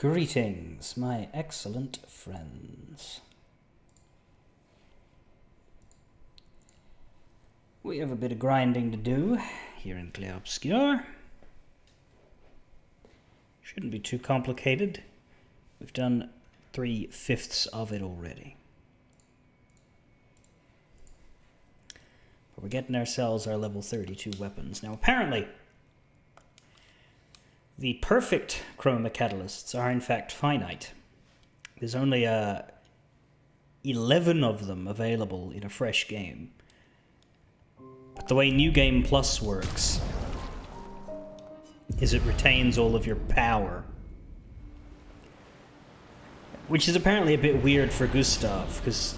Greetings, my excellent friends. We have a bit of grinding to do here in Clair Obscur. Shouldn't be too complicated. We've done 3/5 of it already. But we're getting ourselves our level 32 weapons. Now apparently, the perfect chroma catalysts are in fact finite. There's only 11 of them available in a fresh game. But the way New Game Plus works is it retains all of your power. Which is apparently a bit weird for Gustav, because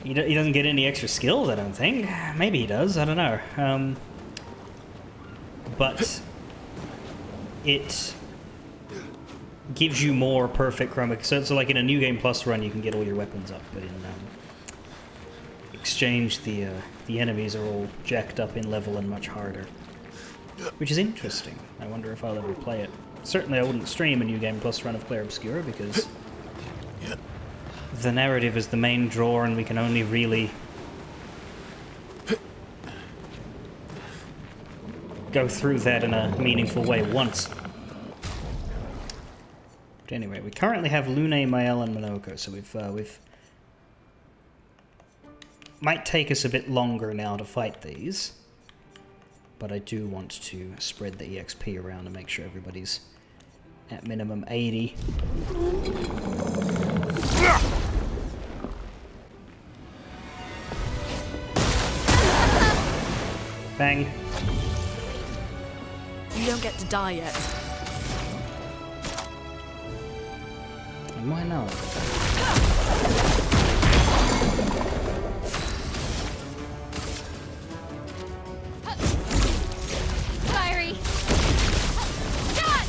he doesn't get any extra skills, I don't think. Maybe he does, I don't know. But it gives you more perfect chroma. So like in a New Game Plus run, you can get all your weapons up, but in exchange, the enemies are all jacked up in level and much harder, which is interesting. I wonder if I'll ever play it. Certainly, I wouldn't stream a New Game Plus run of Clair Obscur because the narrative is the main draw, and we can only really go through that in a meaningful way once. But anyway, we currently have Lune, Mael, and Monoko, so we've might take us a bit longer now to fight these, but I do want to spread the EXP around and make sure everybody's at minimum 80. Bang. You don't get to die yet. And why not? Fiery. Shot!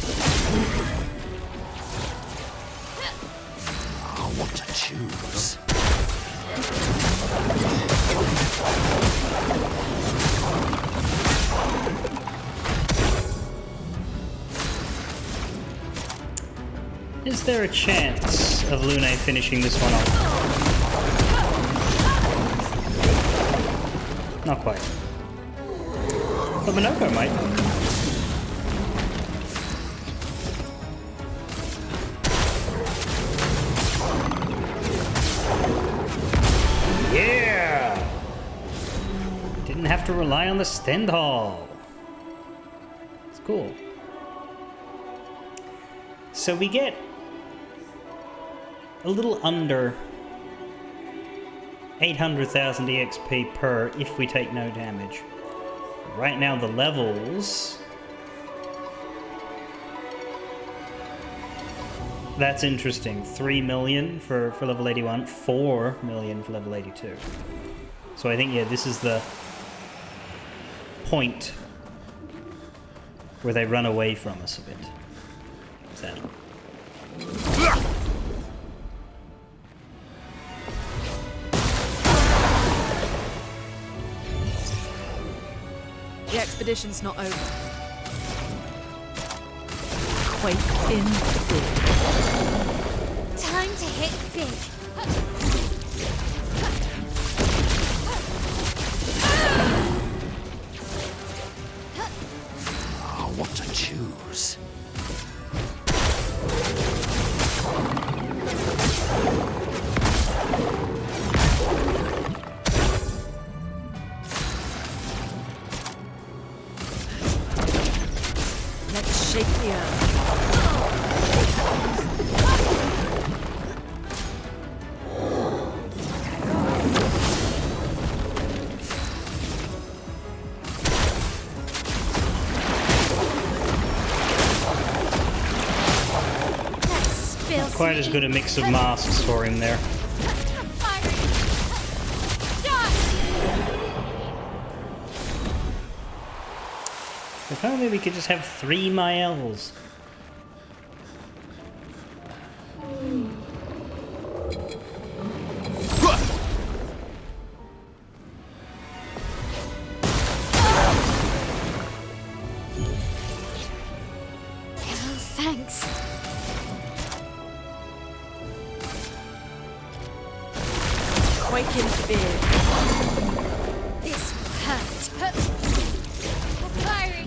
I want to choose. Is there a chance of Lune finishing this one off? Not quite. But Monoko might. Yeah! Didn't have to rely on the Stendhal. It's cool. So we get a little under 800,000 EXP per if we take no damage. Right now the levels... That's interesting. 3 million for level 81, 4 million for level 82. So I think, yeah, this is the point where they run away from us a bit. Sadly. The expedition's not over. Quake in big. Time to hit big. I want to choose. Let's shake the earth. Not Quite as good a mix of masks for him there. If only we could just have 3 Maels. Quake in fear. This will hurt. Fiery.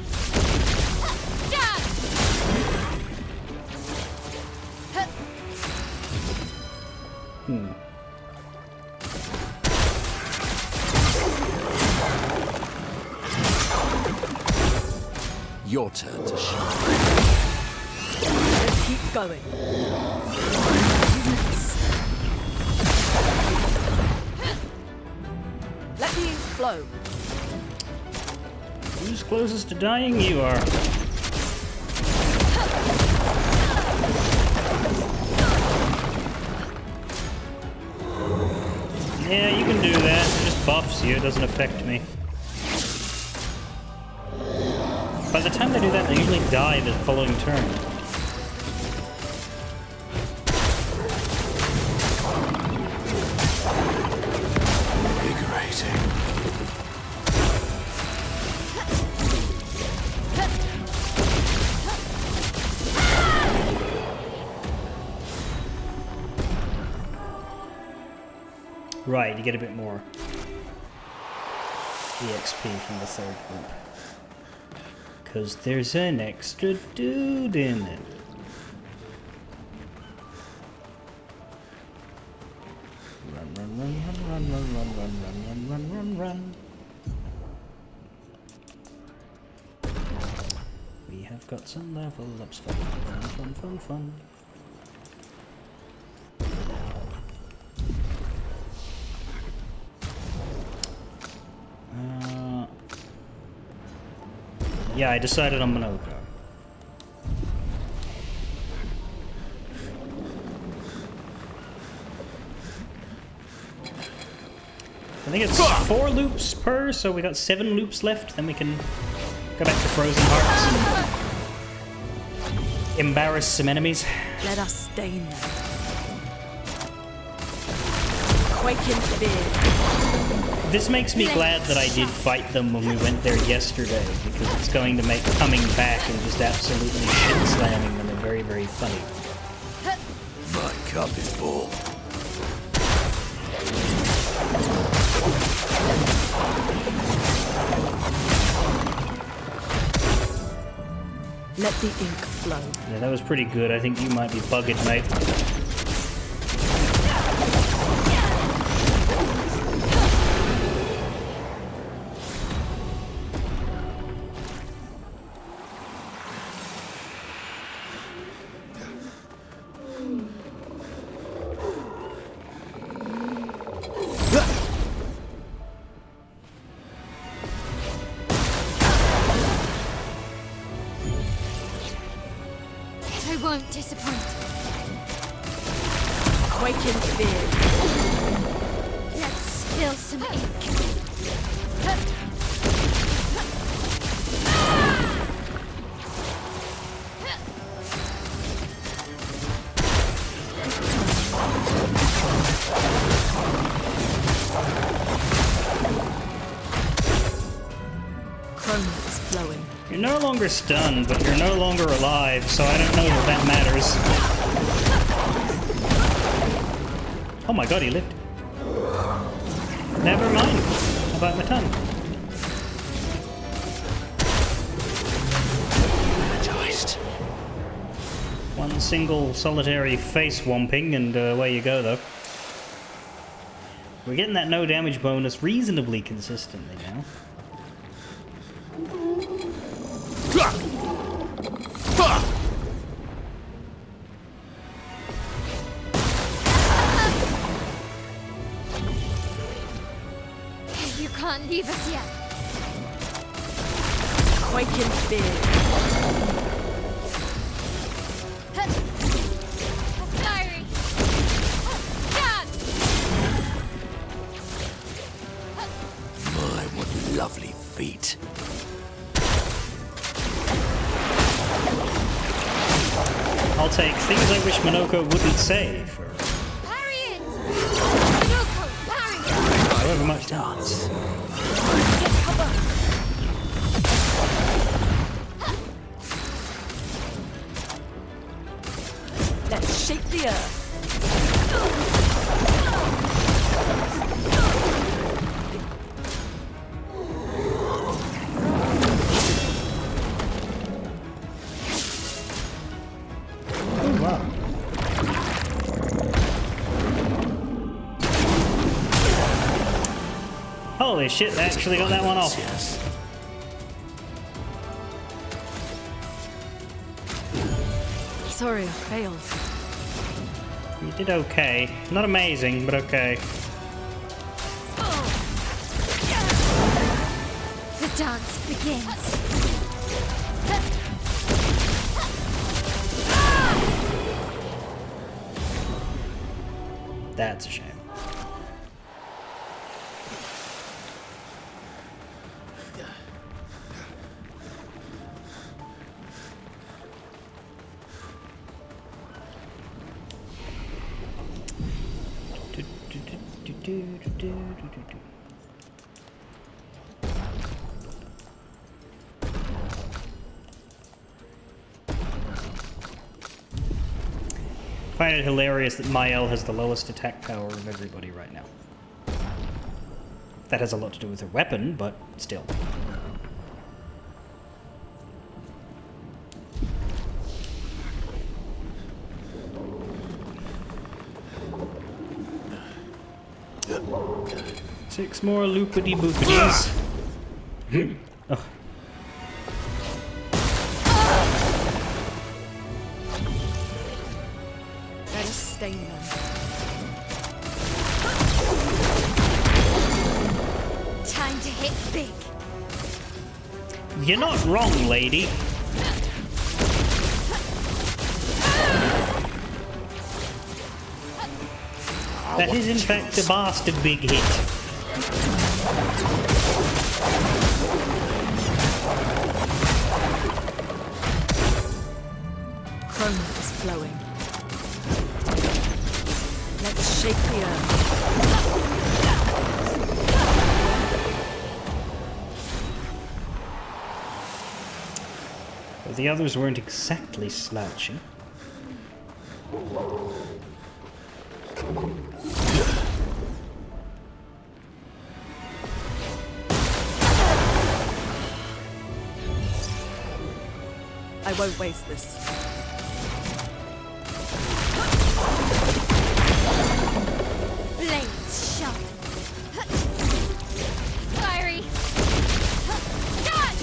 Done. Your turn to shine. Let's keep going. Let the ink flow. Who's closest to dying? You are. Yeah, you can do that. It just buffs you. It doesn't affect me. By the time they do that, they usually die the following turn. Invigorating. Right, you get a bit more EXP from the third group. Because there's an extra dude in it. Run, run, run, run, run, run, run, run, run, run, run, run. We have got some level ups. Fun, fun, fun, fun, fun. Yeah, I decided on Minoko. I think it's 4 loops per, so we got 7 loops left, then we can go back to Frozen Hearts and embarrass some enemies. Let us stain them. Quake in fear. This makes me glad that I did fight them when we went there yesterday, because it's going to make coming back and just absolutely shit-slamming them very, very funny. My cup is full. Let the ink flow. Yeah, that was pretty good. I think you might be bugged, mate. I won't disappoint. Quake in fear. Let's spill some ink. Chroma is flowing. You're no longer stunned, but you're no longer alive, so I don't know that that matters. Oh my god, he lived. Never mind about my tongue. Energized. One single solitary face whomping, and away you go, though. We're getting that no damage bonus reasonably consistently now. You can't leave us yet. Quake in fear. Fiery. Done. My, what lovely feet. I'll take things I wish Minoko wouldn't say for Parry it. Minoko, parry it. however much time. Dance. Take cover. Let's shake the earth. Holy shit, they actually got that one off. Yes. Sorry, I failed. You did okay. Not amazing, but okay. The dance begins. That's a shame. I find it hilarious that Mael has the lowest attack power of everybody right now. That has a lot to do with her weapon, but still. Six more loopity boopities. Oh. Better stain them. Time to hit big. You're not wrong, lady. That is in fact a bastard big hit. Chroma is flowing. Let's shake the earth. Well, the others weren't exactly slouchy. I won't waste this. Blades sharp. Fiery. Done!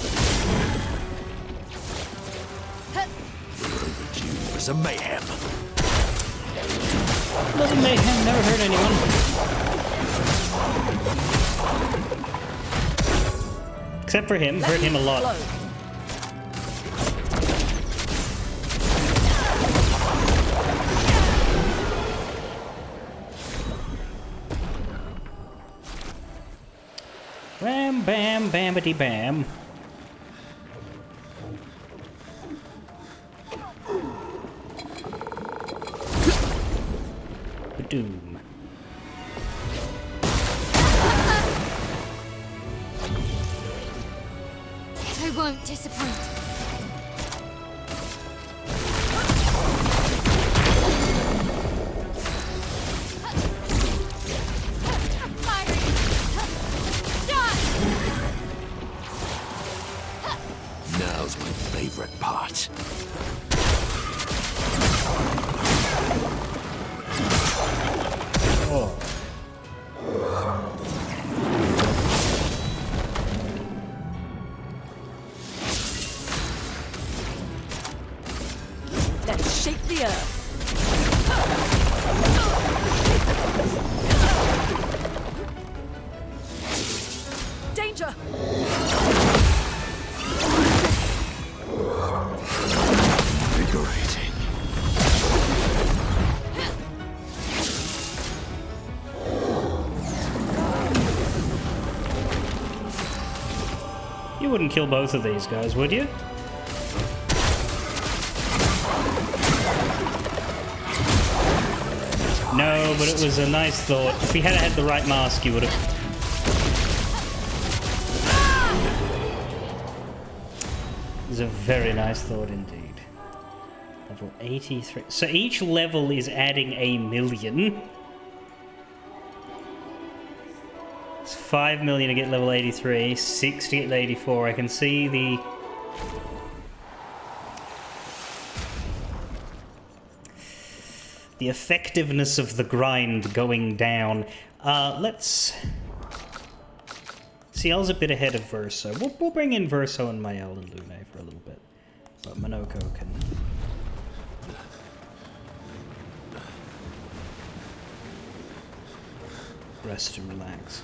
We're overdue for some mayhem. Doesn't mayhem never hurt anyone. Except for him, hurt him a lot. Flow. Bam, bam, bamity bam. Doom. I won't disappoint. Fiery. Done! Now's my favorite part. Oh. Let's shake the earth. Danger! Invigorating. You wouldn't kill both of these guys, would you? No, but it was a nice thought. If he had had the right mask, he would have. It was a very nice thought indeed. Level 83. So each level is adding 1,000,000. It's 5 million to get level 83, 6 to get to 84. I can see the... the effectiveness of the grind going down. Let's Ciel's a bit ahead of Verso. We'll bring in Verso and Mael and Lune for a little bit. But Monoko can... rest and relax.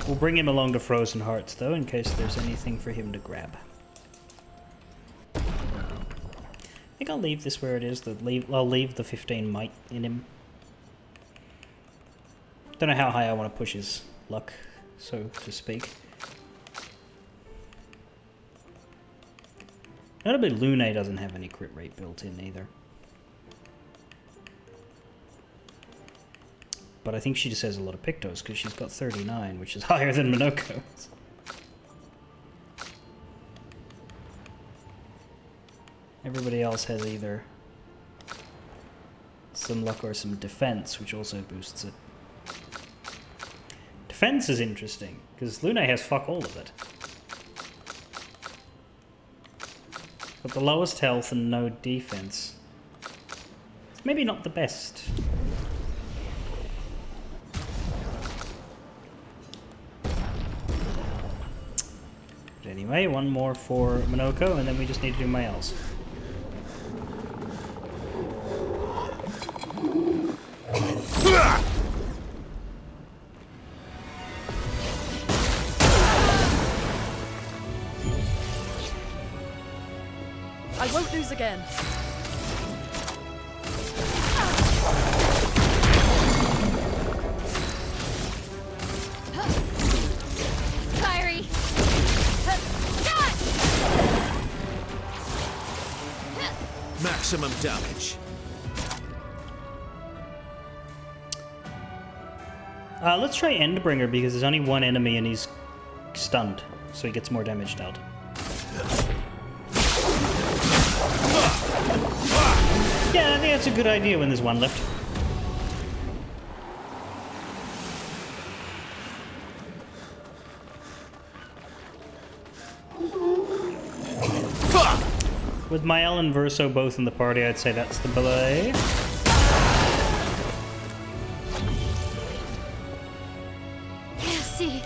We'll bring him along to Frozen Hearts, though, in case there's anything for him to grab. I think I'll leave this where it is. I'll leave the 15 might in him. Don't know how high I want to push his luck, so to speak. Notably, Lune doesn't have any crit rate built in either. But I think she just has a lot of Pictos, because she's got 39, which is higher than Monoko's. Everybody else has either some luck or some defense, which also boosts it. Defense is interesting, because Lune has fuck all of it. Got the lowest health and no defense. It's maybe not the best. But anyway, one more for Monoko, and then we just need to do Mael's. I won't lose again. Fiery. Dot! Maximum damage. Let's try Endbringer, because there's only one enemy and he's stunned, so he gets more damage dealt. Yeah, I think that's a good idea when there's one left. With Mael and Verso both in the party, I'd say that's the play. Merci.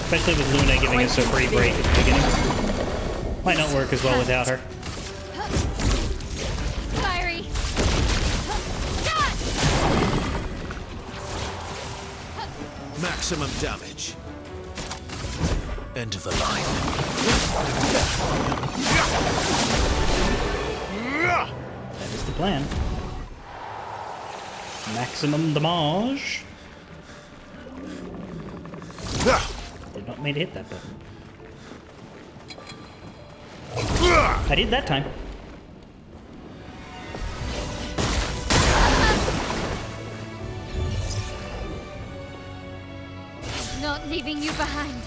Especially with Lune giving us a free break at the beginning. Might not work as well without her. Fiery. Dot! Maximum damage. End of the line. That is the plan. Maximum damage. Did not mean to hit that button. I did that time. Not leaving you behind.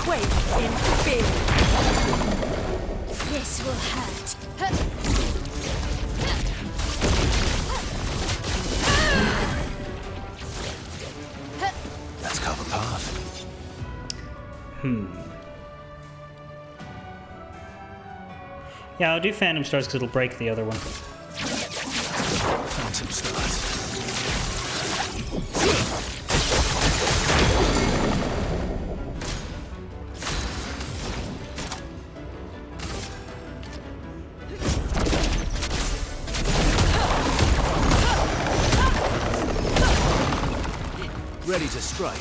Quake in fear. This will hurt. Let's cover path. Yeah, I'll do Phantom Stars because it'll break the other one. Phantom stars. Ready to strike.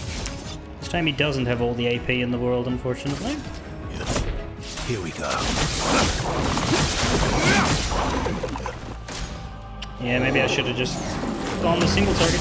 This time he doesn't have all the AP in the world, unfortunately. Here we go. Yeah, maybe I should have just gone the single target.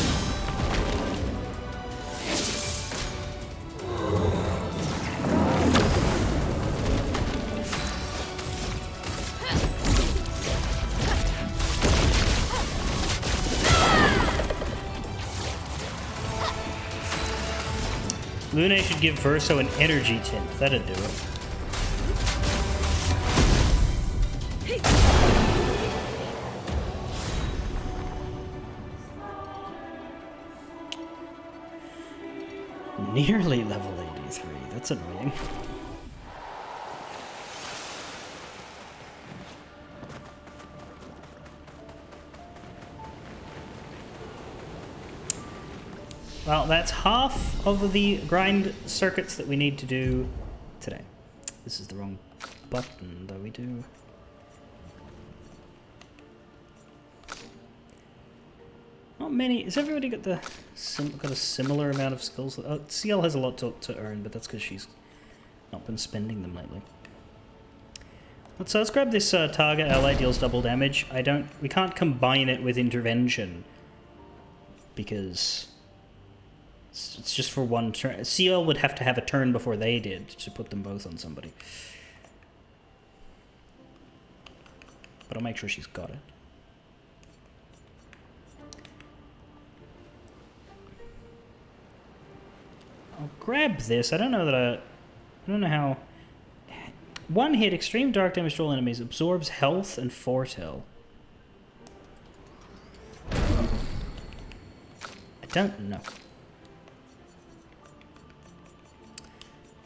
Lune should give Verso an energy tint. That'd do it. Nearly level 83. That's annoying. Well, that's half of the grind circuits that we need to do today. This is the wrong button, though we do. Not many. Has everybody got the got a similar amount of skills? CL has a lot to earn, but that's because she's not been spending them lately. So let's grab this target ally deals double damage. We can't combine it with intervention because it's just for one turn. CL would have to have a turn before they did to put them both on somebody. But I'll make sure she's got it. I'll grab this. I don't know that I don't know how. One hit, extreme dark damage to all enemies, absorbs health and foretell. I don't know.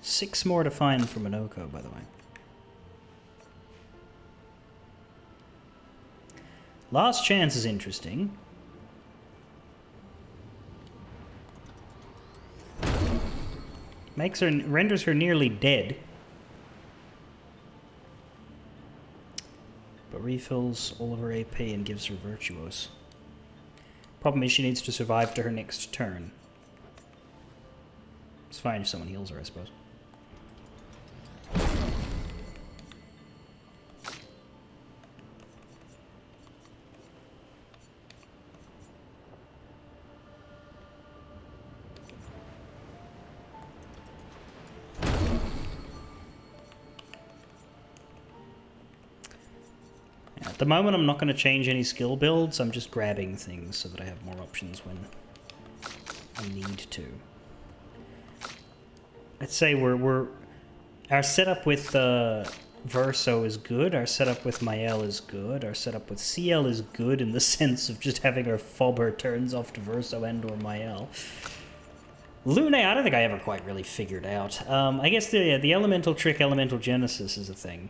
6 more to find for Minoko, by the way. Last Chance is interesting. Renders her nearly dead. But refills all of her AP and gives her Virtuos. Problem is she needs to survive to her next turn. It's fine if someone heals her, I suppose. At the moment, I'm not going to change any skill builds. I'm just grabbing things so that I have more options when I need to. I'd say our setup with Verso is good. Our setup with Mael is good. Our setup with CL is good in the sense of just having her fob her turns off to Verso and or Mael. Lune, I don't think I ever quite really figured out. I guess the elemental trick, elemental genesis is a thing.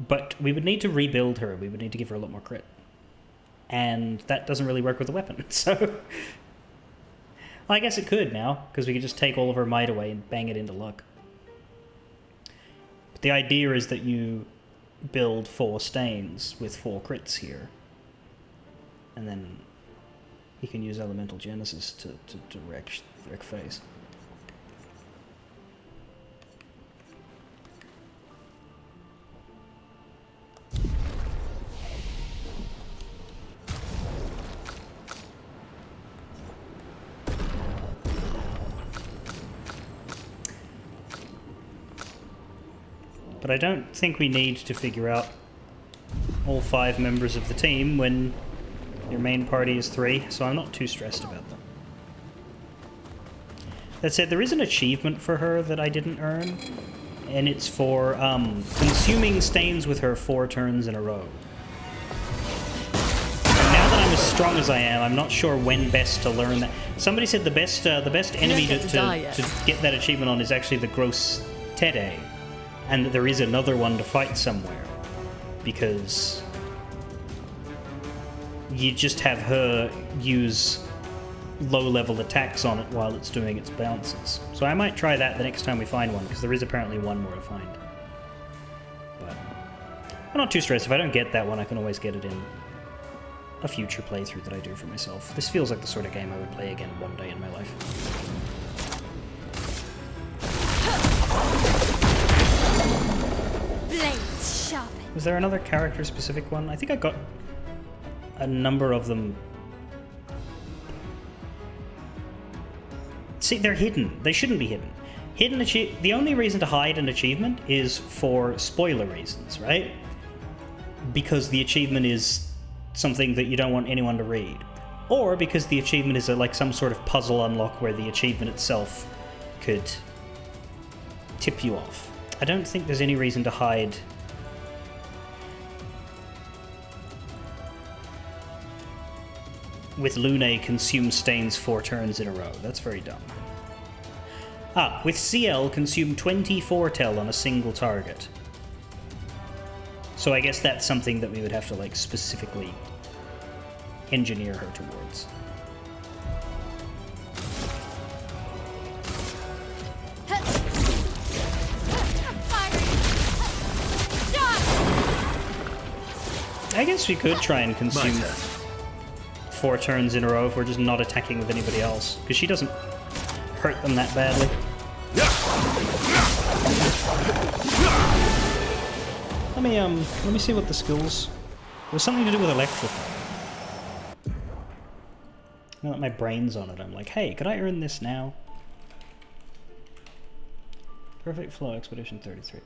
But we would need to rebuild her. We would need to give her a lot more crit. And that doesn't really work with the weapon, so... I guess it could now, because we could just take all of her might away and bang it into luck. But the idea is that you build 4 stains with 4 crits here. And then you can use Elemental Genesis to wreck face. But I don't think we need to figure out all 5 members of the team when your main party is 3, so I'm not too stressed about them. That said, there is an achievement for her that I didn't earn, and it's for consuming stains with her 4 turns in a row. And now that I'm as strong as I am, I'm not sure when best to learn that. Somebody said the best enemy to get that achievement on is actually the Gross Tede. And that there is another one to fight somewhere, because you just have her use low-level attacks on it while it's doing its bounces. So I might try that the next time we find one, because there is apparently one more to find. But I'm not too stressed. If I don't get that one, I can always get it in a future playthrough that I do for myself. This feels like the sort of game I would play again one day in my life. Was there another character-specific one? I think I got a number of them. See, they're hidden. They shouldn't be hidden. The only reason to hide an achievement is for spoiler reasons, right? Because the achievement is something that you don't want anyone to read. Or because the achievement is like some sort of puzzle unlock where the achievement itself could tip you off. I don't think there's any reason to hide... with Lune consume stains 4 turns in a row. That's very dumb. Ah, with CL consume 24 tel on a single target. So I guess that's something that we would have to like specifically engineer her towards. I guess we could try and consume 4 turns in a row if we're just not attacking with anybody else, because she doesn't hurt them that badly. Let me see what the skills. There's something to do with electrify. Now that my brain's on it, I'm like, hey, could I earn this now? Perfect flow expedition 33.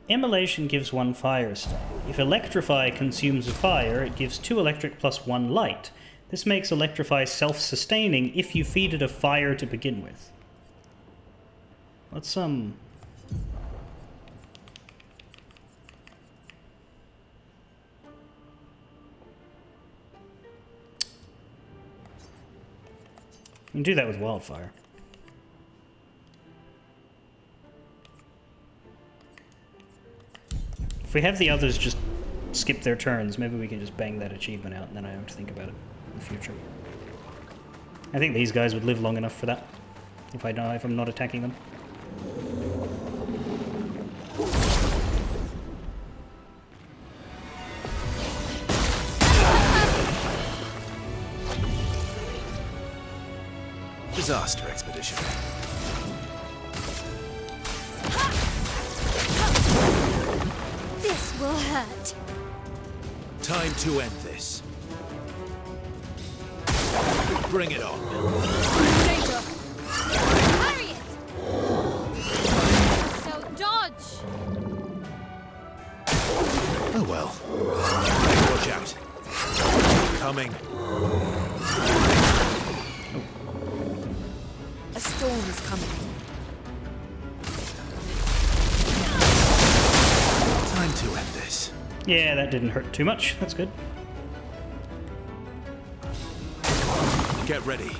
Immolation gives 1 fire star. If Electrify consumes a fire, it gives 2 electric plus 1 light. This makes Electrify self-sustaining if you feed it a fire to begin with. Let's, We can do that with Wildfire. If we have the others just skip their turns, maybe we can just bang that achievement out and then I don't have to think about it in the future. I think these guys would live long enough for that, if I'm not attacking them. Disaster expedition. This will hurt. Time to end this. Bring it on. Danger! Harry it! So dodge! Oh well. Watch out. Coming. A storm is coming. Time to end this. Yeah, that didn't hurt too much. That's good. Get ready.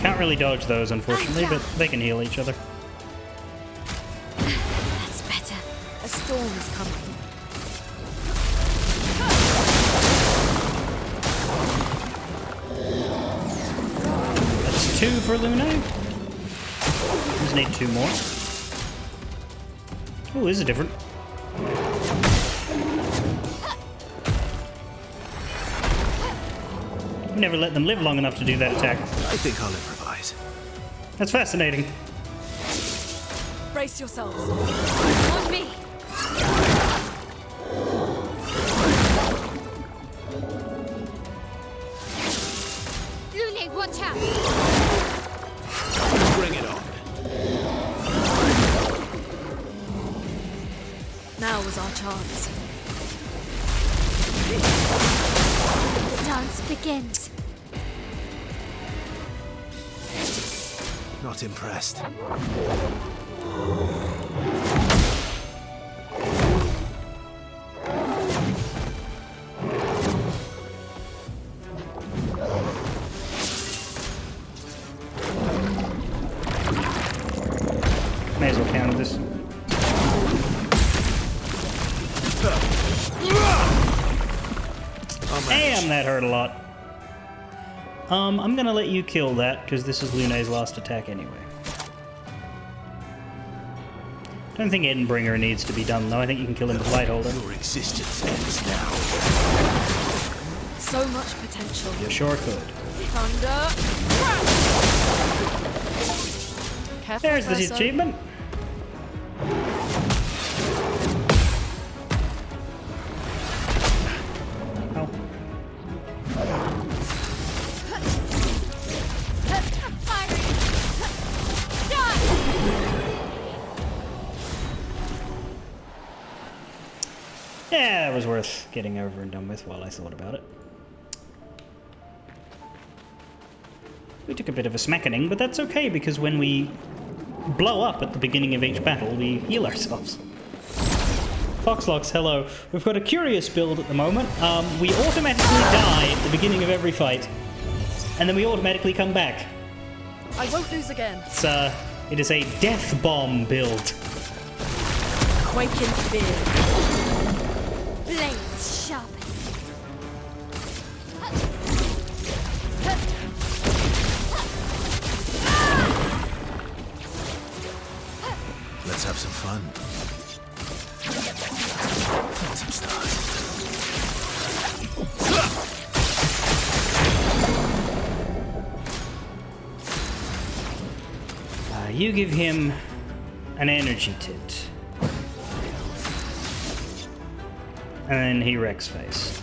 Can't really dodge those, unfortunately, but they can heal each other. That's better. A storm is coming. That's 2 for Lune. Just need 2 more. Oh, this is different. I've never let them live long enough to do that attack. I think I'll improvise. That's fascinating. Brace yourselves. On me. Lune, watch out. Bring it on. Now is our chance. The dance begins. Not impressed. May as well counter this. Damn, that hurt a lot. I'm gonna let you kill that, because this is Lune's last attack anyway. Don't think Endbringer needs to be done, though. I think you can kill him with Lightholder. Your existence ends now. So much potential. You sure could. Thunder. Careful, There's the Verso. achievement. Oh. Yeah, that was worth getting over and done with while I thought about it. We took a bit of a smackening, but that's okay, because when we blow up at the beginning of each battle, we heal ourselves. Foxlocks, hello. We've got a curious build at the moment. We automatically die at the beginning of every fight, and then we automatically come back. I won't lose again. It is a death bomb build. Quake in fear. Blades sharp. Let's have some fun. Let's start. You give him an energy tit. And then he wrecks face.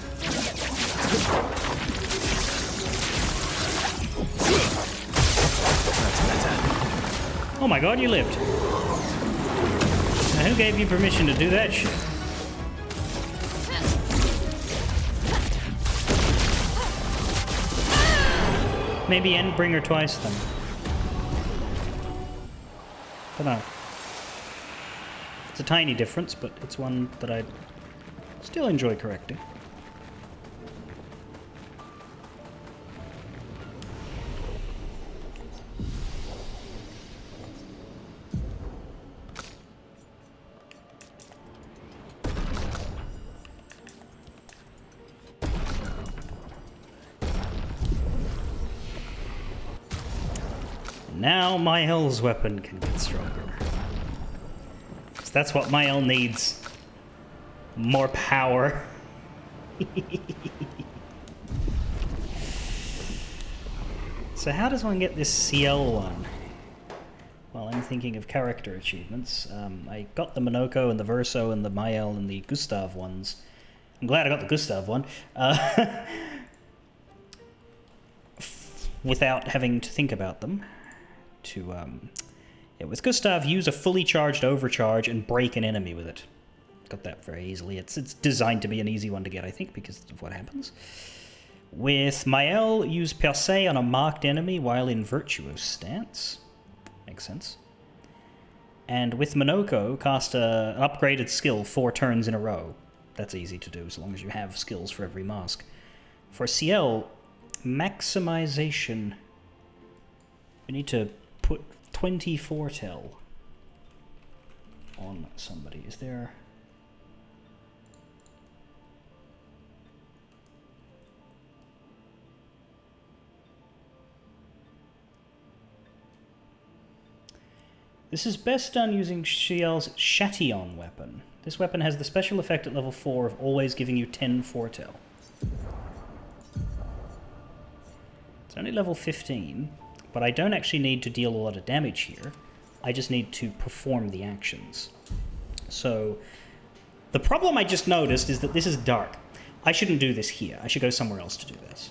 That's better. Oh my god, you lived. Now who gave you permission to do that shit? Maybe Endbringer twice then. Dunno. It's a tiny difference, but it's one that I'd still enjoy correcting. Now my L's weapon can get stronger. 'Cause that's what my L needs. More power. So how does one get this CL one? Well, I'm thinking of character achievements. I got the Monoko and the Verso and the Mael and the Gustav ones. I'm glad I got the Gustav one. Without having to think about them. With Gustav, use a fully charged overcharge and break an enemy with it. Got that very easily. It's designed to be an easy one to get, I think, because of what happens. With Mael, use Percé on a marked enemy while in Virtuous stance. Makes sense. And with Monoko, cast an upgraded skill 4 turns in a row. That's easy to do, as long as you have skills for every mask. For CL, maximization. We need to put 20 foretell on somebody. Is there... This is best done using Shiel's Chatillon weapon. This weapon has the special effect at level 4 of always giving you 10 foretell. It's only level 15, but I don't actually need to deal a lot of damage here. I just need to perform the actions. So, the problem I just noticed is that this is dark. I shouldn't do this here. I should go somewhere else to do this.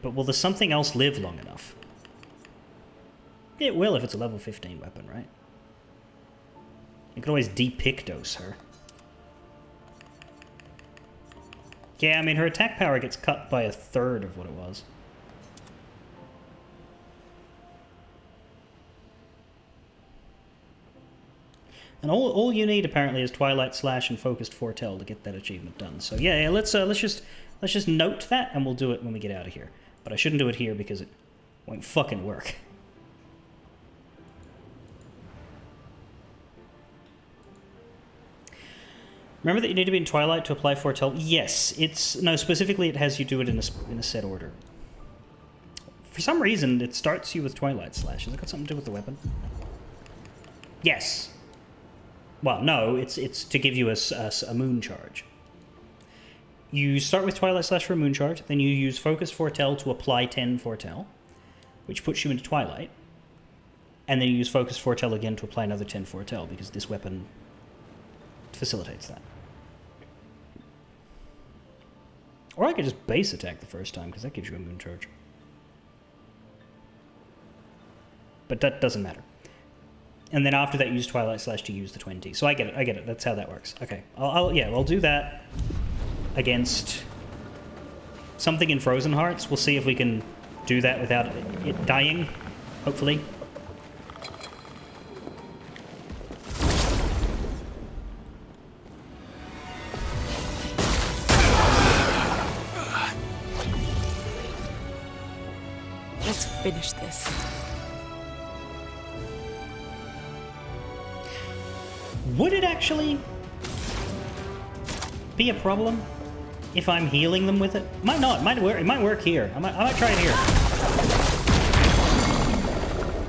But will the something else live long enough? It will if it's a level 15 weapon, right? You could always de-pick-dose her. Yeah, I mean, her attack power gets cut by 1/3 of what it was. And all you need apparently is Twilight Slash and Focused Foretell to get that achievement done. So yeah, let's just note that, and we'll do it when we get out of here. But I shouldn't do it here because it won't fucking work. Remember that you need to be in Twilight to apply Foretell? Yes, specifically it has you do it in a set order. For some reason, it starts you with Twilight Slash. Has it got something to do with the weapon? Yes. Well, no, it's to give you a moon charge. you start with Twilight Slash for a Moon Charge, then you use Focus Foretell to apply 10 Foretell, which puts you into Twilight, and then you use Focus Foretell again to apply another 10 Foretell, because this weapon facilitates that. Or I could just base attack the first time, because that gives you a Moon Charge. But that doesn't matter. And then after that, use Twilight Slash to use the 20. So I get it. That's how that works. Okay, I'll do that against something in Frozen Hearts. We'll see if we can do that without it dying, hopefully. Let's finish this. Would it actually be a problem if I'm healing them with it? Might not. It might work. It might work here. I might try it here.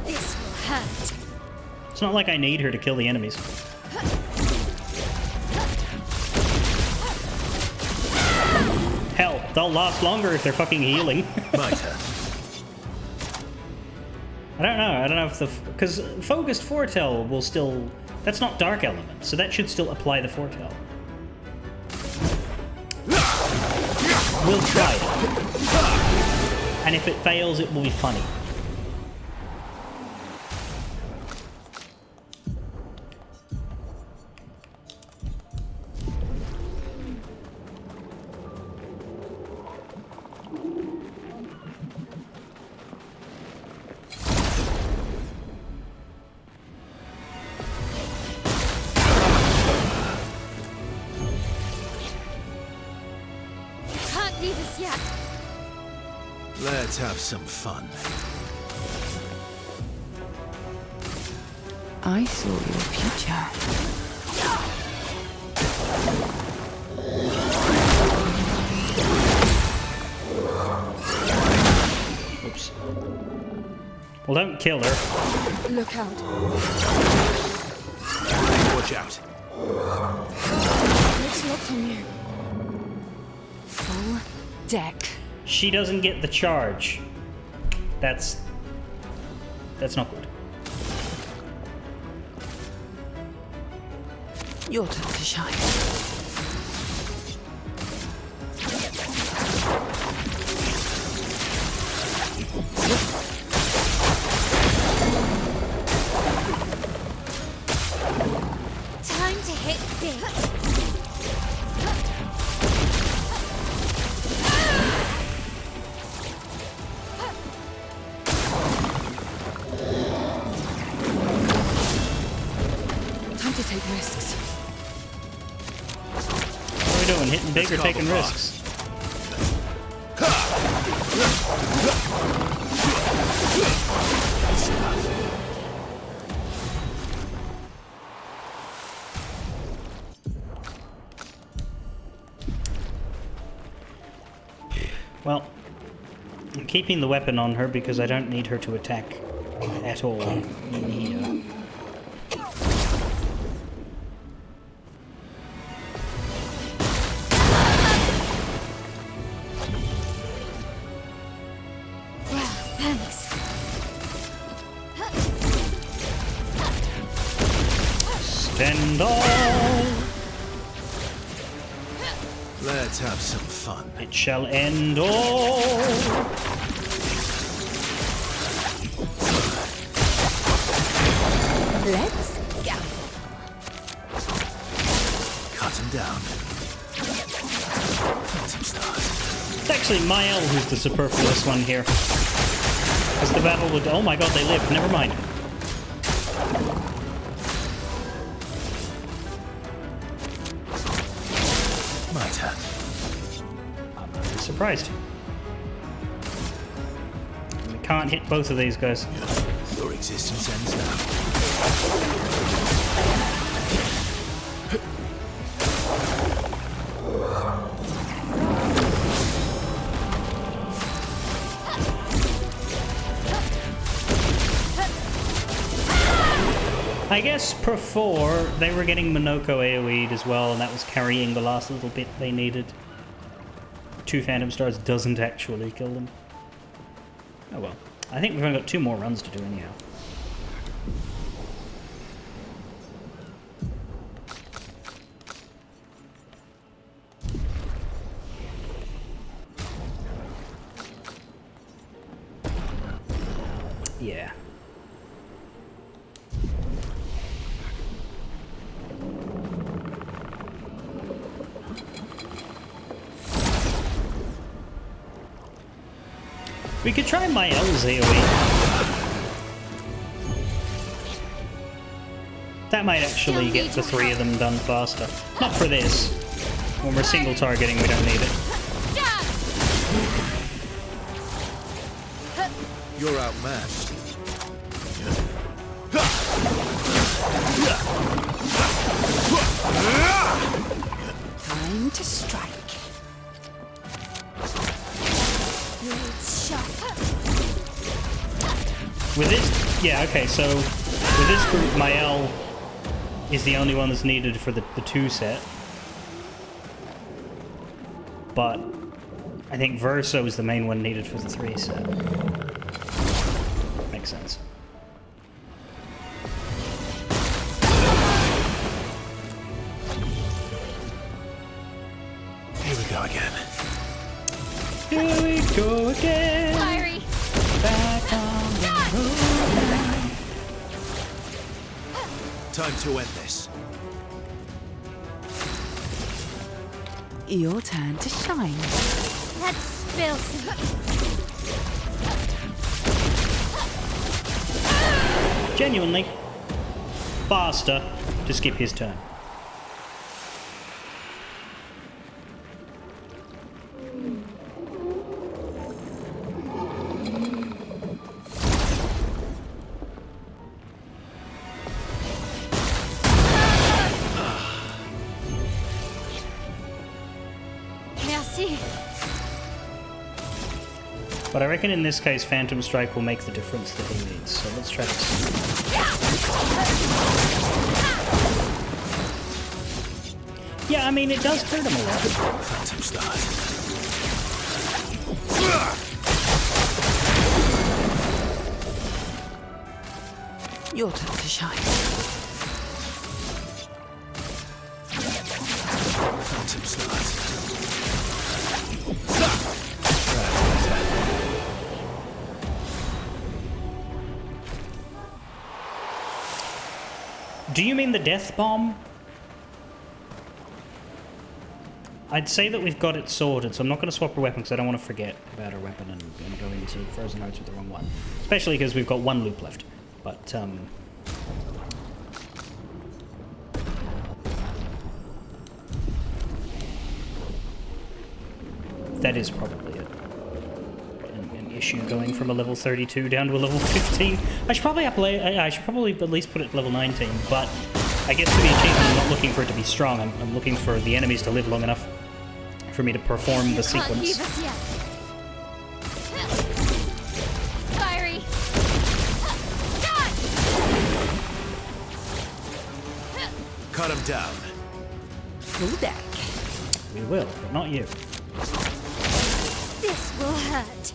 This will hurt. It's not like I need her to kill the enemies. Hell, they'll last longer if they're fucking healing. My turn. I don't know if the... Because Focused Foretell will still... That's not Dark Element, so that should still apply the Foretell. We'll try it. And if it fails, it will be funny. Can't leave us yet. Let's have some fun. I saw your future. Oops. Well, don't kill her. Look out. Watch out. Looks locked on you. Full deck. She doesn't get the charge. That's not good. Your turn to shine. Time to hit big. Time to take risks. What are we doing? Hitting big or Let's call taking the risks? Well, I'm keeping the weapon on her because I don't need her to attack at all in here. Well, thanks. Stand on! Let's have some fun. It shall end all! Let's go. Cut him down. Phantom stars. It's actually Mael who's the superfluous one here. Because the battle would... Oh my god, they lived. Never mind. My turn. I'm not really surprised. We can't hit both of these guys. Your existence ends now. I guess before they were getting Monoko AoE'd as well, and that was carrying the last little bit they needed. 2 Phantom Stars doesn't actually kill them. Oh well. I think we've only got 2 more runs to do anyhow. Yeah. We could try my L's AoE. That might actually get the 3 of them done faster. Not for this. When we're single targeting, we don't need it. You're outmatched. Time to strike. Blades sharp. With this, yeah, okay, so with this group, my L is the only one that's needed for the 2 set. But I think Verso is the main one needed for the 3 set. Makes sense. Here we go again. Here we go again. Fiery. Back on the road. Time to end this. Your turn to shine. Let's spill some. Genuinely faster to skip his turn. Merci. But I reckon in this case, Phantom Strike will make the difference that he needs. So let's try this. Yeah, I mean, it does hurt him a lot. Phantom stars. Your turn to shine. Phantom stars. Do you mean the Death Bomb? I'd say that we've got it sorted, so I'm not going to swap our weapon because I don't want to forget about our weapon and go into Frozen Hearts with the wrong one. Especially because we've got 1 loop left. But, that is probably an issue going from a level 32 down to a level 15. I should probably at least put it at level 19, but I guess for the achievement I'm not looking for it to be strong. I'm looking for the enemies to live long enough for me to perform the Can't leave sequence. us yet. Fiery. Cut him down. Full deck. We will, but not you. This will hurt.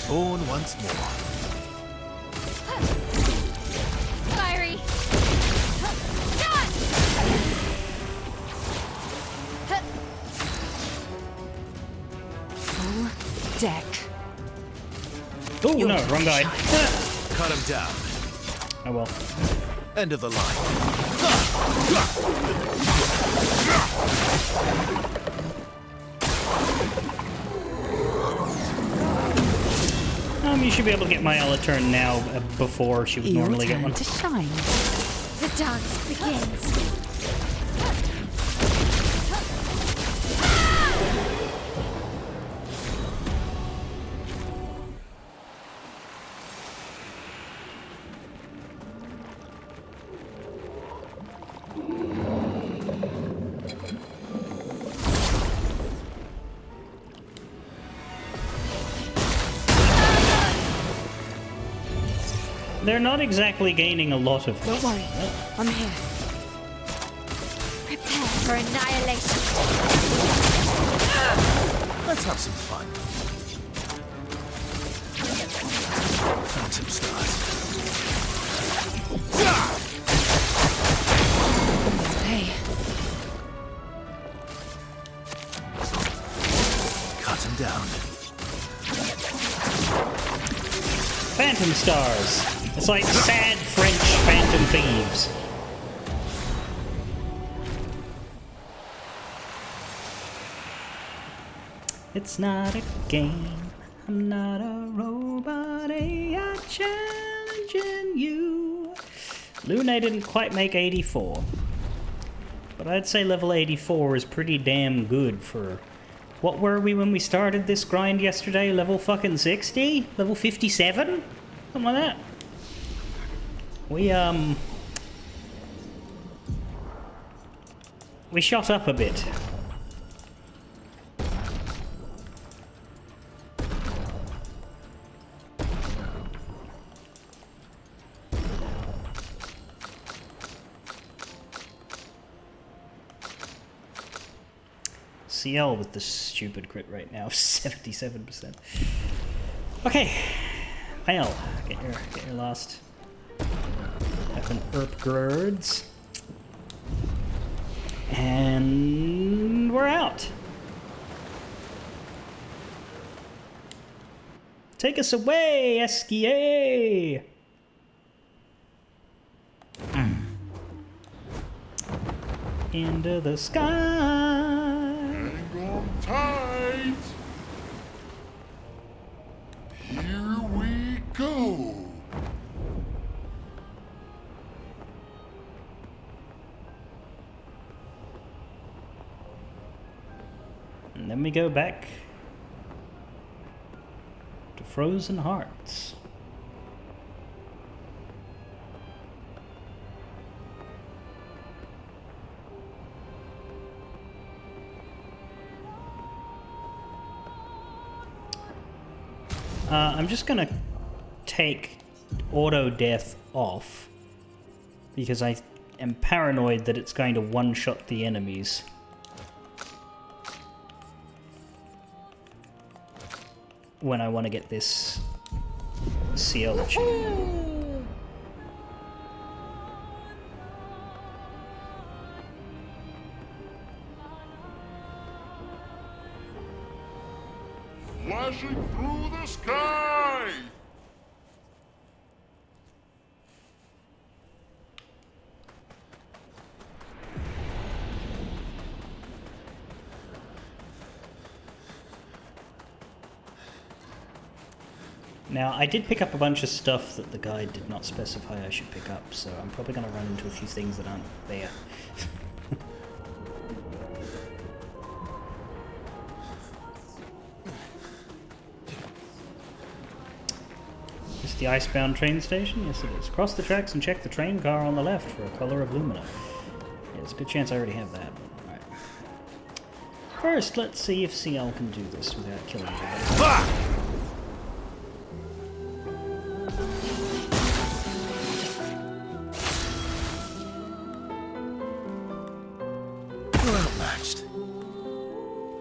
Born once more. Fiery. Full deck. Oh Your no, turn wrong to guy. shine. Cut him down. Oh well. End of the line. You should be able to get my Ella turn now before she would Your normally get turn one. to shine. The dance begins. They're not exactly gaining a lot of Don't worry. I'm here. Prepare for annihilation. Let's have some fun. Phantom stars. Hey. Cut him down. Phantom stars. It's like sad French phantom thieves. It's not a game. I'm not a robot. AI challenging you. Luna didn't quite make 84. But I'd say level 84 is pretty damn good for... What were we when we started this grind yesterday? Level fucking 60? Level 57? Something like that. We shot up a bit. CL with the stupid crit right now, 77%. Okay, Pale, get your last weapon Obscurs. And we're out. Take us away, SKA! Into the sky. Hang on tight. Here we go. And then we go back to Frozen Hearts. I'm just gonna take auto death off because I am paranoid that it's going to one-shot the enemies. When I want to get this CL achievement. Flashing through the sky. Now, I did pick up a bunch of stuff that the guide did not specify I should pick up, so I'm probably going to run into a few things that aren't there. Is the Icebound train station? Yes, it is. Cross the tracks and check the train car on the left for a color of Lumina. Yeah, there's a good chance I already have that, but alright. First, let's see if CL can do this without killing everybody.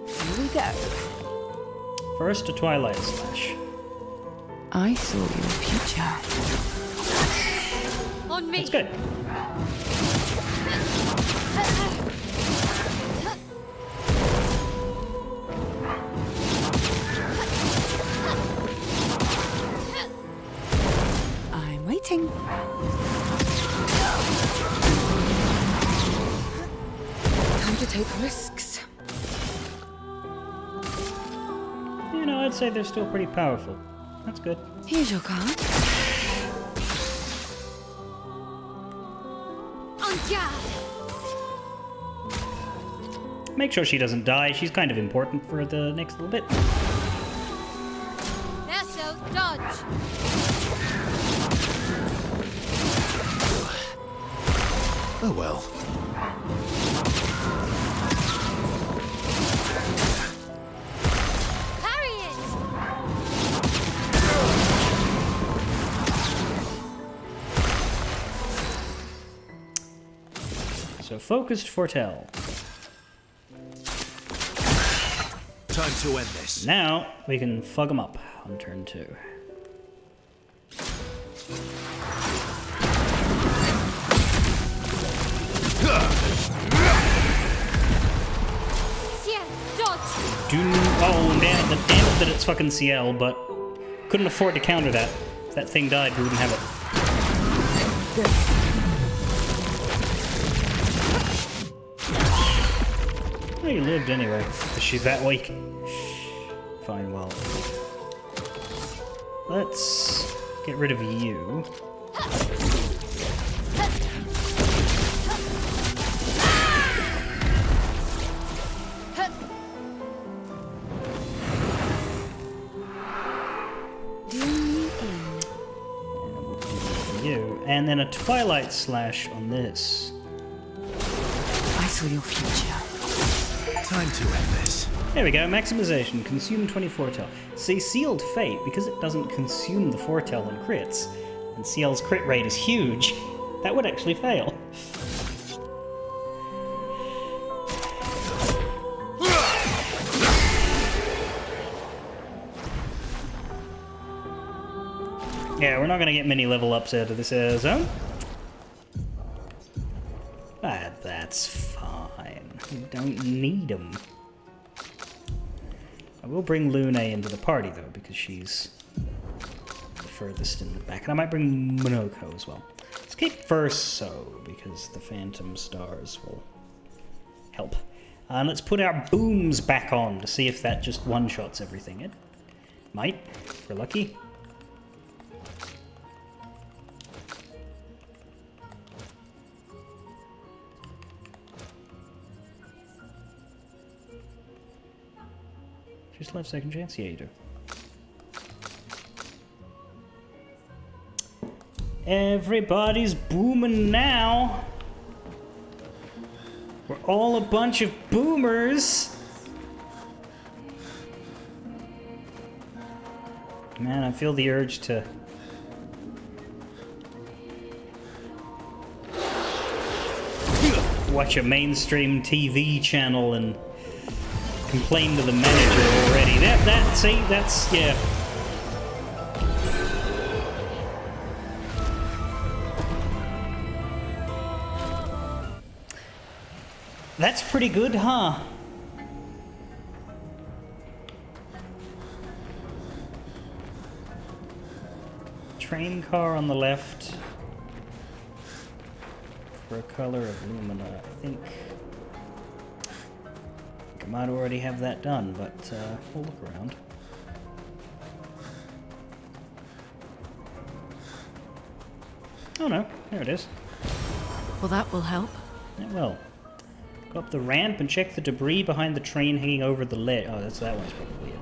Here we go. First, a Twilight Slash. I saw your future. On me. That's good. I'm waiting. Time to take risks. You know, I'd say they're still pretty powerful. That's good. Here's your card. On guard. Make sure she doesn't die. She's kind of important for the next little bit. Lasso, dodge. Oh well. Parry it. So focused foretell. Time to end this. Now we can fuck them up on turn 2. Ciel, dodge! Oh, damn it that it's fucking CL, but couldn't afford to counter that. If that thing died, we wouldn't have it. Oh, you lived anyway, because she's that weak. Fine, well. Let's get rid of you. And then a Twilight Slash on this. I saw your future. Time to end this. There we go, maximization, consume 20 foretell. See, Sealed Fate, because it doesn't consume the foretell and crits, and CL's crit rate is huge, that would actually fail. Yeah, we're not going to get many level ups out of this zone. But that's fine. We don't need them. I will bring Luna into the party, though, because she's the furthest in the back. And I might bring Monoko as well. Let's keep Verso, because the Phantom Stars will help. And let's put our booms back on to see if that just one-shots everything. It might, if we're lucky. Just left second chance? Yeah, you do. Everybody's booming now. We're all a bunch of boomers. Man, I feel the urge to... watch a mainstream TV channel and complain to the manager already. That's, yeah. That's pretty good, huh? Train car on the left. For a color of Lumina, I think I might already have that done, but we'll look around. Oh no, there it is. Well, that will help. It will. Go up the ramp and check the debris behind the train hanging over the ledge. Oh, that one's probably it.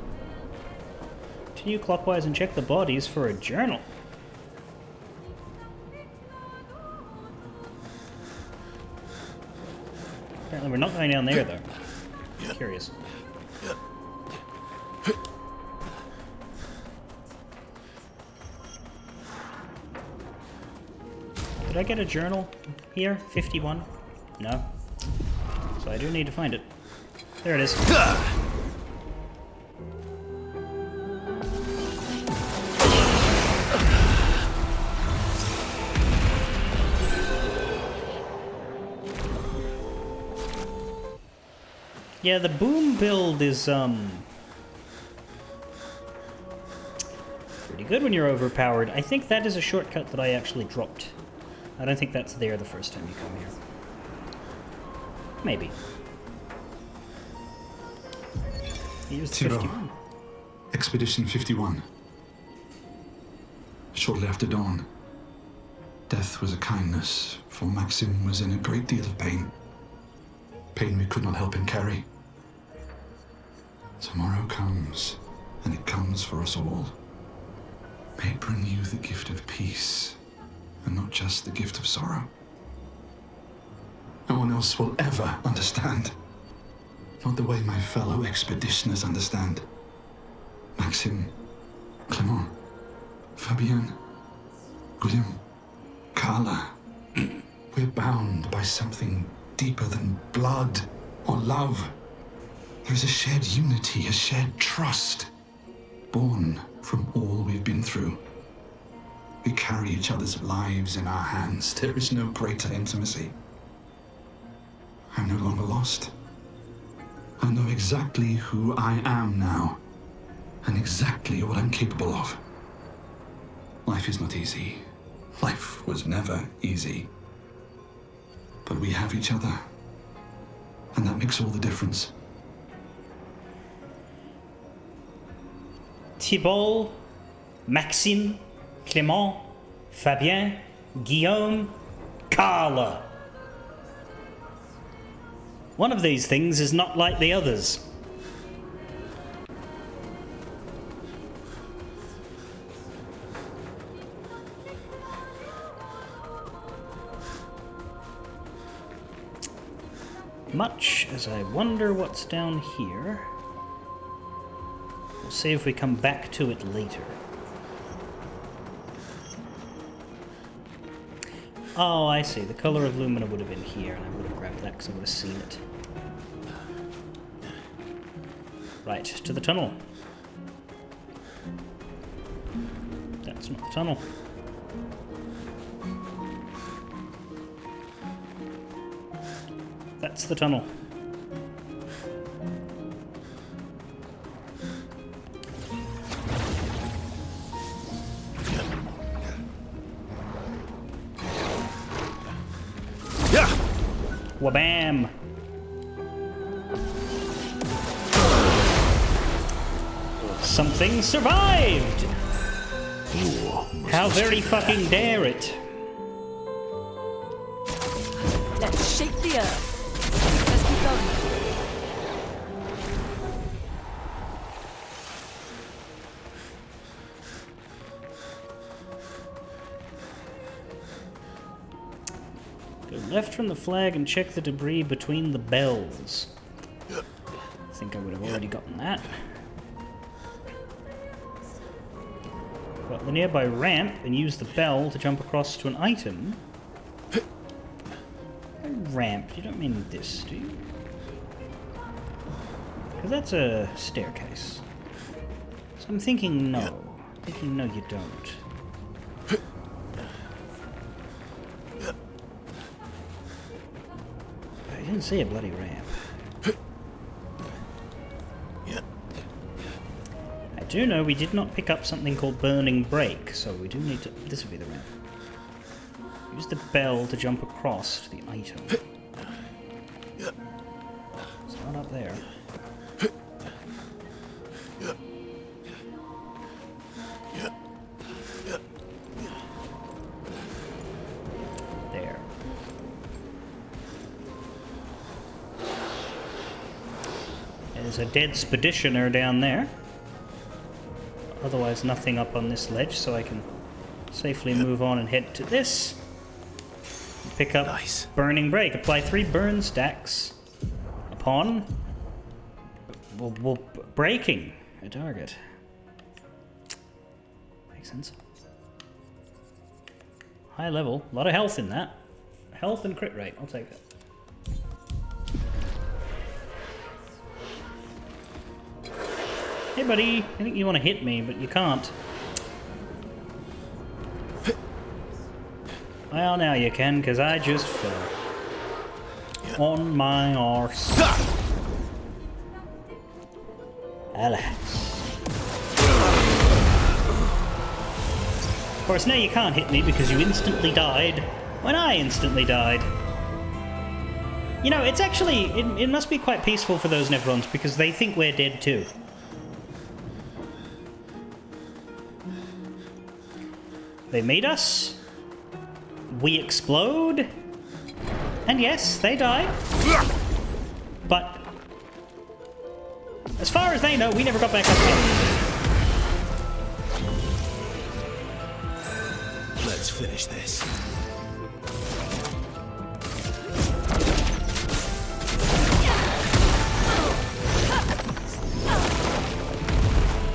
Continue clockwise and check the bodies for a journal. Apparently we're not going down there, though. Curious. Did I get a journal here? 51? No. So I do need to find it. There it is. Yeah, the boom build is, pretty good when you're overpowered. I think that is a shortcut that I actually dropped. I don't think that's there the first time you come here. Maybe. Here's the 51. Expedition 51. Shortly after dawn, death was a kindness, for Maxim was in a great deal of pain. Pain we could not help him carry. Tomorrow comes, and it comes for us all. May it bring you the gift of peace, and not just the gift of sorrow. No one else will ever understand. Not the way my fellow expeditioners understand. Maxim, Clement, Fabienne, William, Carla. We're bound by something deeper than blood or love. There's a shared unity, a shared trust, born from all we've been through. We carry each other's lives in our hands. There is no greater intimacy. I'm no longer lost. I know exactly who I am now, and exactly what I'm capable of. Life is not easy. Life was never easy. But we have each other, and that makes all the difference. Thibault, Maxime, Clément, Fabien, Guillaume, Carla. One of these things is not like the others. Much as I wonder what's down here, we'll see if we come back to it later. Oh, I see. The color of Lumina would have been here, and I would have grabbed that because I would have seen it. Right, to the tunnel. That's not the tunnel. That's the tunnel. Wabam! Something survived! How very fucking dare it! Let's shake the earth. Let's keep going. Go left from the flag and check the debris between the bells. I think I would have already gotten that. Go up the nearby ramp and use the bell to jump across to an item. A ramp? You don't mean this, do you? Because that's a staircase. So I'm thinking no. I'm thinking no, you don't. I didn't see a bloody ramp. I do know we did not pick up something called Burning Break, so we do need to... This would be the ramp. Use the bell to jump across to the item. It's not up there. There. There's a dead speditioner down there. Otherwise nothing up on this ledge, so I can safely move on and head to this. Pick up Burning Break. Apply 3 burn stacks upon breaking a target. Makes sense. High level. A lot of health in that. Health and crit rate. I'll take that. Hey buddy, I think you want to hit me, but you can't. Well, now you can, because I just fell. On my arse. Alas. Of course, now you can't hit me because you instantly died when I instantly died. You know, it's actually... It must be quite peaceful for those Nevrons, because they think we're dead too. They meet us, we explode, and yes, they die. But as far as they know, we never got back up again. Let's finish this.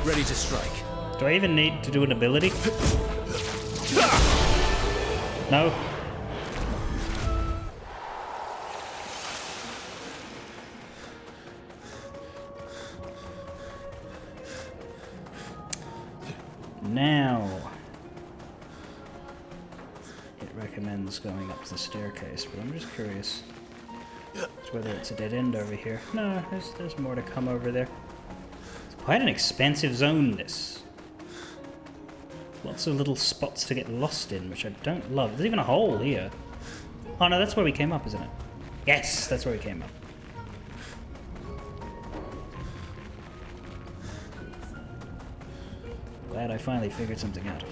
Ready to strike. Do I even need to do an ability? No. it recommends going up the staircase, but I'm just curious as to whether it's a dead end over here. No, there's more to come over there. It's quite an expansive zone, this. Lots of little spots to get lost in, which I don't love. There's even a hole here. Oh no, that's where we came up, isn't it? Yes, that's where we came up. Glad I finally figured something out.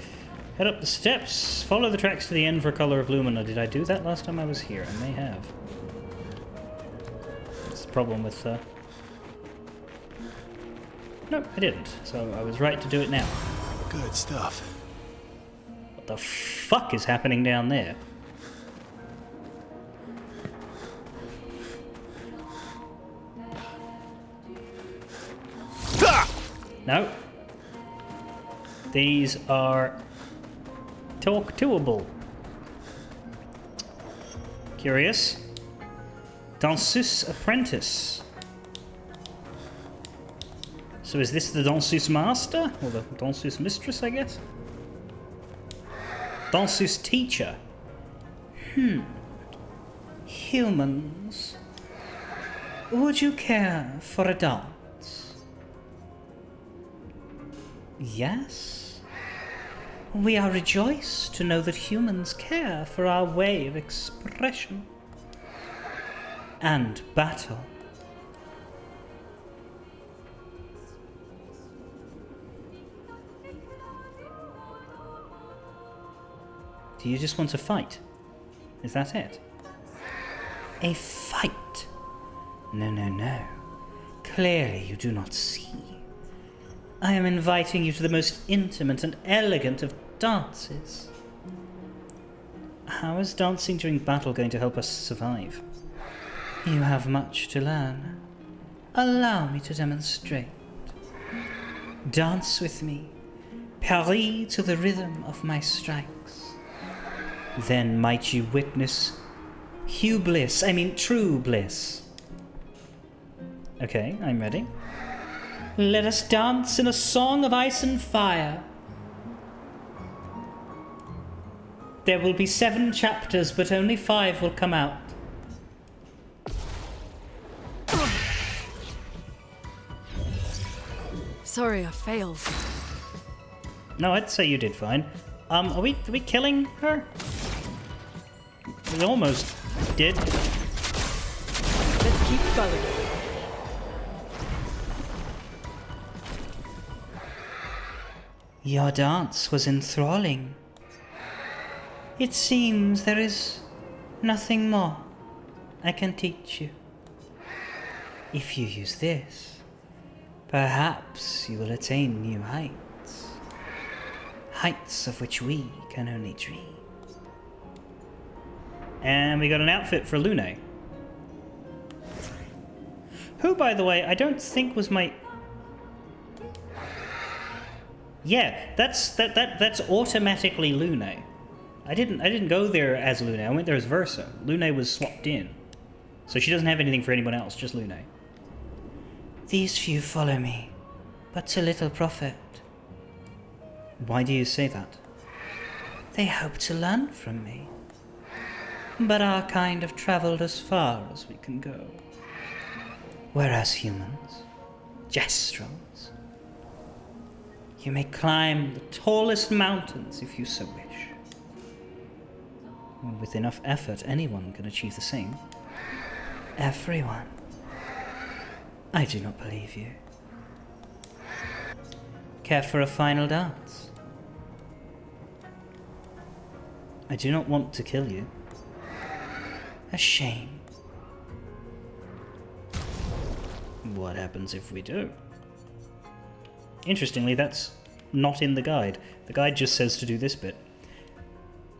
Head up the steps. Follow the tracks to the end for Color of Lumina. Did I do that last time I was here? I may have. That's the problem with... Nope, I didn't. So I was right to do it now. Good stuff. What the fuck is happening down there? No. These are talk-toable. Curious. Danseuse apprentice. So is this the danseuse master? Or the danseuse mistress, I guess? Danseuse teacher. Humans. Would you care for a dance? Yes. We are rejoiced to know that humans care for our way of expression and battle. Do you just want to fight? Is that it? A fight? No, no, no. Clearly you do not see. I am inviting you to the most intimate and elegant of dances. How is dancing during battle going to help us survive? You have much to learn. Allow me to demonstrate. Dance with me. Parry to the rhythm of my strikes. Then might you witness true bliss. Okay, I'm ready. Let us dance in a song of ice and fire. There will be 7 chapters, but only 5 will come out. Sorry, I failed. No, I'd say you did fine. Are we killing her? We almost did. Let's keep going. Your dance was enthralling. It seems there is nothing more I can teach you. If you use this, perhaps you will attain new heights. Heights of which we can only dream. And we got an outfit for Lune. Who, by the way, I don't think was my... Yeah, that's automatically Lune. I didn't go there as Lune. I went there as Versa. Lune was swapped in. So she doesn't have anything for anyone else, just Lune. These few follow me, but to little profit. Why do you say that? They hope to learn from me. But our kind have traveled as far as we can go. Whereas humans, Jestrels, you may climb the tallest mountains if you so wish. With enough effort, anyone can achieve the same. Everyone. I do not believe you. Care for a final dance? I do not want to kill you. A shame. What happens if we do? Interestingly, that's not in the guide. The guide just says to do this bit.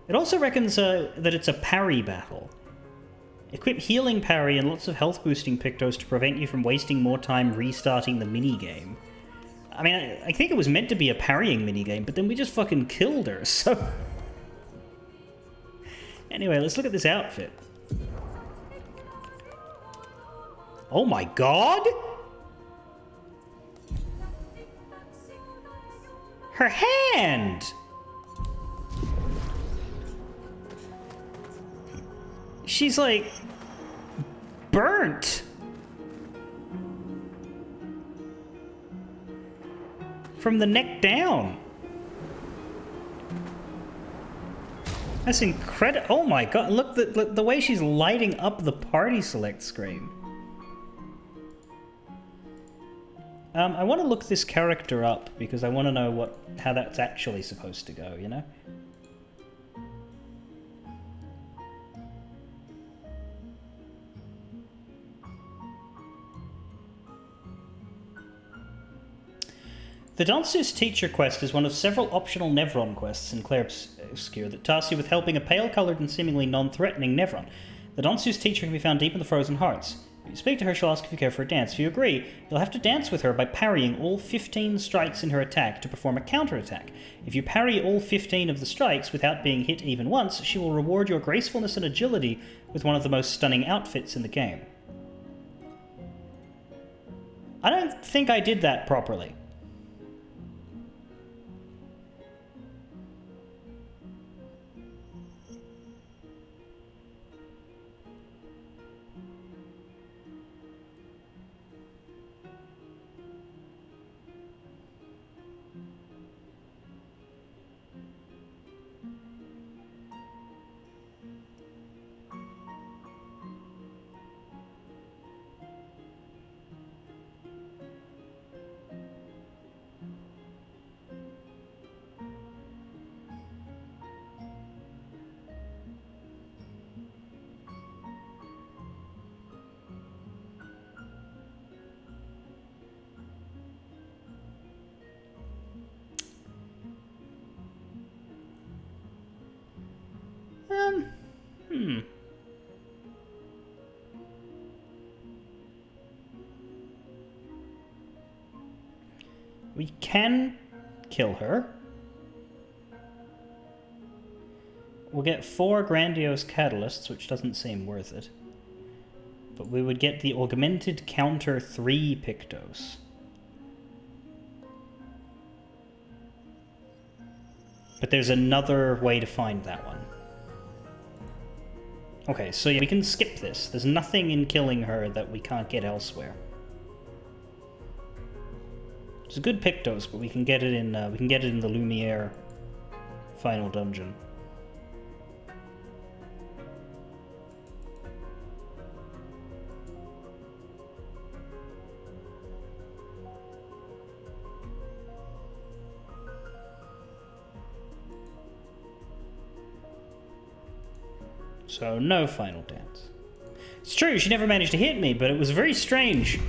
It also reckons that it's a parry battle. Equip healing parry and lots of health boosting pictos to prevent you from wasting more time restarting the minigame. I mean, I think it was meant to be a parrying minigame, but then we just fucking killed her, so... Anyway, let's look at this outfit. Oh my god! Her hand! She's like burnt from the neck down. That's incredible. Oh my god, look the way she's lighting up the party select screen. I want to look this character up because I want to know how that's actually supposed to go, you know? The Dancer's Teacher quest is one of several optional Nevron quests in Clair Obscur that task you with helping a pale-coloured and seemingly non-threatening Nevron. The Dancer's Teacher can be found deep in the Frozen Hearts. If you speak to her, she'll ask if you care for a dance. If you agree, you'll have to dance with her by parrying all 15 strikes in her attack to perform a counter-attack. If you parry all 15 of the strikes without being hit even once, she will reward your gracefulness and agility with one of the most stunning outfits in the game. I don't think I did that properly. We can kill her. We'll get 4 grandiose catalysts, which doesn't seem worth it. But we would get the augmented counter 3 Pictos. But there's another way to find that one. Okay, so yeah, we can skip this. There's nothing in killing her that we can't get elsewhere. It's a good Pictos, but we can get it in the Lumiere final dungeon. So no final dance. It's true, she never managed to hit me, but it was a very strange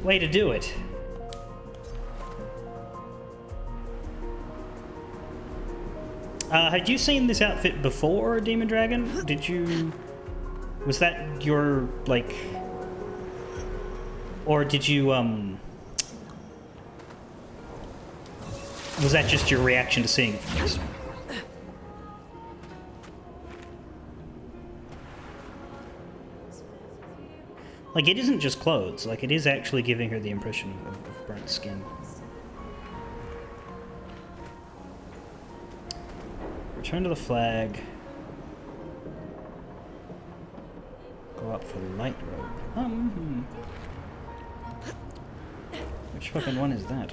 way to do it. Had you seen this outfit before, Demon Dragon? Did you... Was that your, like... Or did you, Was that just your reaction to seeing this? Like, it isn't just clothes. Like, it is actually giving her the impression of burnt skin. Return to the flag. Go up for the light rope. Which fucking one is that?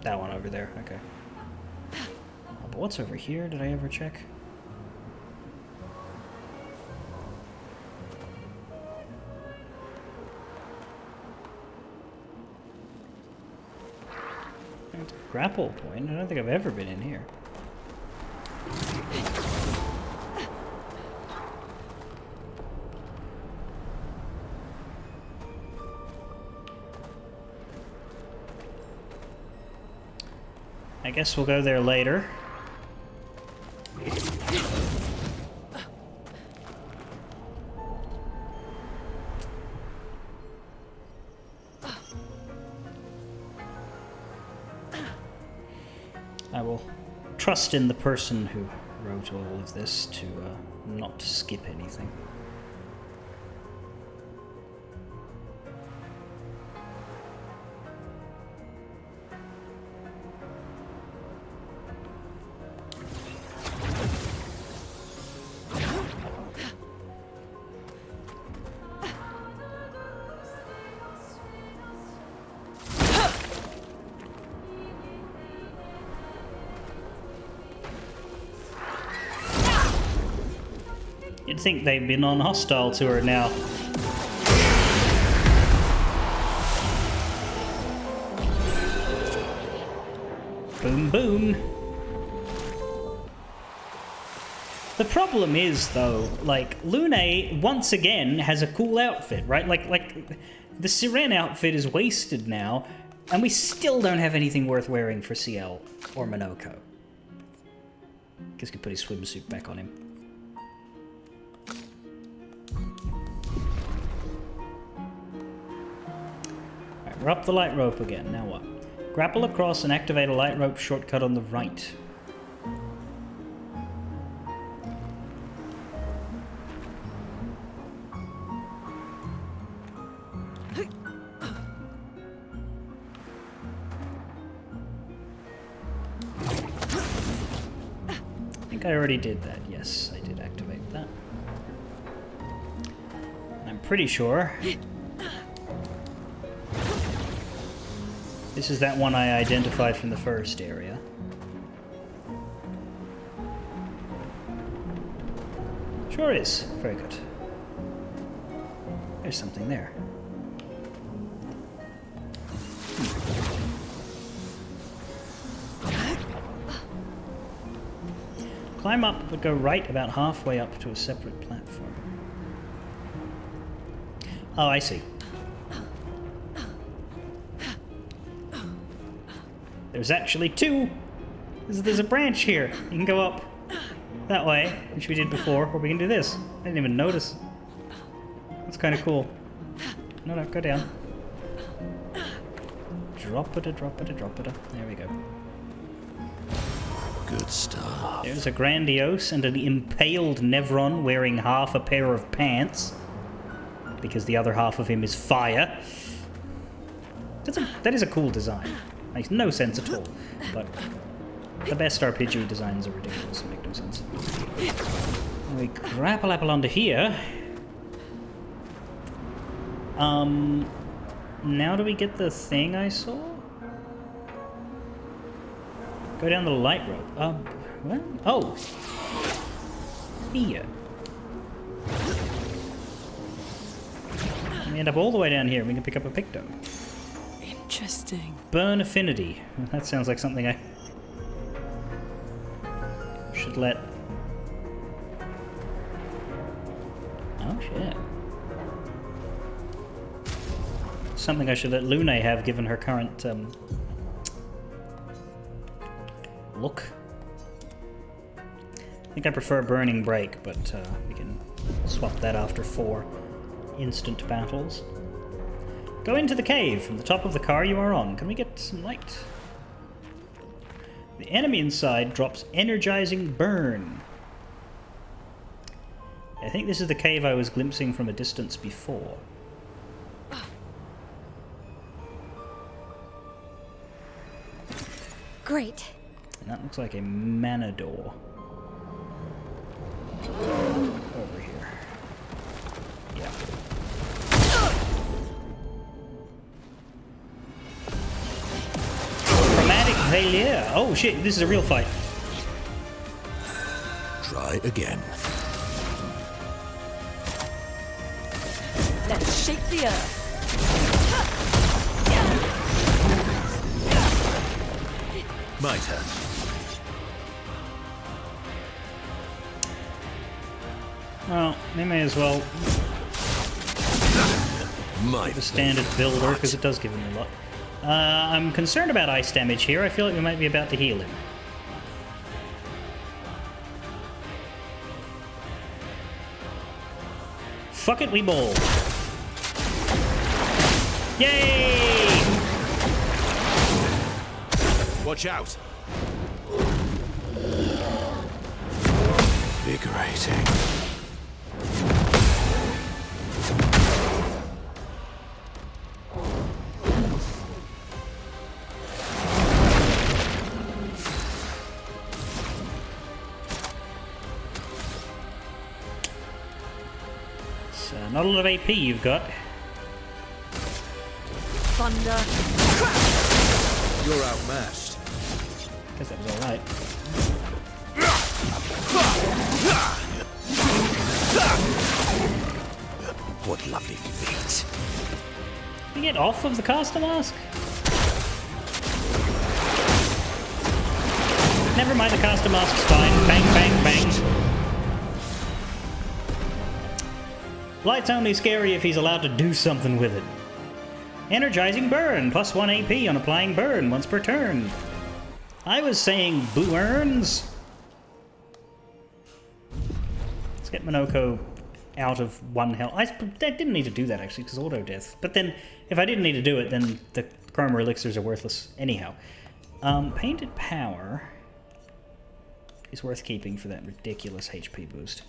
That one over there, okay. Oh, but what's over here? Did I ever check? It's a grapple point. I don't think I've ever been in here. I guess we'll go there later. I will trust in the person who wrote all of this to not skip anything. You'd think they've been on hostile to her now. Boom, boom. The problem is, though, like, Lune, once again, has a cool outfit, right? Like the Siren outfit is wasted now, and we still don't have anything worth wearing for CL or Minoko. Guess we could put his swimsuit back on him. Alright, we're up the light rope again. Now what? Grapple across and activate a light rope shortcut on the right. I already did that. Yes, I did activate that. I'm pretty sure this is that one I identified from the first area. Sure is. Very good. There's something there. Climb up, but go right about halfway up to a separate platform. Oh, I see. There's actually two! There's a branch here. You can go up that way, which we did before, or we can do this. I didn't even notice. That's kind of cool. No, go down. Drop it, drop it, drop it. There we go. Good stuff. There's a Grandiose and an impaled Nevron wearing half a pair of pants, because the other half of him is fire. That is a cool design. Makes no sense at all, but the best RPG designs are ridiculous and make no sense. And we grapple apple onto here. Now do we get the thing I saw? Go down the light rope. What? Oh! Here. We end up all the way down here and we can pick up a Picto. Interesting. Burn Affinity. That sounds like something I should let... Oh, shit. Something I should let Lune have, given her current, look. I think I prefer Burning Break, but we can swap that after 4 instant battles. Go into the cave from the top of the car you are on. Can we get some light? The enemy inside drops Energizing Burn. I think this is the cave I was glimpsing from a distance before. Great. And that looks like a mana door. Over here. Yeah. Chromatic Valier. Oh shit, this is a real fight. Try again. Let's shake the earth. My turn. Well, they may as well My the standard builder, because it does give him a lot. I'm concerned about ice damage here. I feel like we might be about to heal him. Fuck it, we ball. Yay! Watch out. Invigorating. So, not a lot of AP you've got. Thunder. You're outmatched. Guess that was alright. lovely feet. Can we get off of the caster mask? Never mind, the caster mask's fine. Bang, bang, bang. Blight's only scary if he's allowed to do something with it. Energizing burn, plus 1 AP on applying burn once per turn. I was saying burns. Let's get Monoko out of 1 health. I didn't need to do that actually, because auto death. But then, if I didn't need to do it, then the Chroma Elixirs are worthless anyhow. Painted Power is worth keeping for that ridiculous HP boost.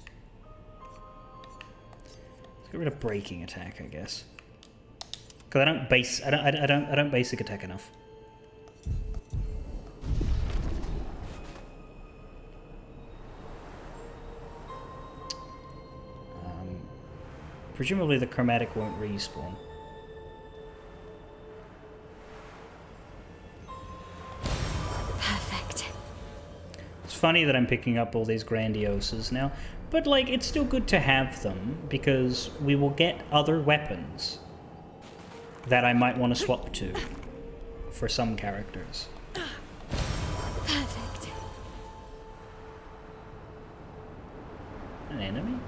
Let's get rid of Breaking Attack, I guess. Because I don't basic attack enough. Presumably the chromatic won't respawn. Perfect. It's funny that I'm picking up all these grandioses now, but like it's still good to have them because we will get other weapons that I might want to swap to for some characters. Perfect. An enemy?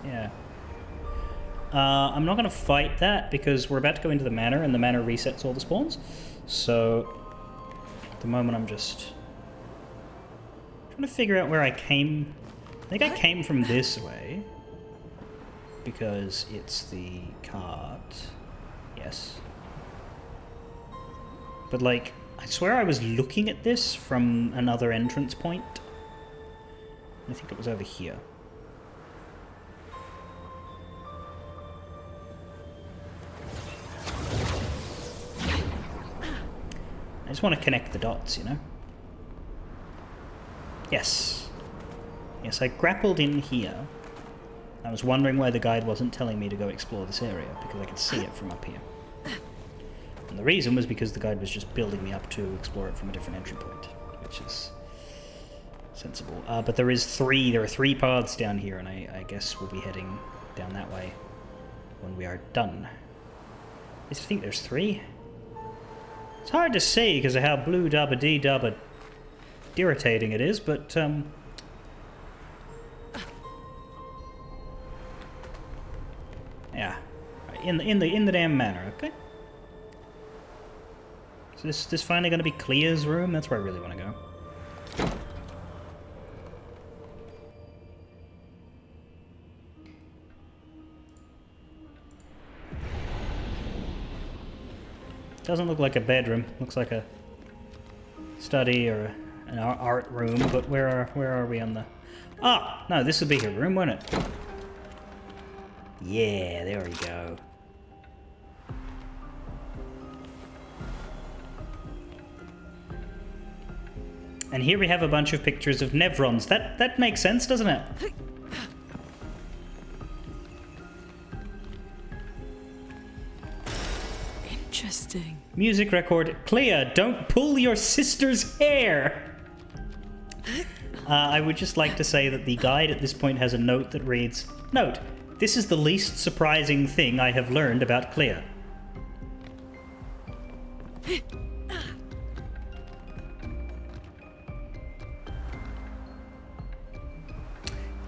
Yeah. I'm not going to fight that because we're about to go into the manor and the manor resets all the spawns. So at the moment I'm just trying to figure out where I came. I think I came from this way because it's the cart. Yes. But like, I swear I was looking at this from another entrance point. I think it was over here. I just want to connect the dots, you know? Yes. Yes, I grappled in here. I was wondering why the guide wasn't telling me to go explore this area, because I could see it from up here. And the reason was because the guide was just building me up to explore it from a different entry point, which is sensible. But there are 3 paths down here, and I guess we'll be heading down that way when we are done. I think there's 3. It's hard to see because of how blue dabba dee dabba irritating it is, but yeah, in the damn manor, okay. So this finally going to be Clair's room. That's where I really want to go. Doesn't look like a bedroom. Looks like a study or an art room. But where are we on the? Ah, no, this would be her room, wouldn't it? Yeah, there we go. And here we have a bunch of pictures of Nevrons. That makes sense, doesn't it? Interesting. Music record. Clair, don't pull your sister's hair! I would just like to say that the guide at this point has a note that reads, "Note, this is the least surprising thing I have learned about Clair."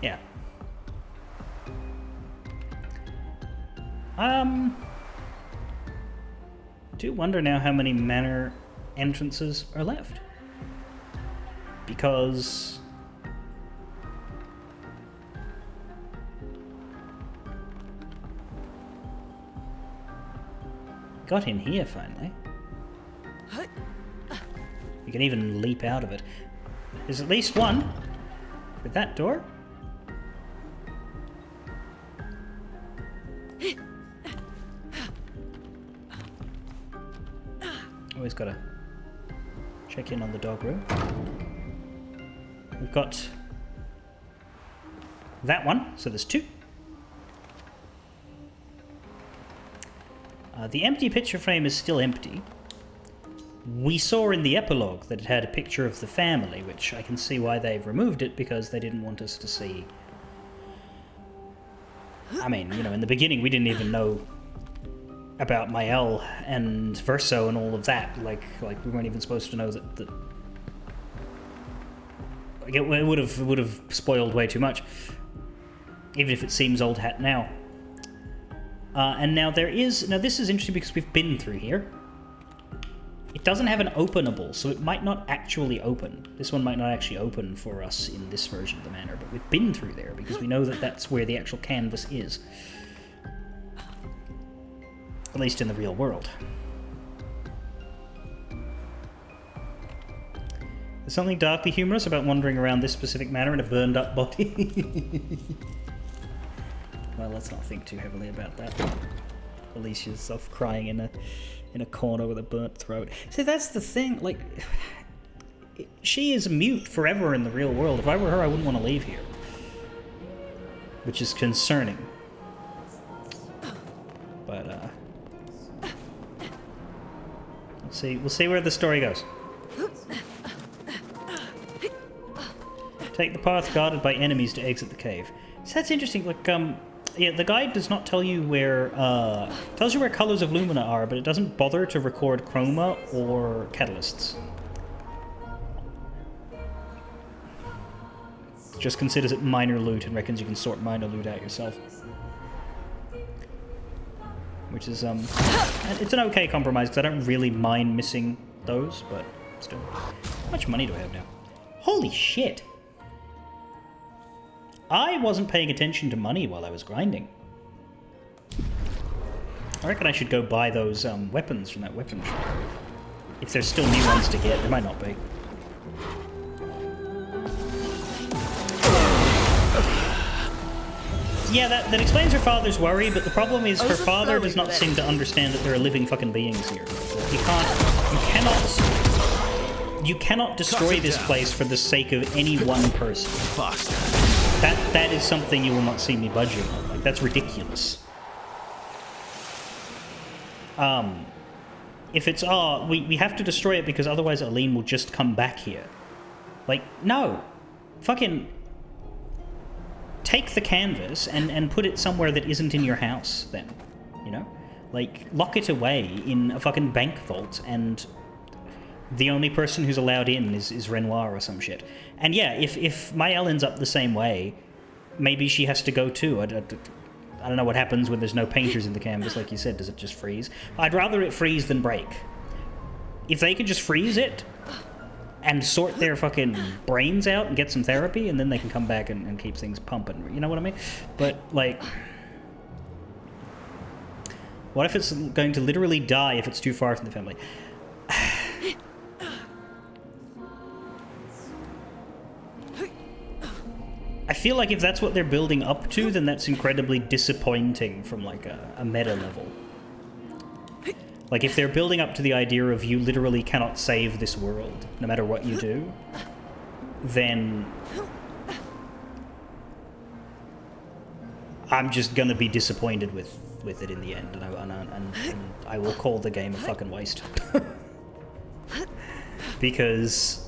Yeah. I do wonder now how many manor entrances are left. Because got in here finally. You can even leap out of it. There's at least one with that door. Always gotta check in on the dog room. We've got that one, so there's 2. The empty picture frame is still empty. We saw in the epilogue that it had a picture of the family, which I can see why they've removed it, because they didn't want us to see I mean, you know, in the beginning we didn't even know about Mael and Verso and all of that. Like we weren't even supposed to know that like it would have spoiled way too much, even if it seems old hat now. And now this is interesting because we've been through here. It doesn't have an openable, so it might not actually open. This one might not actually open for us in this version of the manor, but we've been through there because we know that that's where the actual canvas is. At least in the real world. There's something darkly humorous about wandering around this specific manor in a burned up body. Well, let's not think too heavily about that. Alicia's off crying in a corner with a burnt throat. See, that's the thing, like, she is mute forever in the real world. If I were her, I wouldn't want to leave here. Which is concerning. But, we'll see where the story goes. Take the path guarded by enemies to exit the cave. So that's interesting, like, yeah, the guide does not tell you where, tells you where colors of lumina are, but it doesn't bother to record chroma or catalysts. Just considers it minor loot and reckons you can sort minor loot out yourself. Which is, it's an okay compromise, because I don't really mind missing those, but still. How much money do I have now? Holy shit! I wasn't paying attention to money while I was grinding. I reckon I should go buy those weapons from that weapon shop. If there's still new ones to get, there might not be. Yeah, that explains her father's worry, but the problem is her father does not seem to understand that there are living fucking beings here. You cannot destroy this place for the sake of any one person. That is something you will not see me budging on. Like, that's ridiculous. If it's, we have to destroy it because otherwise Aline will just come back here. Like, no. Fucking take the canvas and put it somewhere that isn't in your house, then. You know? Like, lock it away in a fucking bank vault, and the only person who's allowed in is Renoir or some shit. And yeah, if Mael ends up the same way, maybe she has to go too. I don't know what happens when there's no painters in the canvas, like you said. Does it just freeze? I'd rather it freeze than break. If they could just freeze it and sort their fucking brains out and get some therapy, and then they can come back and keep things pumping. You know what I mean? But, like, what if it's going to literally die if it's too far from the family? I feel like if that's what they're building up to, then that's incredibly disappointing from, like, a meta level. Like, if they're building up to the idea of you literally cannot save this world, no matter what you do, then I'm just gonna be disappointed with it in the end, and I will call the game a fucking waste. Because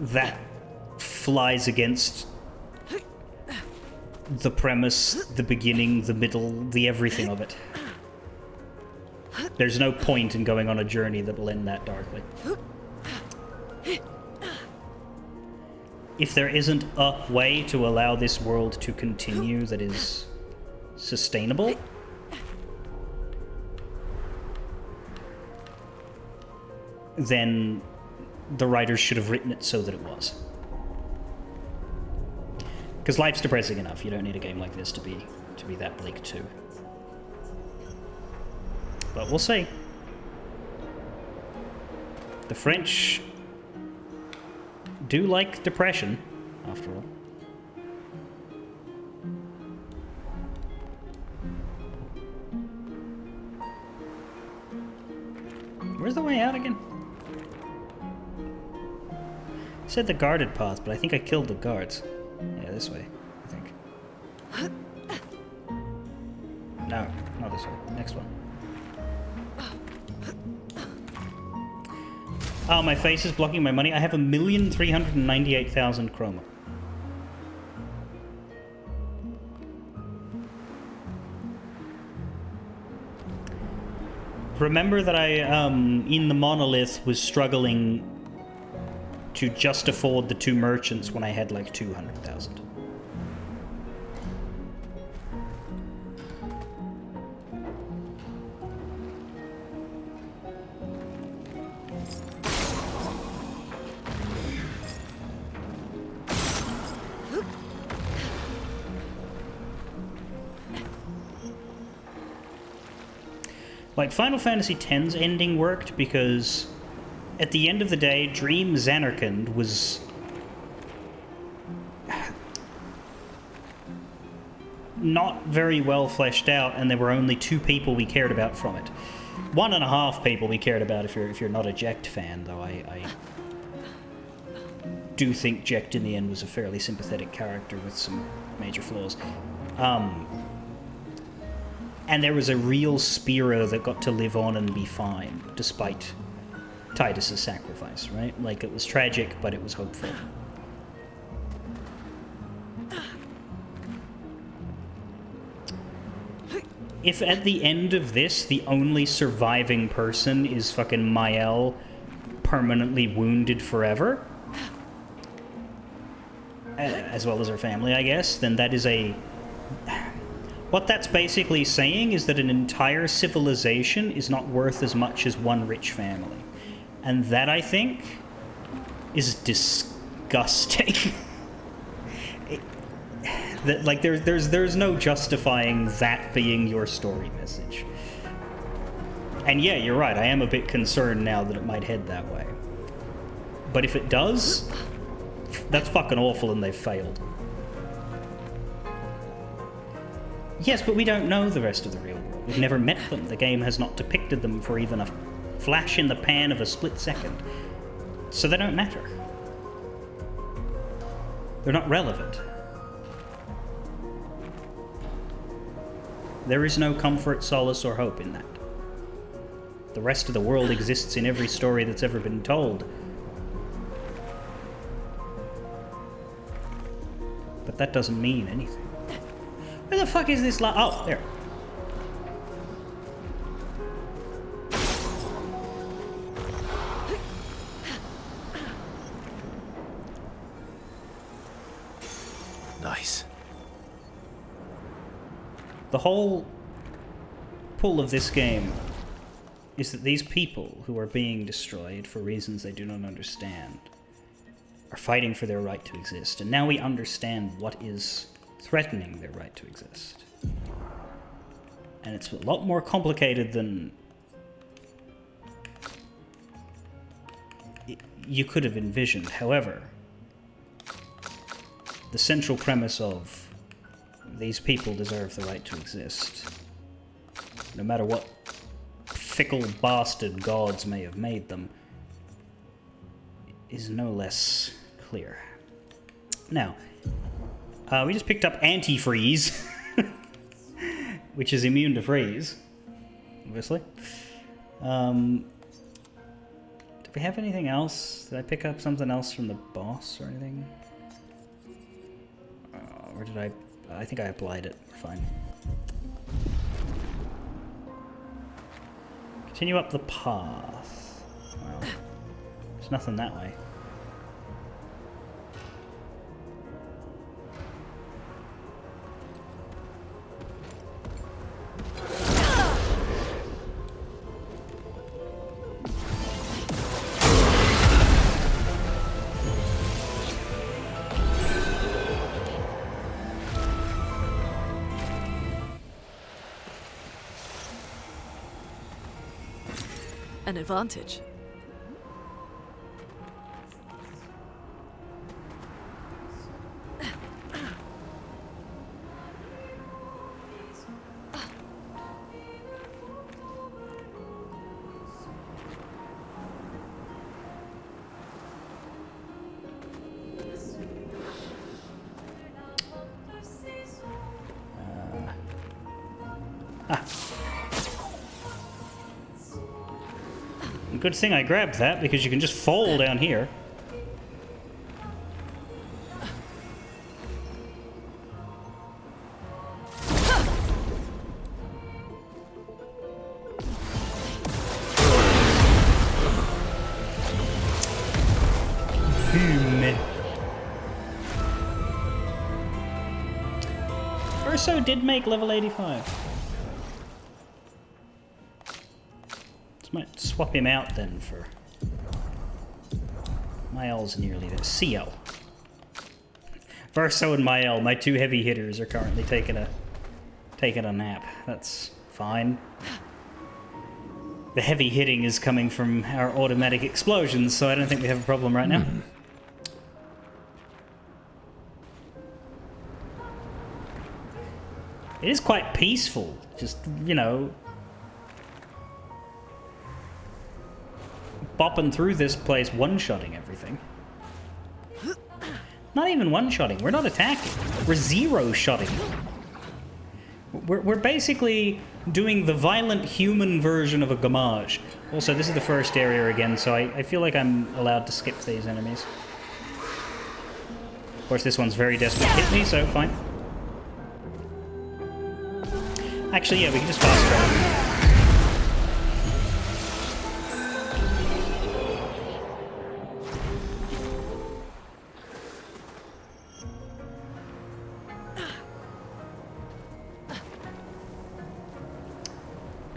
that flies against the premise, the beginning, the middle, the everything of it. There's no point in going on a journey that will end that darkly. If there isn't a way to allow this world to continue that is sustainable, then the writers should have written it so that it was. Because life's depressing enough. You don't need a game like this to be that bleak too. But we'll see. The French do like depression, after all. Where's the way out again? I said the guarded path, but I think I killed the guards. Yeah, this way, I think. No, not this way. Next one. Oh, my face is blocking my money. I have 1,398,000 chroma. Remember that I, in the monolith, was struggling to just afford the 2 merchants when I had like 200,000. Like, Final Fantasy X's ending worked because at the end of the day, Dream Zanarkand was not very well fleshed out, and there were only 2 people we cared about from it. 1.5 people we cared about if you're not a Jecht fan, though I do think Jecht in the end was a fairly sympathetic character with some major flaws. And there was a real Spira that got to live on and be fine, despite Tidus's sacrifice, right? Like, it was tragic, but it was hopeful. If at the end of this, the only surviving person is fucking Mael permanently wounded forever, as well as her family, I guess, then that is a... What that's basically saying is that an entire civilization is not worth as much as one rich family. And that, I think, is disgusting. Like, there's no justifying that being your story message. And yeah, you're right, I am a bit concerned now that it might head that way. But if it does, that's fucking awful and they've failed. Yes, but we don't know the rest of the real world. We've never met them. The game has not depicted them for even a flash in the pan of a split second. So they don't matter. They're not relevant. There is no comfort, solace, or hope in that. The rest of the world exists in every story that's ever been told. But that doesn't mean anything. Where the fuck is this oh, there. Nice. The whole pull of this game is that these people who are being destroyed for reasons they do not understand are fighting for their right to exist. And now we understand what is threatening their right to exist. And it's a lot more complicated than you could have envisioned. However, the central premise of these people deserve the right to exist, no matter what fickle bastard gods may have made them, is no less clear. Now, we just picked up anti-freeze, which is immune to freeze, obviously. Did we have anything else? Did I pick up something else from the boss or anything? Or did I... I think I applied it. We're fine. Continue up the path. Well, there's nothing that way. An advantage. Good thing I grabbed that, because you can just fall down here. Verso did make level 85. Might swap him out then for... Mael's nearly there. CL. Verso and Mael, my two heavy hitters, are currently taking a nap. That's fine. The heavy hitting is coming from our automatic explosions, so I don't think we have a problem right now. It is quite peaceful, just, you know, bopping through this place, one-shotting everything. Not even one-shotting, we're not attacking. We're zero-shotting. We're basically doing the violent human version of a Gamage. Also, this is the first area again, so I feel like I'm allowed to skip these enemies. Of course, this one's very desperate to hit me, so fine. Actually, yeah, we can just fast travel.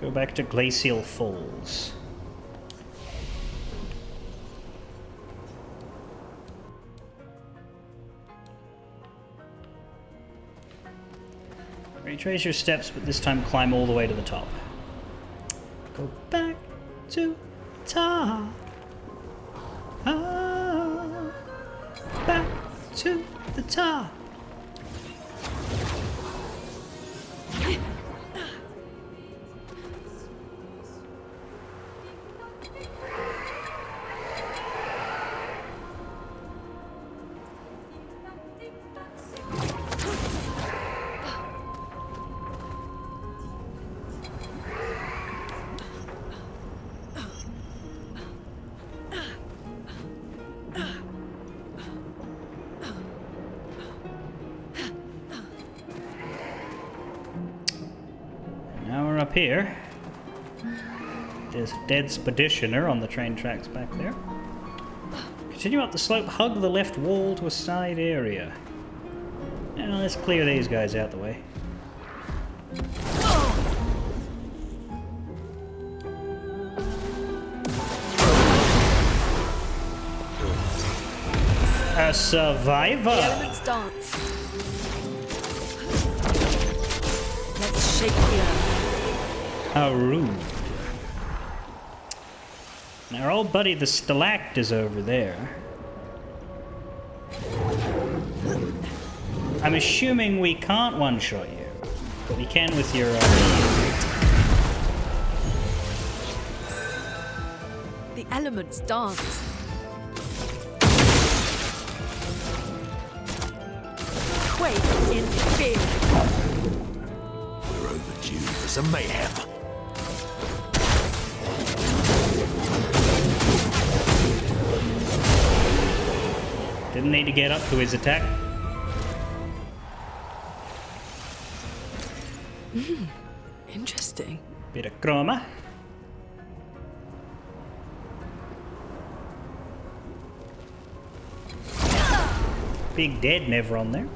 Go back to Glacial Falls. Retrace your steps, but this time climb all the way to the top. Go back to the top. Ah, back to the top. Up here, there's a dead Speditioner on the train tracks back there. Continue up the slope, hug the left wall to a side area. Now let's clear these guys out the way. A survivor! The elements dance. Let's shake the earth. How rude. Now our old buddy the Stalact is over there. I'm assuming we can't one-shot you, but we can with your The elements dance. Quake in fear. We're overdue for some mayhem. Didn't need to get up to his attack. Interesting. Bit of chroma. Big dead never on there.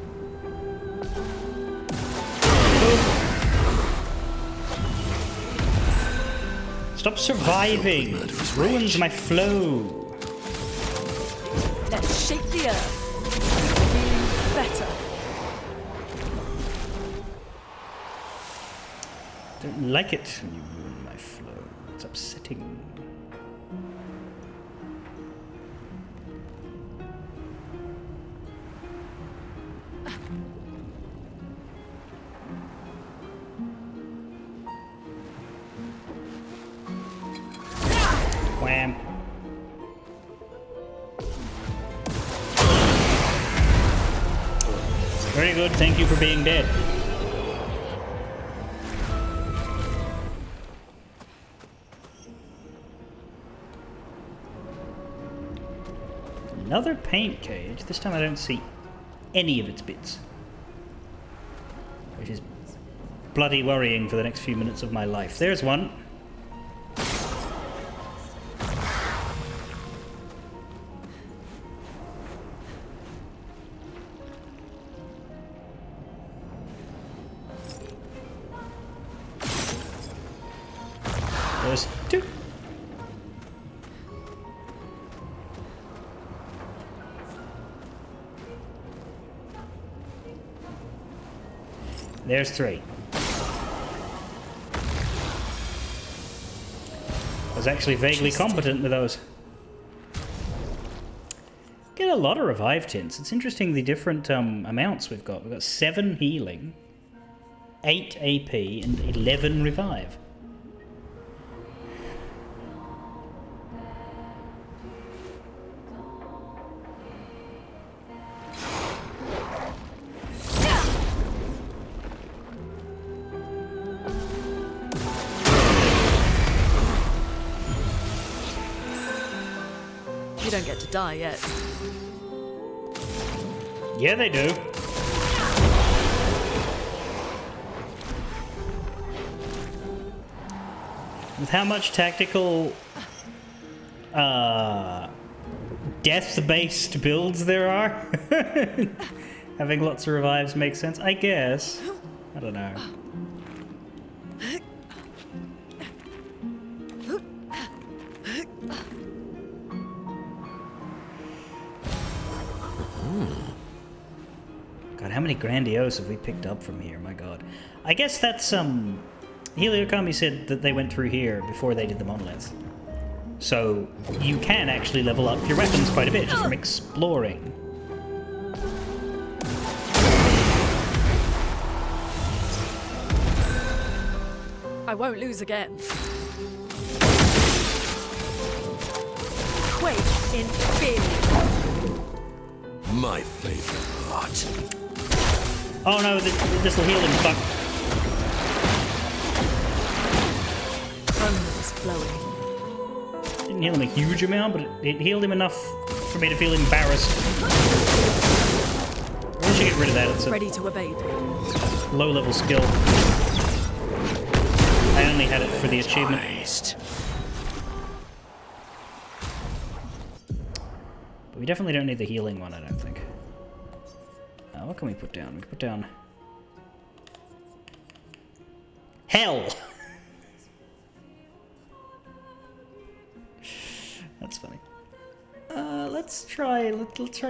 Stop surviving. It ruins my flow. Let's shake the earth. Feel better. Don't like it when you ruin my flow. It's upsetting. Wham. Very good, thank you for being dead. Another paint cage. This time I don't see any of its bits. Which is bloody worrying for the next few minutes of my life. There's one. There's two. There's three. I was actually vaguely competent with those. Get a lot of revive tints. It's interesting the different amounts we've got. We've got 7 healing, 8 AP, and 11 revive. You don't get to die yet. Yeah, they do. With how much tactical death-based builds there are, having lots of revives makes sense, I guess. I don't know. God, how many grandiose have we picked up from here? My God. I guess that's, Heliokami said that they went through here before they did the monolith. So, you can actually level up your weapons quite a bit just from exploring. I won't lose again. Quake in fear. My favorite part. Oh no, this'll heal him, fuck. Chroma is flowing. Didn't heal him a huge amount, but it healed him enough for me to feel embarrassed. We should get rid of that. It's a Ready to evade. low-level skill. I only had it for the achievement. But we definitely don't need the healing one, I don't think. What can we put down? We can put down... Hell! That's funny. Let's try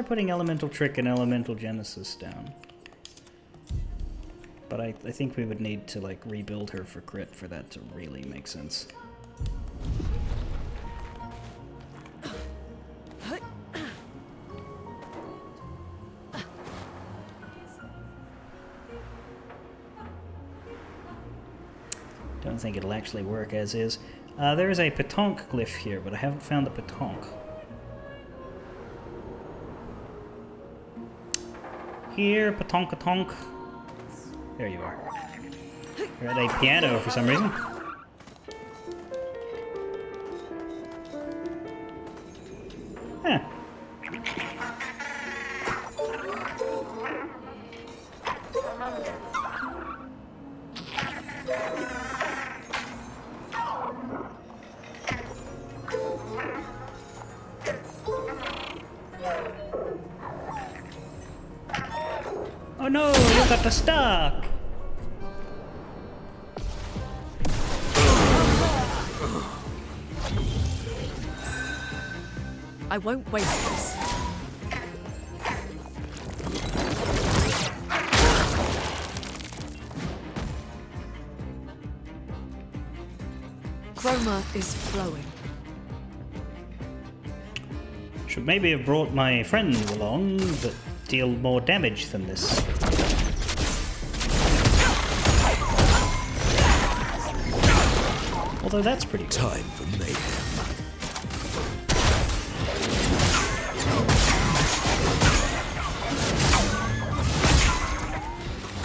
putting Elemental Trick and Elemental Genesis down. But I think we would need to, like, rebuild her for crit for that to really make sense. Don't think it'll actually work as is. There is a Petonk glyph here, but I haven't found the Petonk. Here, Petonk-a-tonk. There you are. You're at a piano for some reason. Huh. Oh no, you got stuck! I won't waste this. Chroma is flowing. Should maybe have brought my friends along that deal more damage than this. Although that's pretty good. Time for mayhem.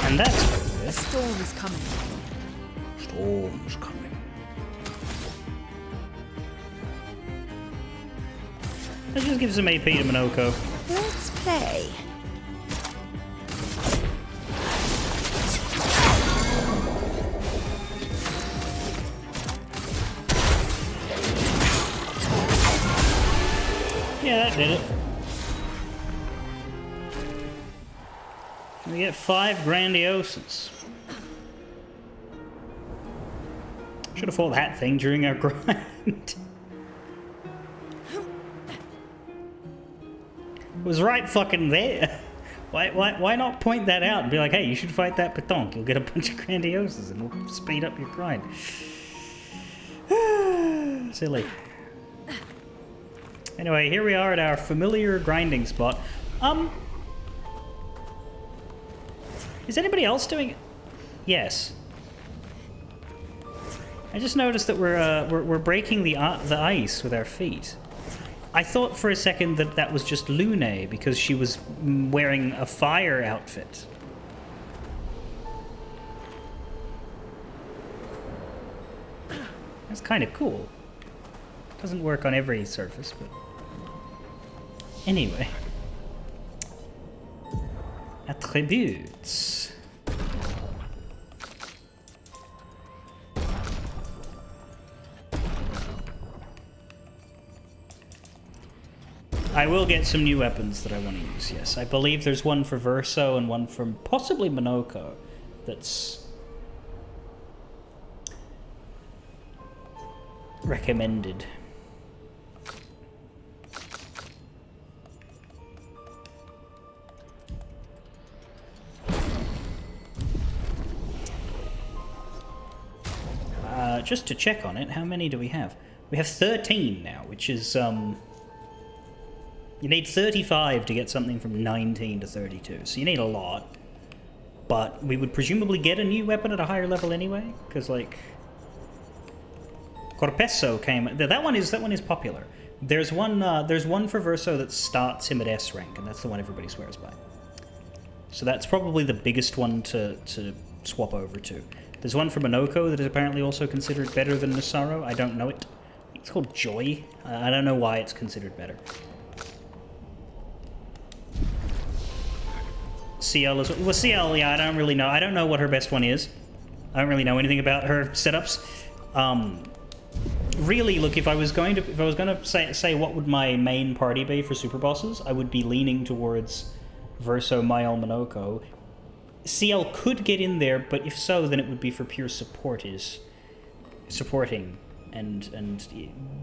And that's A good. storm is coming. Storm's coming. Let's just give some AP to Minoko. Let's play. Yeah, that did it. We get 5 Grandioses. Should have fought that thing during our grind. It was right fucking there. Why not point that out and be like, hey, you should fight that Patonk. You'll get a bunch of Grandioses and it'll speed up your grind. Silly. Anyway, here we are at our familiar grinding spot. Is anybody else doing it? Yes. I just noticed that we're breaking the ice with our feet. I thought for a second that that was just Lune because she was wearing a fire outfit. That's kind of cool. Doesn't work on every surface, but anyway. Attributes. I will get some new weapons that I want to use, yes. I believe there's one for Verso and one from possibly Minoko that's recommended. Just to check on it, how many do we have? We have 13 now, which is, you need 35 to get something from 19 to 32, so you need a lot. But we would presumably get a new weapon at a higher level anyway, because, like, Corpesso came... That one is popular. There's one for Verso that starts him at S rank, and that's the one everybody swears by. So that's probably the biggest one to swap over to. There's one from Minoko that is apparently also considered better than Nisaro. I don't know it. It's called Joy. I don't know why it's considered better. CL as well. Well, CL, yeah, I don't really know. I don't know what her best one is. I don't really know anything about her setups. Really, look, if I was going to say what would my main party be for super bosses, I would be leaning towards Verso, Mael, Minoko. CL could get in there, but if so, then it would be for pure supporting and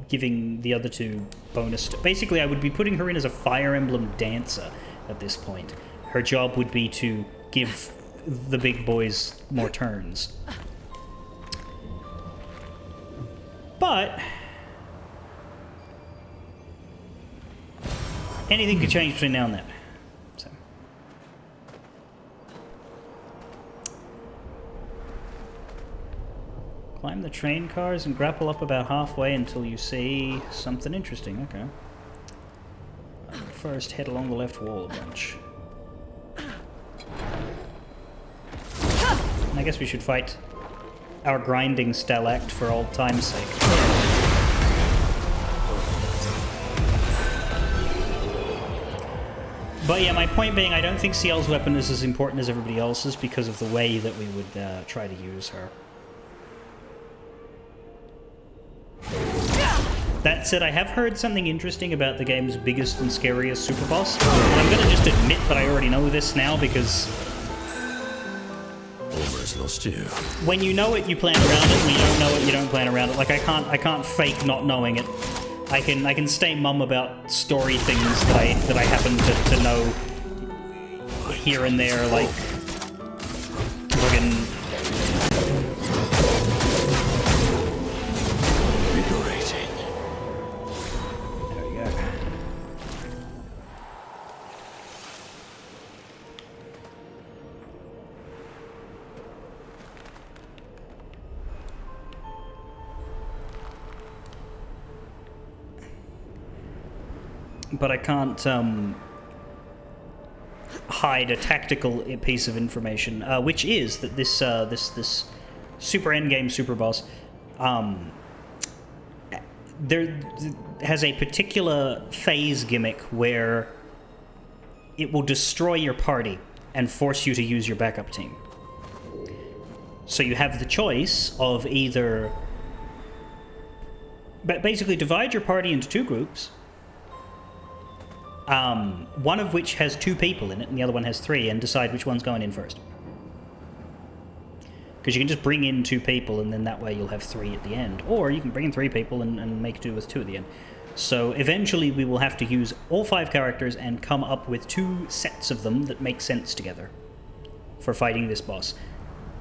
giving the other two bonus. Basically, I would be putting her in as a Fire Emblem dancer at this point. Her job would be to give the big boys more turns. But anything could change between now and then. So. Climb the train cars and grapple up about halfway until you see something interesting. Okay. First, head along the left wall a bunch. And I guess we should fight our grinding Stalact for old time's sake. But yeah, my point being, I don't think CL's weapon is as important as everybody else's because of the way that we would try to use her. That said, I have heard something interesting about the game's biggest and scariest super boss. And I'm gonna just admit that I already know this now because... Almost lost you. When you know it, you plan around it. When you don't know it, you don't plan around it. Like, I can't fake not knowing it. I can stay mum about story things that I happen to know here and there, like friggin' Invigorating. There we go. But I can't hide a tactical piece of information, which is that this super endgame super boss, there has a particular phase gimmick where it will destroy your party and force you to use your backup team. So you have the choice of either basically divide your party into two groups, one of which has 2 people in it and the other one has 3, and decide which one's going in first. Because you can just bring in 2 people and then that way you'll have 3 at the end. Or you can bring in 3 people and make do with 2 at the end. So eventually we will have to use all 5 characters and come up with 2 sets of them that make sense together for fighting this boss.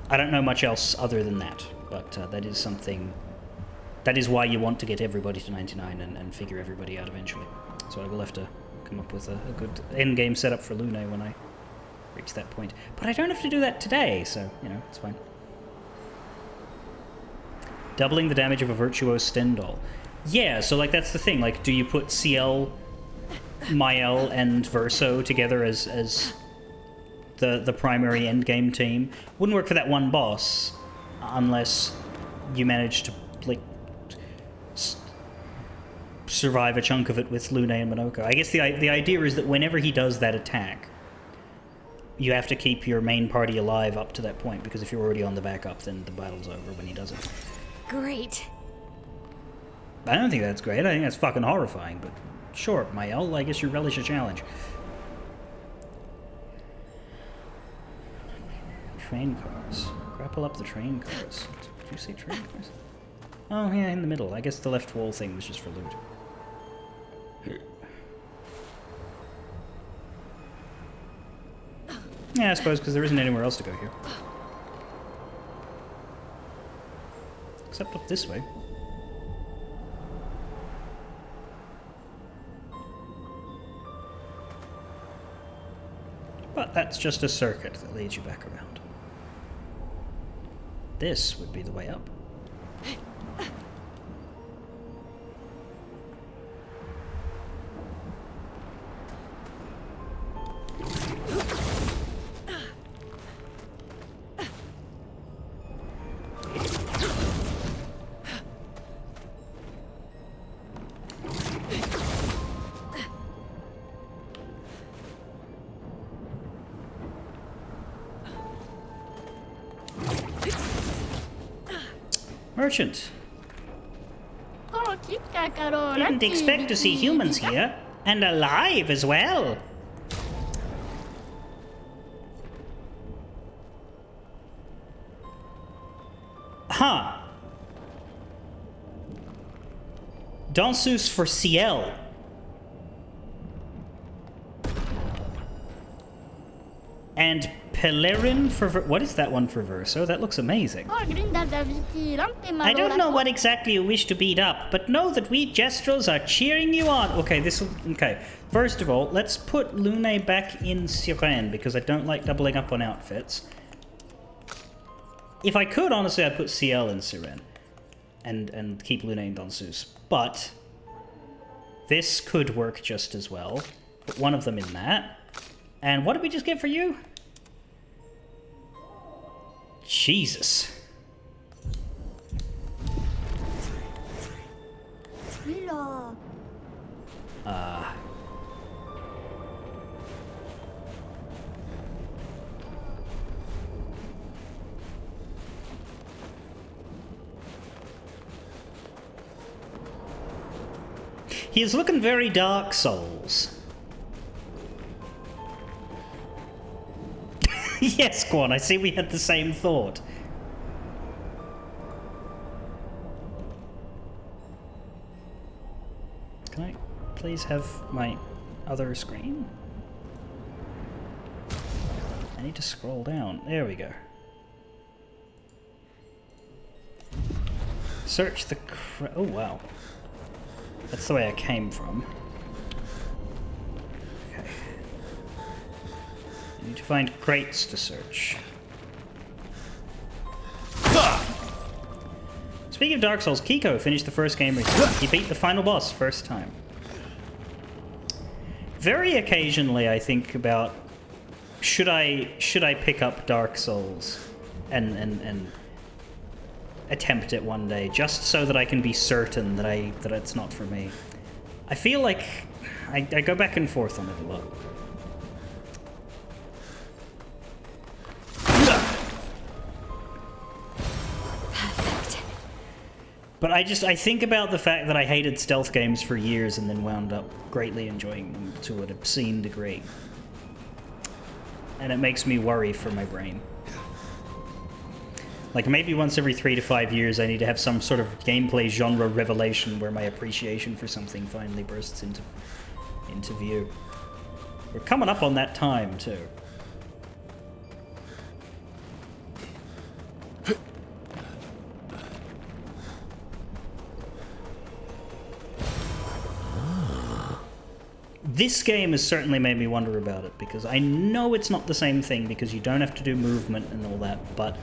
I don't know much else other than that, but that is something... That is why you want to get everybody to 99 and figure everybody out eventually. So I will have to come up with a good endgame setup for Lune when I reach that point. But I don't have to do that today, so, you know, it's fine. Doubling the damage of a Virtuose Stendhal. Yeah, so, like, that's the thing. Like, do you put CL, Mael, and Verso together as the primary endgame team? Wouldn't work for that one boss unless you manage to, like, survive a chunk of it with Lune and Monoko. I guess the idea is that whenever he does that attack, you have to keep your main party alive up to that point, because if you're already on the backup, then the battle's over when he does it. Great. I don't think that's great. I think that's fucking horrifying, but sure, Mael, I guess you relish a challenge. Train cars. Grapple up the train cars. Did you say train cars? Oh, yeah, in the middle. I guess the left wall thing was just for loot. Yeah, I suppose, because there isn't anywhere else to go here. Except up this way. But that's just a circuit that leads you back around. This would be the way up. Merchant. Didn't expect to see humans here, and alive as well. Huh. Danseuse for CL. And Pelerin for... What is that one for Verso? That looks amazing. I don't know what exactly you wish to beat up, but know that we Gestrels are cheering you on. Okay, this will... Okay, first of all, let's put Lune back in Sirene, because I don't like doubling up on outfits. If I could, honestly, I'd put CL in Sirene. And keep Lune in Danseuse. But this could work just as well. Put one of them in that. And what did we just get for you? Jesus. He is looking very Dark Souls. Yes, Quan, I see we had the same thought. Can I please have my other screen? I need to scroll down. There we go. Search the oh, wow. That's the way I came from. Okay. I need to find crates to search. Speaking of Dark Souls, Kiko finished the first game recently. He beat the final boss first time. Very occasionally I think about should I pick up Dark Souls and attempt it one day, just so that I can be certain that it's not for me. I feel like I go back and forth on it a lot. Perfect. But I think about the fact that I hated stealth games for years and then wound up greatly enjoying them to an obscene degree. And it makes me worry for my brain. Like, maybe once every 3 to 5 years I need to have some sort of gameplay genre revelation where my appreciation for something finally bursts into view. We're coming up on that time, too. This game has certainly made me wonder about it, because I know it's not the same thing, because you don't have to do movement and all that, but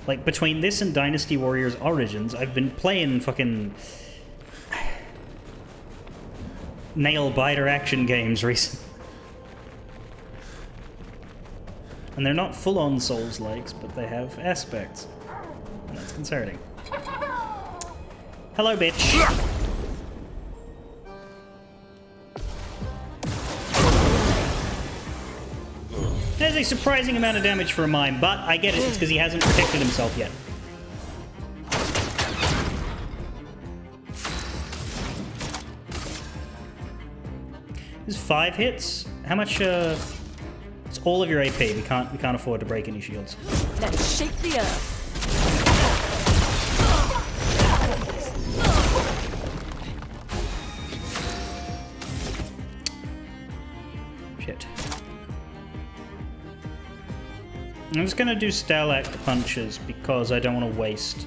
like between this and Dynasty Warriors Origins, I've been playing fucking nail-biter action games recently. And they're not full-on Souls-likes, but they have aspects. And that's concerning. Hello, bitch! There's a surprising amount of damage for a mime, but I get it, it's because he hasn't protected himself yet. There's 5 hits. How much, it's all of your AP. We can't afford to break any shields. Let's shake the earth. Shit. I'm just gonna do Stalact punches because I don't want to waste.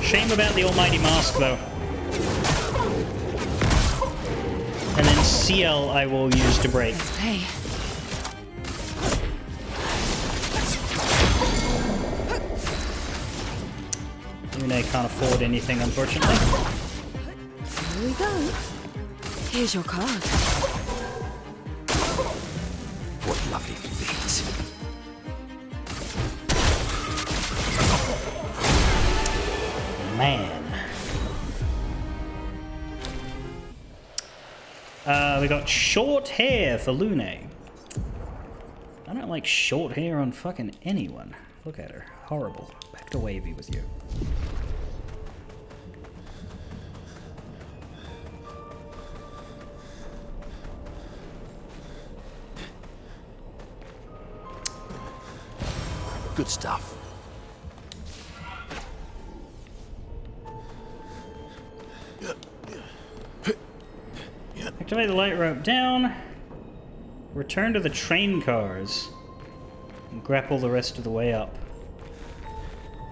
Shame about the Almighty Mask, though. And then CL I will use to break. Hey. Rune can't afford anything, unfortunately. Here we go. Here's your card. What lovely feet. Man. We got short hair for Lune. I don't like short hair on fucking anyone. Look at her. Horrible. Back to wavy with you. Good stuff. Activate the light rope down. Return to the train cars. And grapple the rest of the way up.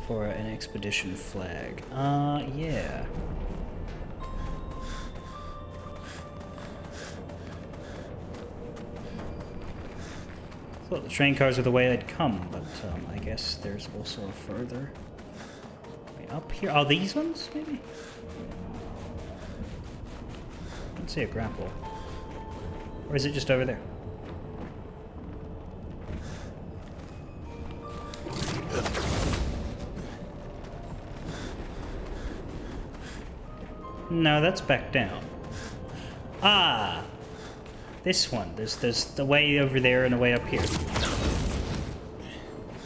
For an expedition flag. Yeah. Thought the train cars are the way I'd come, but I guess there's also a further way up here. Oh, these ones, maybe? I don't see a grapple. Or is it just over there? No, that's back down. Ah! This one. There's the way over there and a way up here.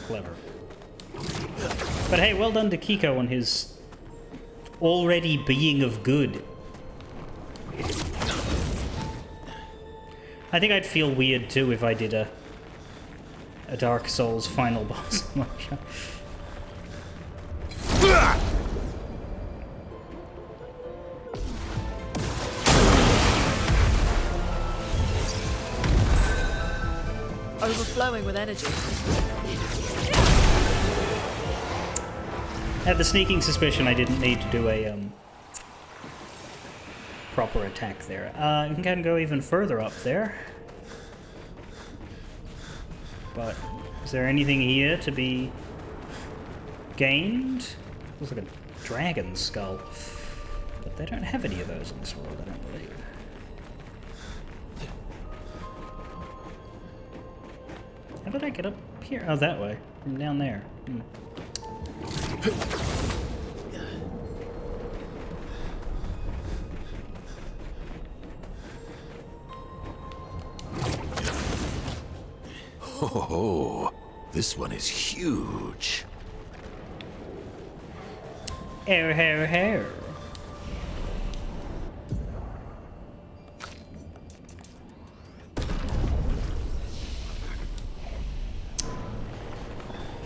Clever. But hey, well done to Kiko on his already being of good. I think I'd feel weird too if I did a Dark Souls final boss. Overflowing with energy. I had the sneaking suspicion I didn't need to do a proper attack there. You can go even further up there. But is there anything here to be gained? Looks like a dragon skull. But they don't have any of those in this world, I don't believe. How did I get up here? Oh, that way. From down there. Oh, this one is huge. Hair.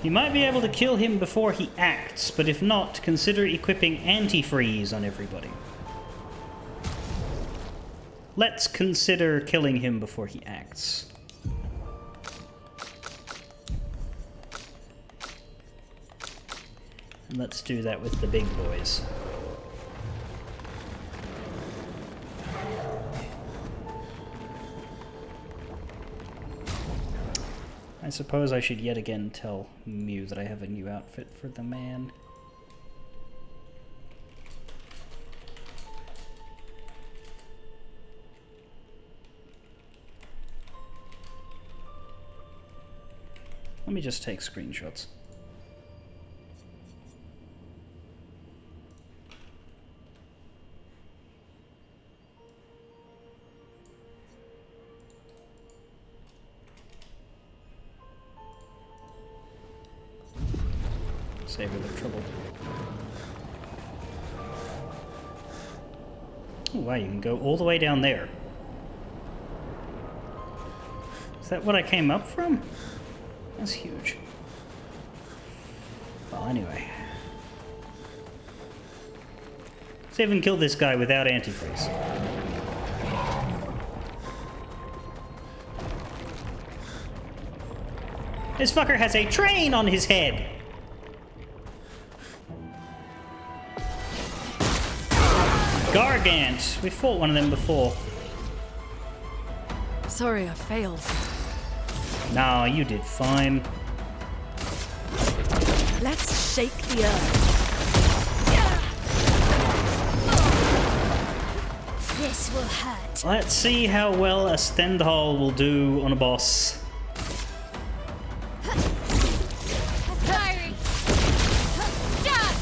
You might be able to kill him before he acts, but if not, consider equipping antifreeze on everybody. Let's consider killing him before he acts. And let's do that with the big boys. I suppose I should yet again tell Mew that I have a new outfit for the man. Let me just take screenshots. Save her the trouble. Oh wow, you can go all the way down there. Is that what I came up from? That's huge. Well, anyway. Let's even kill this guy without antifreeze. This fucker has a train on his head! Gargant! We fought one of them before. Sorry, I failed. No, you did fine. Let's shake the earth. This will hurt. Let's see how well a Stendhal will do on a boss. Fiery. Dodge.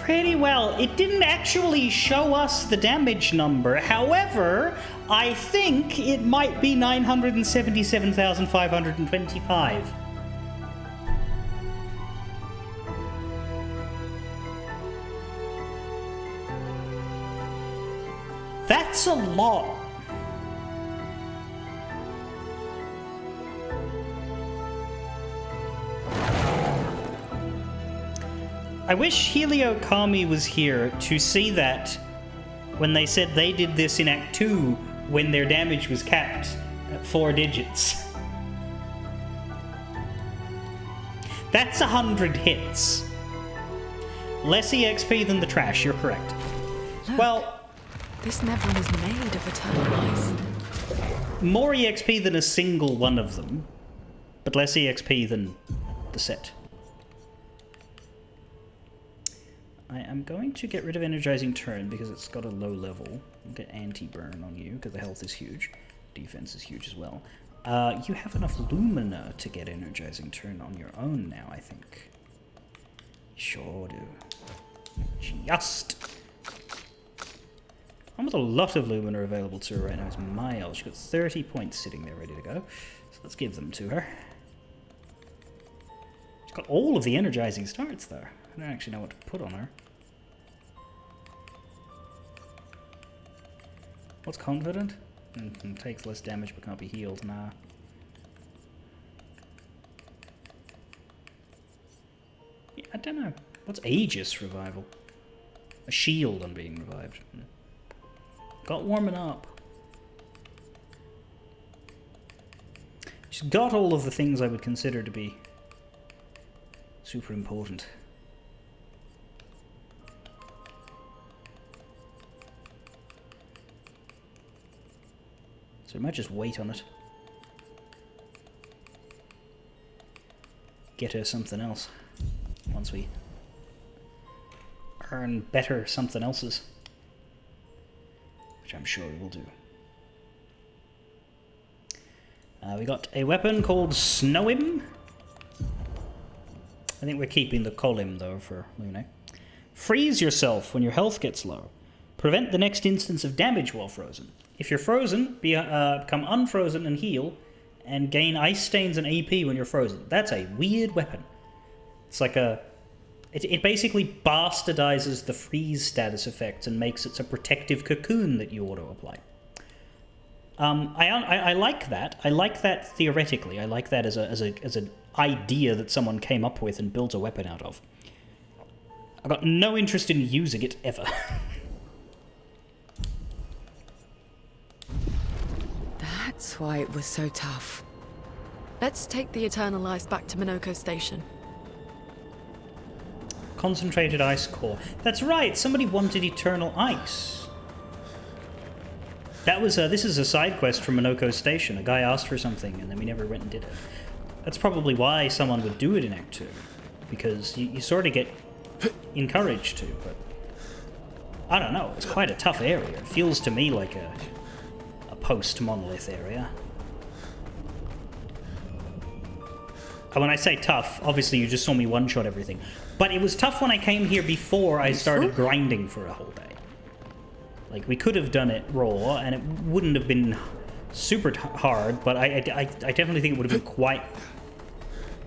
Pretty well. It didn't actually show us the damage number. However, I think it might be 977,525. That's a lot. I wish Helio Kami was here to see that when they said they did this in Act 2 when their damage was capped at 4 digits. That's 100 hits. Less EXP than the trash, you're correct. Look, Well, this never was made of eternal ice. more EXP than a single one of them, but less EXP than the set. I am going to get rid of Energizing Turn because it's got a low level. I'll get anti-burn on you because the health is huge. Defense is huge as well. You have enough Lumina to get Energizing Turn on your own now, I think. Sure do. Just. One with a lot of Lumina available to her right now is Miles. She's got 30 points sitting there ready to go. So let's give them to her. She's got all of the Energizing starts though. I don't actually know what to put on her. What's Confident? Takes less damage but can't be healed. Nah. Yeah, I don't know. What's Aegis Revival? A shield on being revived. Got Warming Up. She's got all of the things I would consider to be Super important. So I might just wait on it. Get her something else once we earn better something else's, which I'm sure we will do. We got a weapon called Snowim. I think we're keeping the Colim though for Lune. Freeze yourself when your health gets low. Prevent the next instance of damage while frozen. If you're frozen, become unfrozen and heal, and gain ice stains and AP when you're frozen. That's a weird weapon. It's like a... It basically bastardizes the freeze status effects and makes it a protective cocoon that you auto-apply. I like that. I like that theoretically. I like that as an idea that someone came up with and built a weapon out of. I've got no interest in using it ever. That's why it was so tough. Let's take the Eternal Ice back to Minoko Station. Concentrated ice core. That's right, somebody wanted Eternal Ice. That was this is a side quest from Minoko Station. A guy asked for something and then we never went and did it. That's probably why someone would do it in Act 2. Because you sort of get encouraged to, but... I don't know, it's quite a tough area. It feels to me like a post-monolith area. And when I say tough, obviously you just saw me one-shot everything. But it was tough when I came here before I started grinding for a whole day. Like, we could have done it raw, and it wouldn't have been super hard, but I definitely think it would have been quite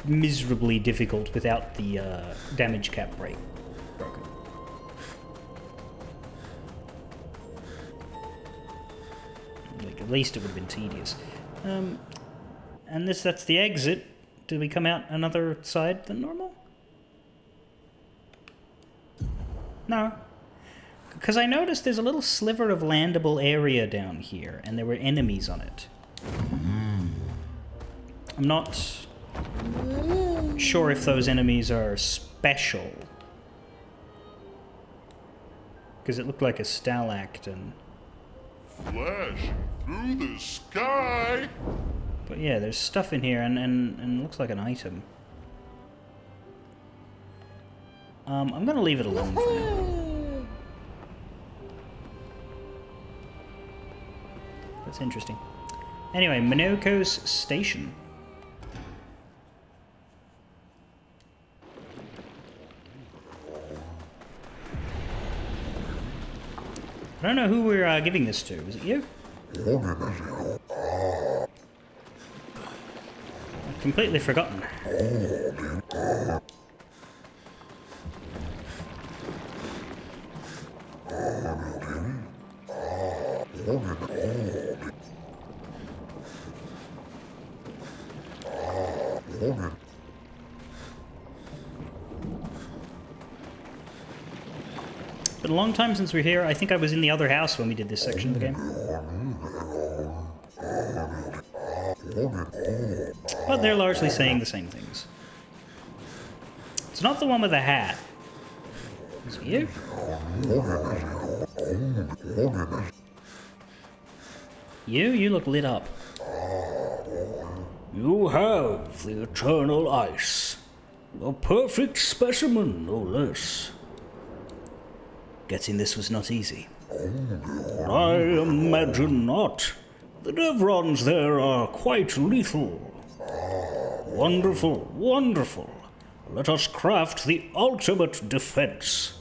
miserably difficult without the damage cap break broken. Like, at least it would have been tedious. And that's the exit. Do we come out another side than normal? No. Because I noticed there's a little sliver of landable area down here, and there were enemies on it. I'm not sure if those enemies are special. Because it looked like a stalactine. Flash through the sky. But yeah, there's stuff in here, and it looks like an item. I'm gonna leave it alone for now. That's interesting. Anyway, Minoko's Station. I don't know who we're giving this to. Is it you? I've completely forgotten. Been a long time since we're here. I think I was in the other house when we did this section of the game. But they're largely saying the same things. It's not the one with the hat. Is it you? You look lit up. You have the Eternal Ice. A perfect specimen, no less. Getting this was not easy. I imagine not. The Devrons there are quite lethal. Wonderful, wonderful. Let us craft the ultimate defense.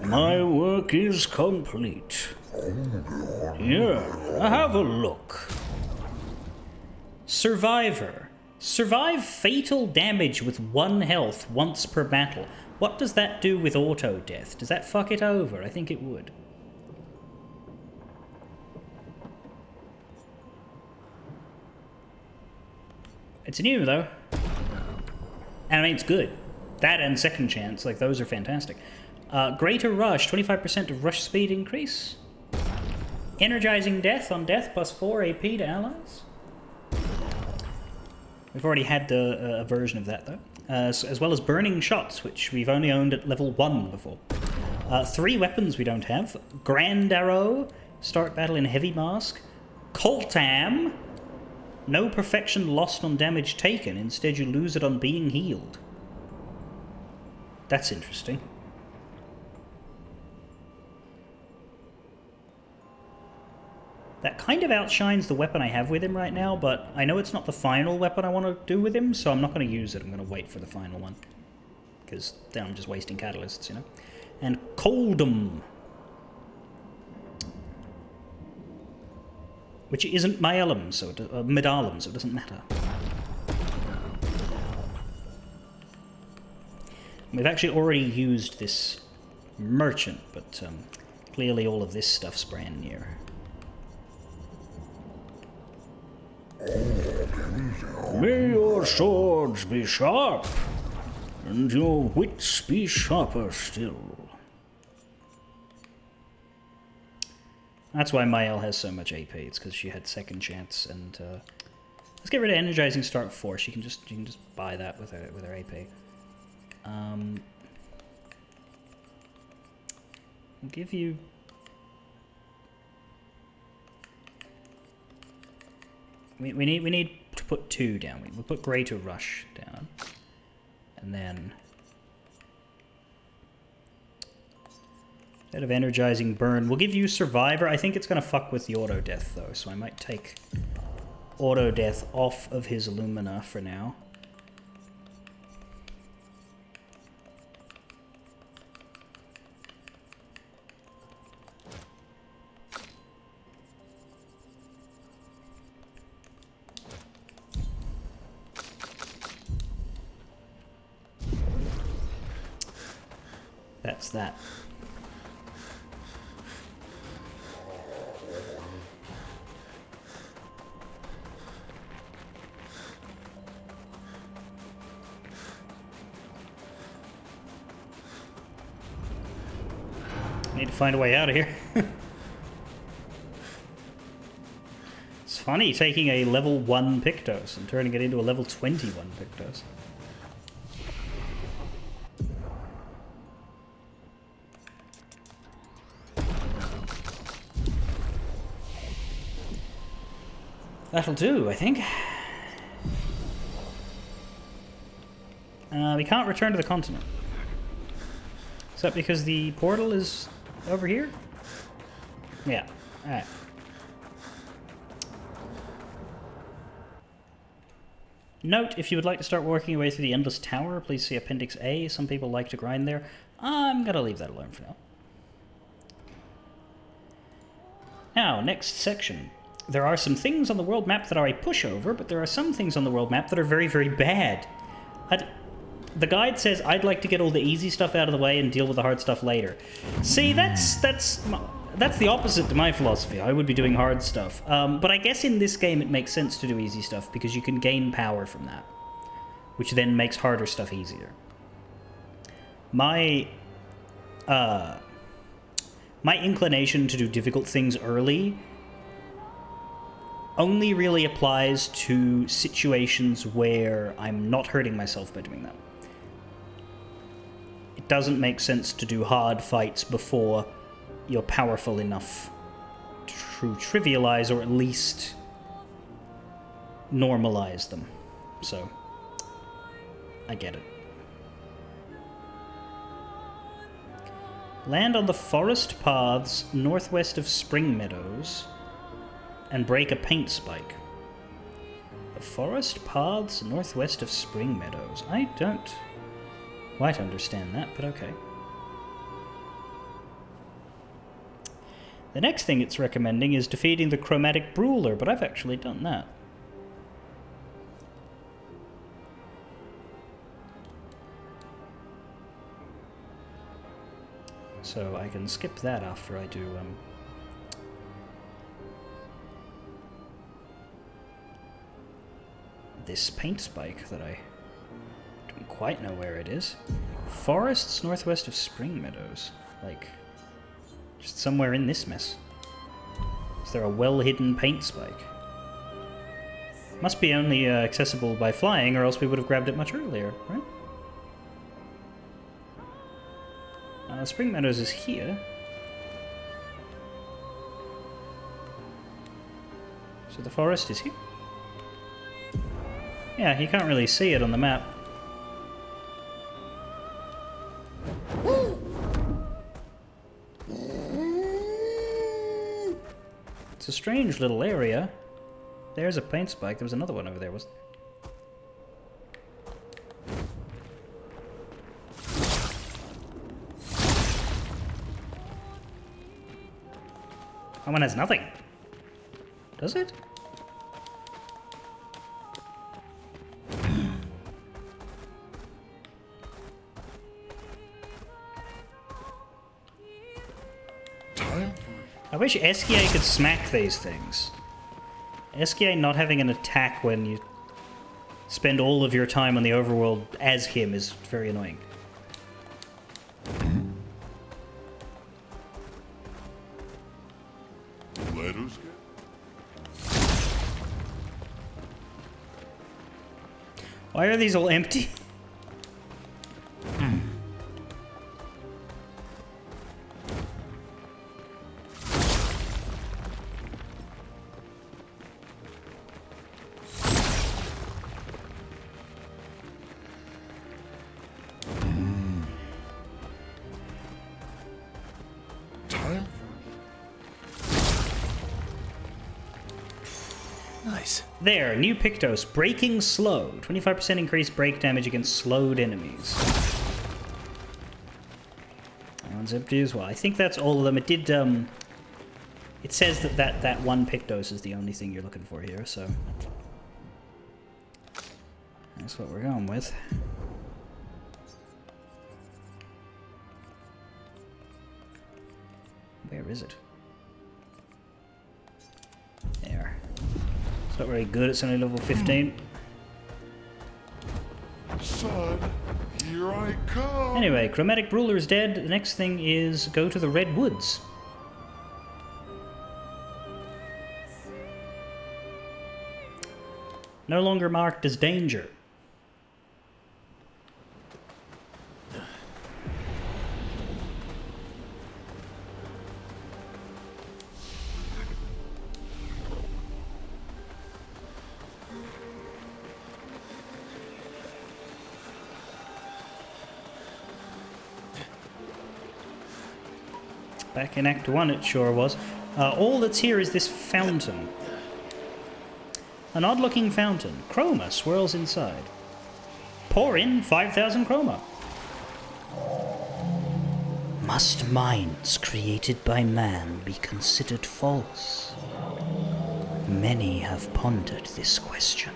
My work is complete. Here, have a look. Survivor. Survive fatal damage with 1 health once per battle. What does that do with auto death? Does that fuck it over? I think it would. It's new though. And I mean, it's good. That and second chance, like those are fantastic. Greater rush, 25% of rush speed increase. Energizing death on death plus 4 AP to allies. We've already had a version of that, though. As well as Burning Shots, which we've only owned at level 1 before. 3 weapons we don't have. Grand Arrow, start battle in Heavy Mask. Coltam, no perfection lost on damage taken, instead you lose it on being healed. That's interesting. That kind of outshines the weapon I have with him right now, but I know it's not the final weapon I want to do with him, so I'm not going to use it. I'm going to wait for the final one. Because then I'm just wasting catalysts, you know. And Coldum. Which isn't Myelum, so Medalum, so it doesn't matter. We've actually already used this merchant, but clearly all of this stuff's brand new. May your swords be sharp, and your wits be sharper still. That's why Mael has so much AP. It's because she had second chance, and let's get rid of Energizing Start Force. You can just buy that with her AP. I'll give you. We need to put 2 down. We'll put Greater Rush down, and then instead of Energizing Burn, we'll give you Survivor. I think it's going to fuck with the Auto Death though, so I might take Auto Death off of his Illumina for now. That's that. Need to find a way out of here. It's funny taking a level 1 Pictos and turning it into a level 21 Pictos. That'll do, I think. We can't return to the continent. Is that because the portal is over here? Yeah, alright. Note, if you would like to start working your way through the Endless Tower, please see Appendix A. Some people like to grind there. I'm gonna leave that alone for now. Now, next section. There are some things on the world map that are a pushover, but there are some things on the world map that are very, very bad. The guide says I'd like to get all the easy stuff out of the way and deal with the hard stuff later. See, that's the opposite to my philosophy. I would be doing hard stuff. But I guess in this game it makes sense to do easy stuff because you can gain power from that, which then makes harder stuff easier. My inclination to do difficult things early only really applies to situations where I'm not hurting myself by doing that. It doesn't make sense to do hard fights before you're powerful enough to trivialize or at least normalize them. So, I get it. Land on the forest paths northwest of Spring Meadows and break a paint spike. The forest paths northwest of Spring Meadows. I don't quite understand that, but okay. The next thing it's recommending is defeating the Chromatic Brawler, but I've actually done that. So I can skip that after I do this paint spike that I don't quite know where it is. Forests northwest of Spring Meadows. Like, just somewhere in this mess. Is there a well-hidden paint spike? Must be only accessible by flying, or else we would have grabbed it much earlier, right? Spring Meadows is here. So the forest is here? Yeah, you can't really see it on the map. It's a strange little area. There's a paint spike. There was another one over there, wasn't there? That one has nothing. Does it? Time for I wish SKA could smack these things. SKA not having an attack when you spend all of your time on the overworld as him is very annoying. let us get. Why are these all empty? Time Nice. There, new Pictos. Breaking slow. 25% increased break damage against slowed enemies. That one's empty as well. I think that's all of them. It did, it says that one Pictos is the only thing you're looking for here, so... that's what we're going with. Where is it? There. It's not very good, it's only level 15. son, here I come. Anyway, Chromatic Ruler is dead. The next thing is go to the Red Woods. No longer marked as danger. Back in Act 1 it sure was. All that's here is this fountain. An odd-looking fountain. Chroma swirls inside. Pour in 5,000 chroma. Must minds created by man be considered false? Many have pondered this question.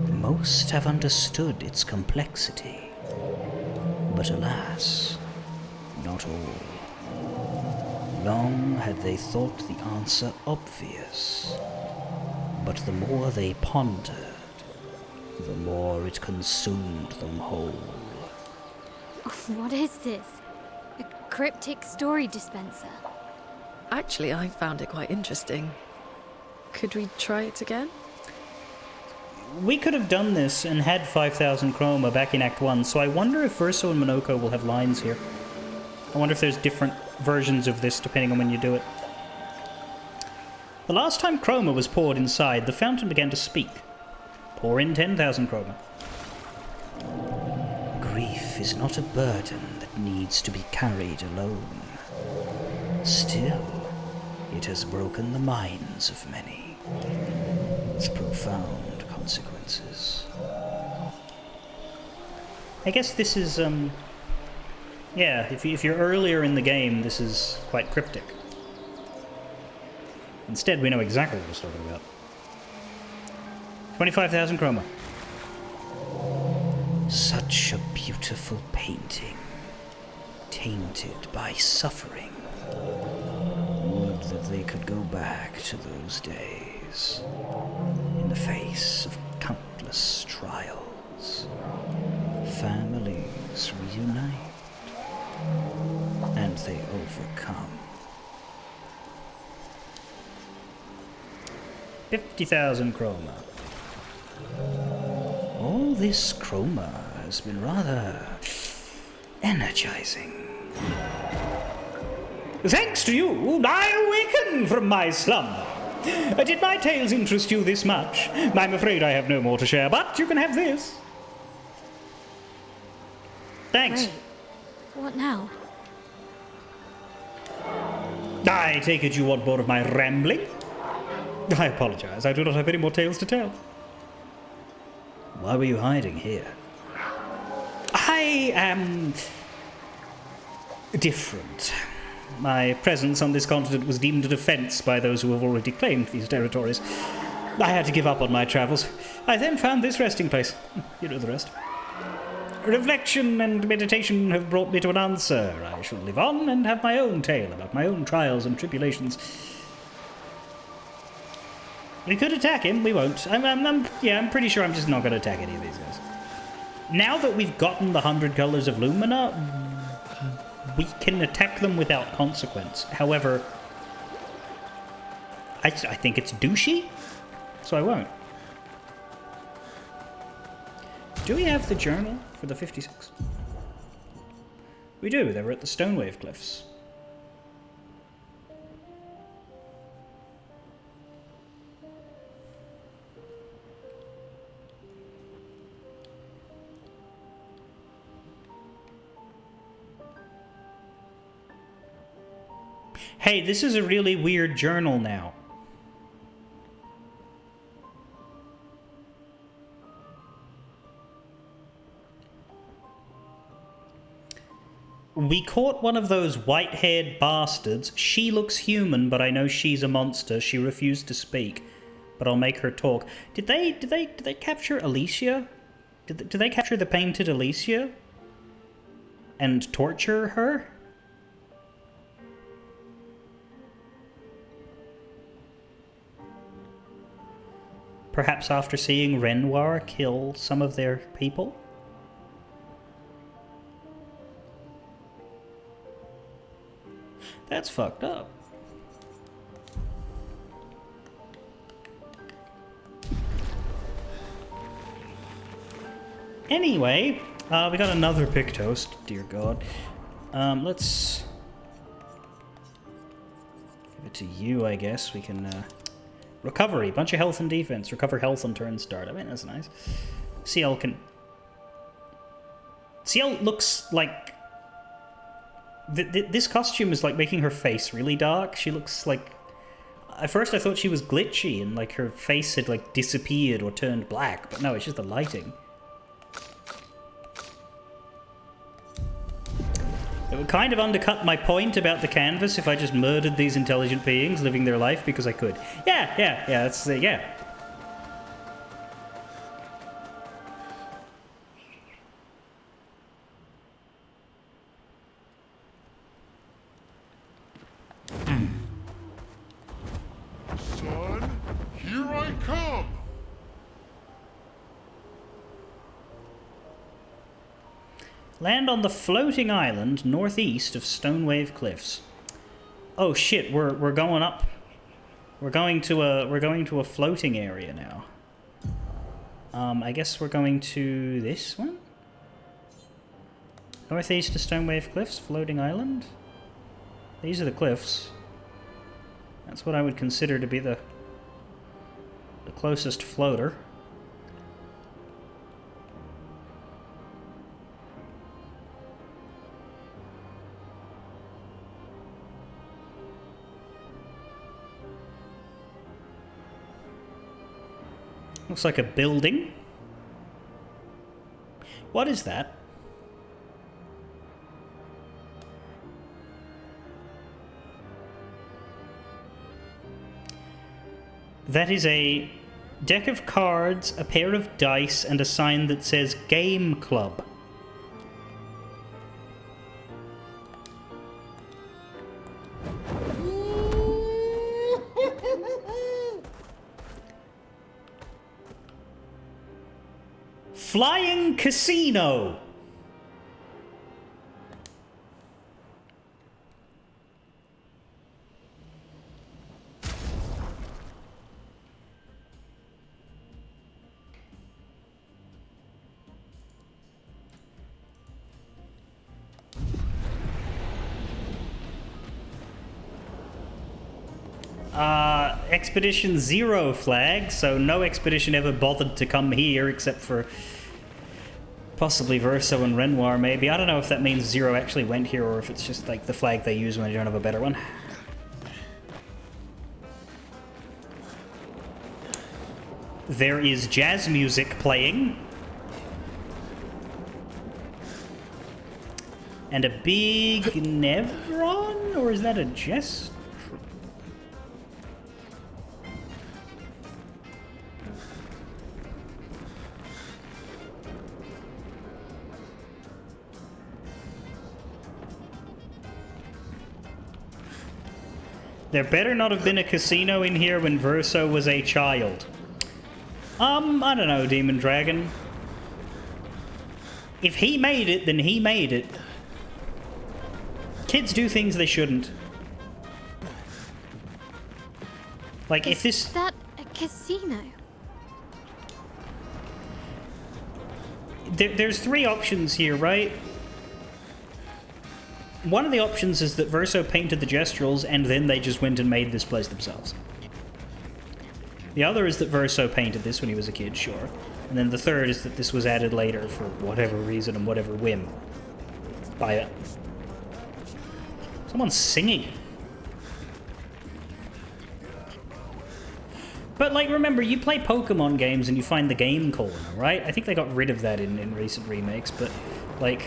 Most have understood its complexity. But alas, not all. Long had they thought the answer obvious, but the more they pondered, the more it consumed them whole. What is this? A cryptic story dispenser? Actually, I found it quite interesting. Could we try it again? We could have done this and had 5,000 chroma back in Act 1, so I wonder if Verso and Monoko will have lines here. I wonder if there's different versions of this depending on when you do it. The last time chroma was poured inside, the fountain began to speak. Pour in 10,000 chroma. Grief is not a burden that needs to be carried alone. Still, it has broken the minds of many, with profound consequences. I guess this is, yeah, if you're earlier in the game, this is quite cryptic. Instead, we know exactly what it's talking about. 25,000 chroma. Such a beautiful painting, tainted by suffering. Would that they could go back to those days, in the face of countless trials. Families reunite, and they overcome. 50,000 chroma. All this chroma has been rather energizing. Thanks to you, I awaken from my slumber. Did my tales interest you this much? I'm afraid I have no more to share, but you can have this. Thanks. Great. What now? I take it you want more of my rambling? I apologize, I do not have any more tales to tell. Why were you hiding here? I am different. My presence on this continent was deemed an offense by those who have already claimed these territories. I had to give up on my travels. I then found this resting place. You know the rest. Reflection and meditation have brought me to an answer. I shall live on and have my own tale about my own trials and tribulations. We could attack him. We won't. I'm pretty sure I'm just not going to attack any of these guys. Now that we've gotten the 100 colors of Lumina, we can attack them without consequence. However, I think it's douchey, so I won't. Do we have the journal for the 56? We do. They were at the Stonewave Cliffs. Hey, this is a really weird journal now. We caught one of those white-haired bastards. She looks human, but I know she's a monster. She refused to speak, but I'll make her talk. Did they capture Alicia? Did they capture the painted Alicia and torture her? Perhaps after seeing Renoir kill some of their people? That's fucked up. Anyway, we got another Pictost, dear God. Let's give it to you, I guess. We can, recovery, bunch of health and defense. Recover health on turn start. I mean, that's nice. CL can... CL looks like... This costume is like making her face really dark. She looks like... At first I thought she was glitchy and like her face had like disappeared or turned black, but no, it's just the lighting. It would kind of undercut my point about the canvas if I just murdered these intelligent beings living their life because I could. Yeah, that's, yeah. Son, here I come! Land on the floating island northeast of Stonewave Cliffs. Oh shit, we're going up. We're going to a floating area now. I guess we're going to this one? Northeast of Stonewave Cliffs, floating island. These are the cliffs. That's what I would consider to be the closest floater. Looks like a building. What is that? That is a deck of cards, a pair of dice, and a sign that says Game Club. Flying Casino. Expedition 0 flag, so no expedition ever bothered to come here except for possibly Verso and Renoir, maybe. I don't know if that means 0 actually went here or if it's just like the flag they use when they don't have a better one. There is jazz music playing. And a big Nevron? Or is that a Jester? There better not have been a casino in here when Verso was a child. I don't know, Demon Dragon. If he made it, then he made it. Kids do things they shouldn't. Like, if this... Is that a casino? There's 3 options here, right? One of the options is that Verso painted the Gestrels and then they just went and made this place themselves. The other is that Verso painted this when he was a kid, sure. And then the third is that this was added later for whatever reason and whatever whim. By it. Someone's singing. But, like, remember, you play Pokemon games and you find the game corner, right? I think they got rid of that in recent remakes, but, like...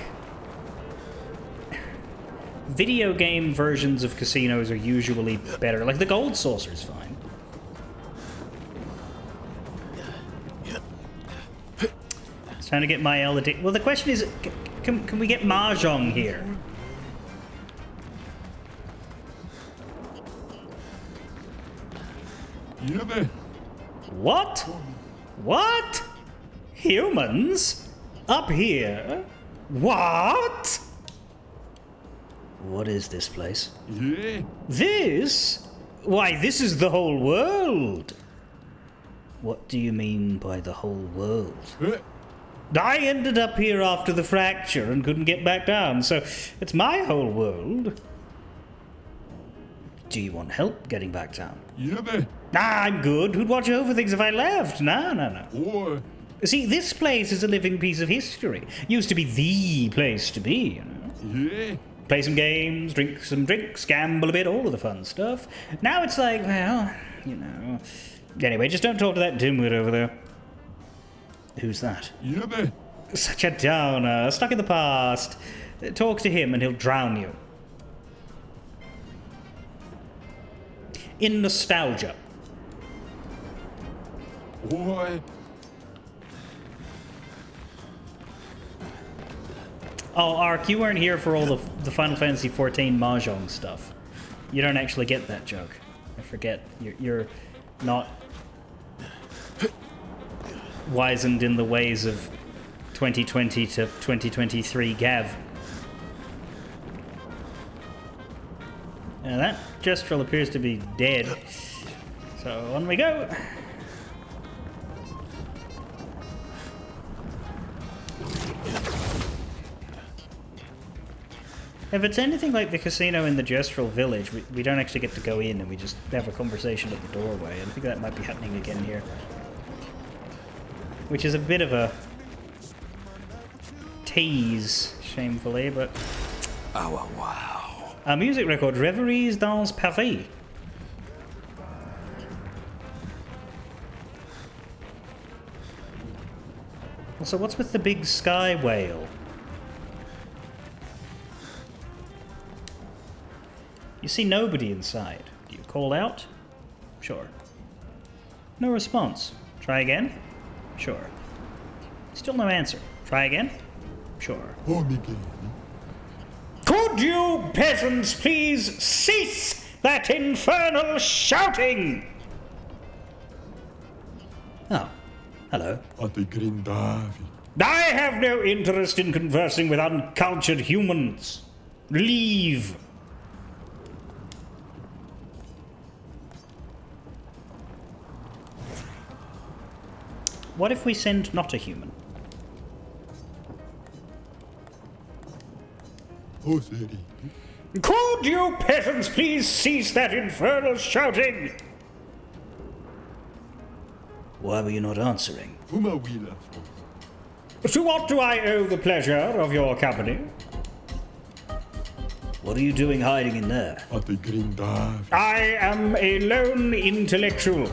video game versions of casinos are usually better. Like, the Gold Saucer's fine. It's time to get my Elder. Well, the question is, can we get Mahjong here? What? What? Humans? Up here? What? What is this place? Yeah. This? Why, this is the whole world. What do you mean by the whole world? I ended up here after the fracture and couldn't get back down, so it's my whole world. Do you want help getting back down? Yeah, man. Nah, I'm good. Who'd watch over things if I left? No. Boy. See, this place is a living piece of history. Used to be the place to be, you know. Yeah. Play some games, drink some drinks, gamble a bit, all of the fun stuff. Now it's like, well, you know. Anyway, just don't talk to that dimwit over there. Who's that? Yeah, man. Such a downer, stuck in the past. Talk to him and he'll drown you. In nostalgia. Boy. Oh, Ark, you weren't here for all the Final Fantasy XIV Mahjong stuff. You don't actually get that joke. I forget. You're not wizened in the ways of 2020 to 2023 Gav. And that Gestrel appears to be dead. So on we go. If it's anything like the casino in the Gestrel village, we don't actually get to go in and we just have a conversation at the doorway. I think that might be happening again here. Which is a bit of a tease, shamefully, but... Oh, wow. A music record, Reveries dans Paris. Also, what's with the big sky whale? You see nobody inside. Do you call out? Sure. No response. Try again? Sure. Still no answer. Try again? Sure. Could you peasants please cease that infernal shouting? Oh, hello. I have no interest in conversing with uncultured humans. Leave. What if we send not a human? Could you peasants please cease that infernal shouting? Why were you not answering? To what do I owe the pleasure of your company? What are you doing hiding in there? I am a lone intellectual,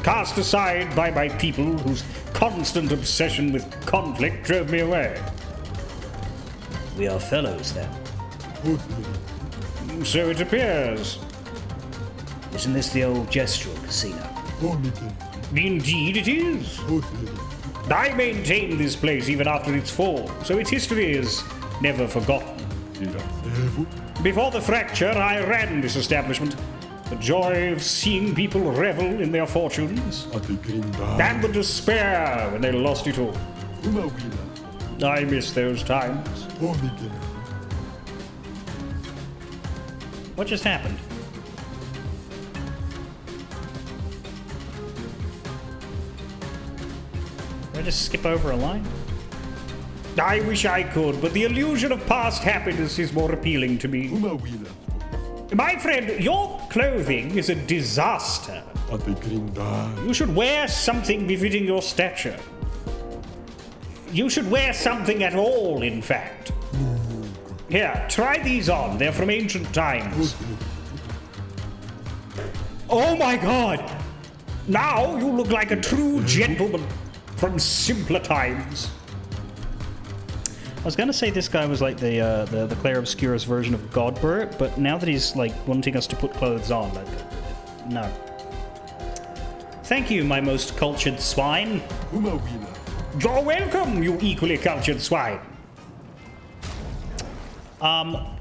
cast aside by my people whose constant obsession with conflict drove me away. We are fellows, then. So it appears. Isn't this the old Gestural Casino? Indeed it is. I maintained this place even after its fall, so its history is never forgotten. Before the fracture, I ran this establishment. The joy of seeing people revel in their fortunes, and the despair when they lost it all. I miss those times. What just happened? Did I just skip over a line? I wish I could, but the illusion of past happiness is more appealing to me. My friend, your clothing is a disaster. You should wear something befitting your stature. You should wear something at all, in fact. Here, try these on. They're from ancient times. Oh my god! Now you look like a true gentleman from simpler times. I was gonna say this guy was like the Clair Obscur's version of Godbert, but now that he's like wanting us to put clothes on, like, no. Thank you, my most cultured swine. You're welcome, you equally cultured swine. I'm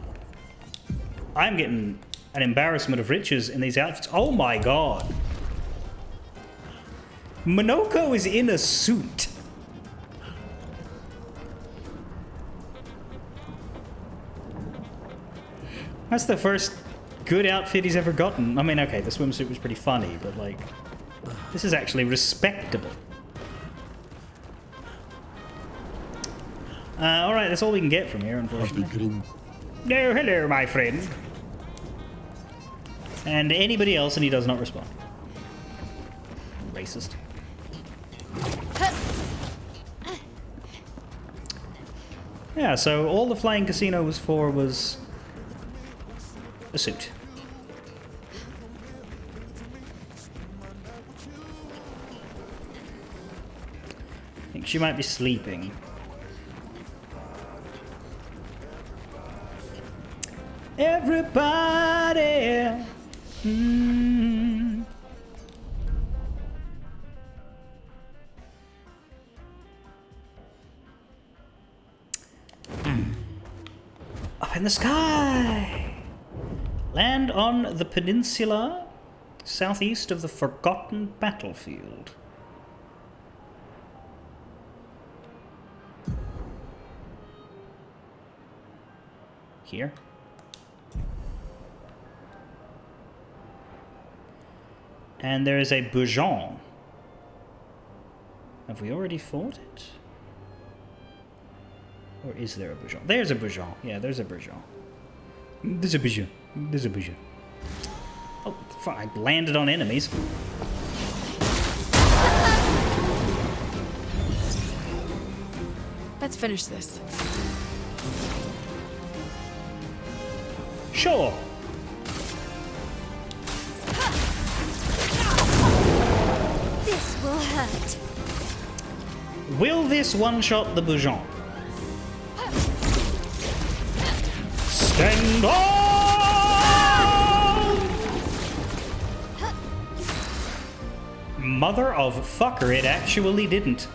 getting an embarrassment of riches in these outfits. Oh my god. Minoko is in a suit. That's the first good outfit he's ever gotten. I mean, okay, the swimsuit was pretty funny, but like, this is actually respectable. Alright, that's all we can get from here, unfortunately. No, hello, my friend. And anybody else, and he does not respond. Racist. Yeah, so all the Flying Casino was for was a suit. I think she might be sleeping. Everybody. Up in the sky. Land on the peninsula southeast of the forgotten battlefield. Here. And there is a Bourgeon. Have we already fought it? Or is there a Bourgeon? There's a Bourgeon. Yeah, there's a Bourgeon. There's a Bourgeon. There's a Bourgeon. Oh, I landed on enemies. Let's finish this. Sure. This will hurt. Will this one-shot the Bourgeon? Stand on! Mother of fucker, it actually didn't.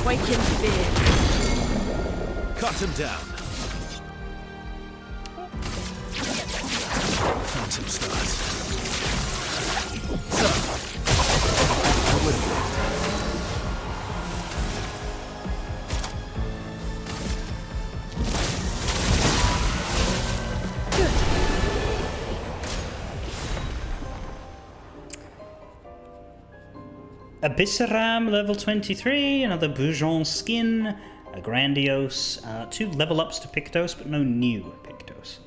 Quake in fear. Cut him down. Phantom stars. So, what Abyssaram level 23, another Bourgeon skin, a Grandiose, 2 level ups to Pictos, but no new Pictos.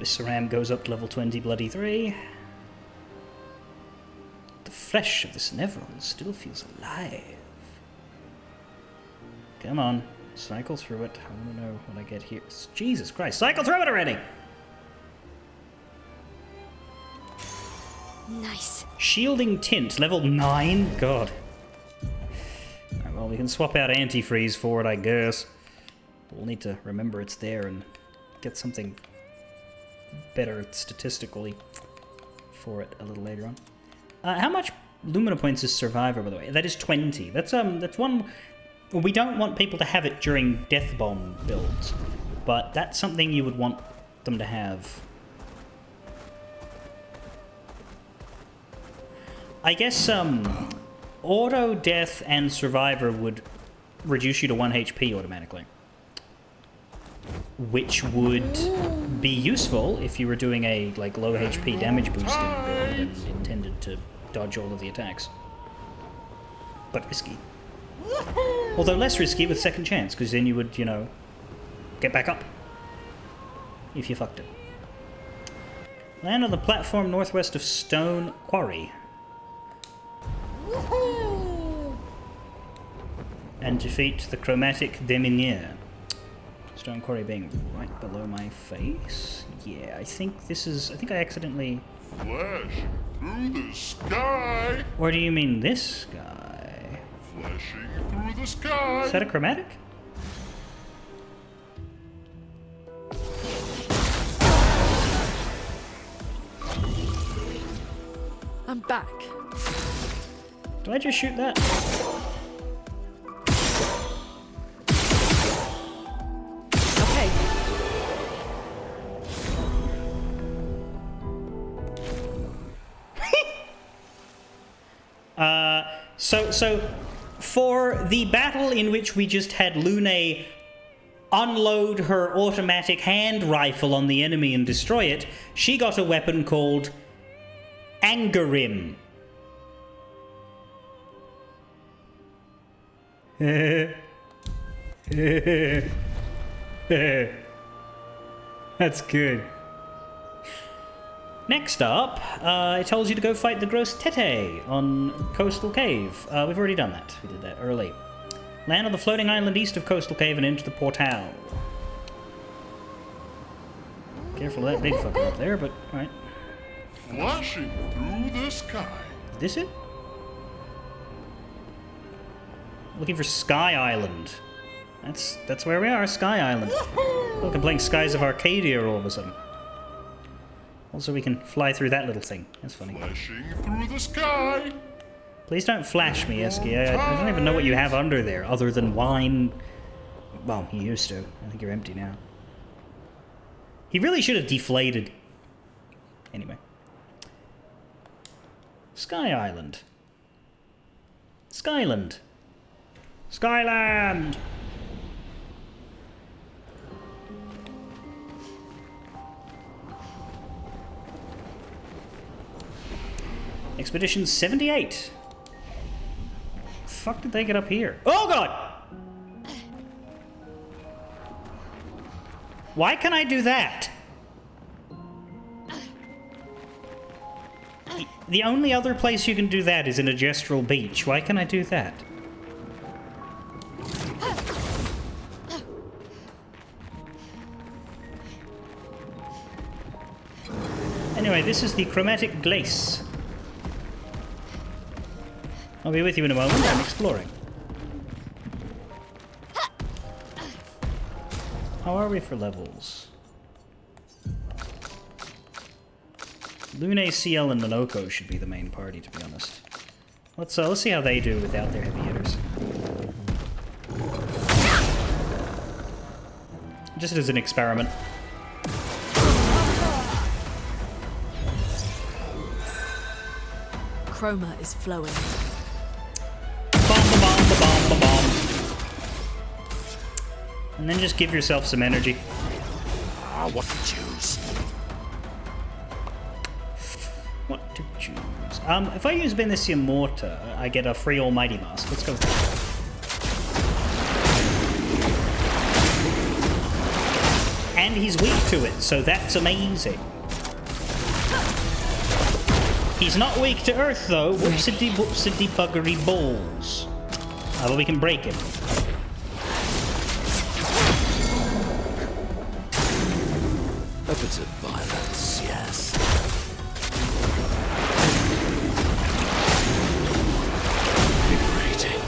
Saram goes up to level 20, bloody 3. The flesh of this Nevron still feels alive. Come on, cycle through it. I want to know what I get here. Jesus Christ, cycle through it already! Nice. Shielding Tint, level 9? God. Right, well, we can swap out Antifreeze for it, I guess. We'll need to remember it's there and get something better statistically for it a little later on. How much Lumina points is Survivor, by the way? That is 20. That's one... We don't want people to have it during Death Bomb builds, but that's something you would want them to have. I guess Auto Death and Survivor would reduce you to 1 HP automatically, which would be useful if you were doing a like low HP damage boosting build and intended to dodge all of the attacks. But risky. Although less risky with Second Chance, because then you would, you know, get back up if you fucked it. Land on the platform northwest of Stone Quarry. And defeat the Chromatic Deminier. Stone Quarry being right below my face. Yeah, I think this is... I think I accidentally... Flash through the sky. Or do you mean this guy? Flashing through the sky. Is that a Chromatic? I'm back. Did I just shoot that? Okay. So for the battle in which we just had Lune unload her automatic hand rifle on the enemy and destroy it, she got a weapon called Angerim. That's good. Next up, it tells you to go fight the Gross Tete on Coastal Cave. We've already done that. We did that early. Land on the floating island east of Coastal Cave and enter the portal. Careful of that big fucker up there, but alright. Flashing through the sky. Is this it? Looking for Sky Island. That's where we are, Sky Island. Look, I'm playing Skies of Arcadia all of a sudden. Also, we can fly through that little thing. That's funny. Flashing through the sky. Please don't flash me, Eski. I don't even know what you have under there, other than wine. Well, you used to. I think you're empty now. He really should have deflated. Anyway. Sky Island. Skyland. Skyland! Expedition 78. Fuck did they get up here? Oh god! Why can I do that? The only other place you can do that is in a gestural beach. Why can I do that? Anyway, this is the Chromatic Glace. I'll be with you in a moment. I'm exploring. How are we for levels? Lune, CL, and Minoko should be the main party, to be honest. Let's see how they do without their heavy hitters. Just as an experiment. Chroma is flowing. Bomb, bomb, bomb, bomb, bomb. And then just give yourself some energy. Ah, what to choose? What to choose? If I use Benicia Morta, I get a free Almighty Mask. Let's go with that. And he's weak to it, so that's amazing. He's not weak to Earth, though. Whoopsie buggery balls. But we can break him. A bit of violence, yes. Liberating.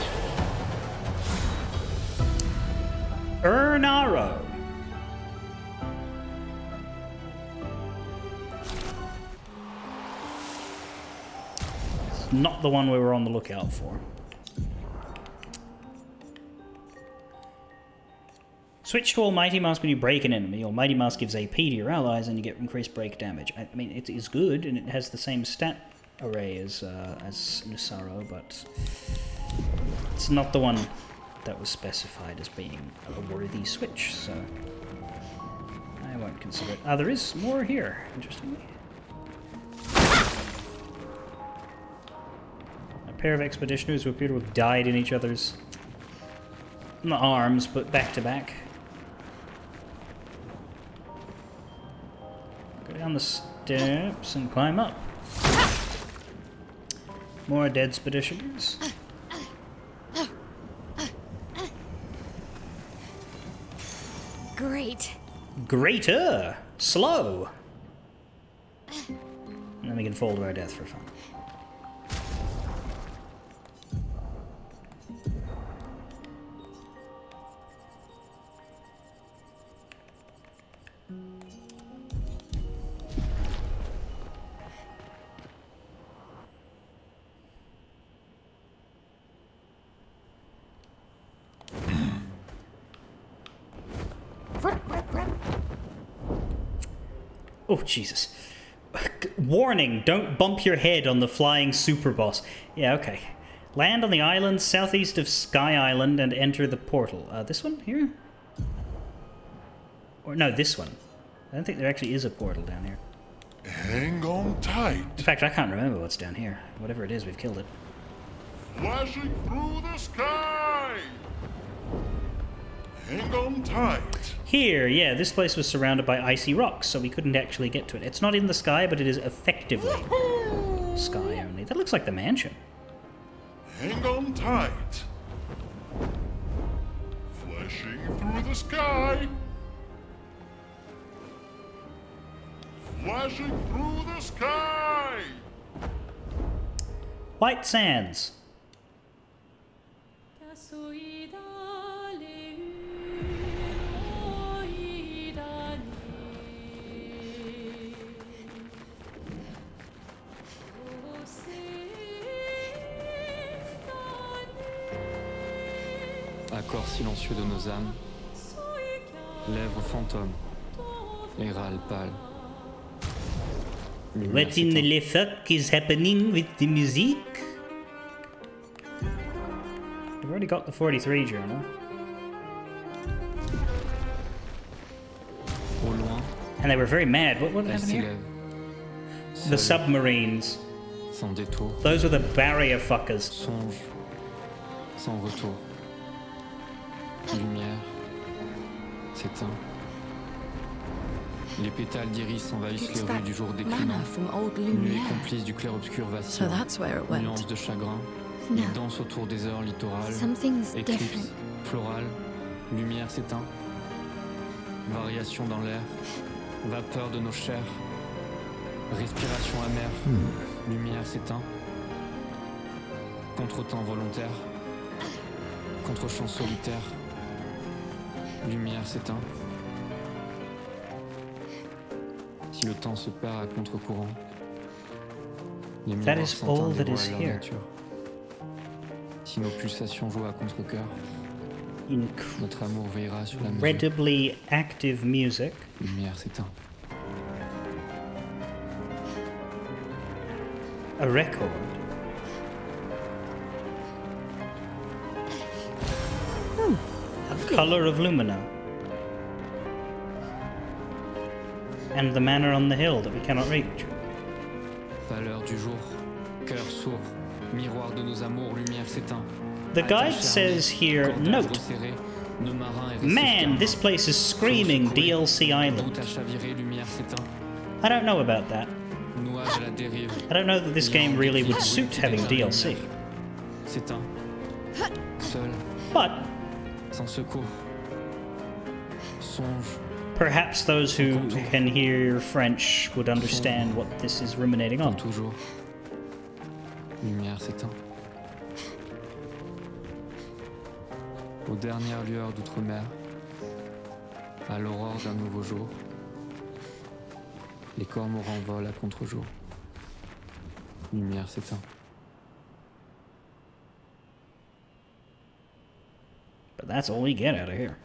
Ernaro. It's not the one we were on the lookout for. Switch to Almighty Mask when you break an enemy. Almighty Mask gives AP to your allies and you get increased break damage. I mean, it is good and it has the same stat array as Nusaro, but it's not the one that was specified as being a worthy switch, so I won't consider it. There is more here, interestingly. A pair of expeditioners who appear to have died in each other's, not arms, but back to back. Go down the steps and climb up. More dead expeditioners. Great. Greater! Slow! And then we can fall to our death for fun. Oh, Jesus. Warning, don't bump your head on the flying super boss. Yeah, okay. Land on the island southeast of Sky Island and enter the portal. This one here? Or no, this one. I don't think there actually is a portal down here. Hang on tight. In fact, I can't remember what's down here. Whatever it is, we've killed it. Flashing through the sky. Hang on tight. Here, yeah, this place was surrounded by icy rocks, so we couldn't actually get to it. It's not in the sky, but it is effectively sky only. That looks like the mansion. Hang on tight. Flashing through the sky. Flashing through the sky. White Sands. Accord silencieux de nos âmes, lèvres fantômes, et râles pâles. What in the fuck is happening with the music? We've already got the 43 journal. Au loin, And they were very mad. What elle happened here? s'élève, The seule, submarines. sans détour, Those were the barrier fuckers. songe, sans retour. Lumière, s'éteint. Les pétales d'iris envahissent les rues du jour déclinant. Mana from old Nuée Lumiere. complice du clair-obscur So vacillant. that's where it went. Nuances de chagrin, No. il danse autour des heures littorales. Something's Éclipse, different. florale, lumière s'éteint. Variation dans l'air, vapeur de nos chairs. Respiration amère, lumière s'éteint. Contretemps volontaire, contre-champ solitaire. Lumière s'éteint. Si le temps se perd à contre-courant, les That miroirs is all s'entendent that dévoilent is leur here. nature. Si nos pulsations jouent à contre-cœur, notre amour veillera sur la mesure. Incredibly active music. Lumière s'éteint. A record. A color of Lumina. and the manor on the hill that we cannot reach. Pâleur du jour, cœur sourd, miroir de nos amours, lumière s'éteint. The guide says here, note, man, this place is screaming DLC Island. I don't know about that. I don't know that this game really would suit having DLC. But perhaps those who can hear French would understand what this is ruminating on. Aux dernières lueurs d'outre-mer, à l'aurore d'un nouveau jour, les cormorans volent à contre-jour. Lumière s'éteint. But that's all we get out of here.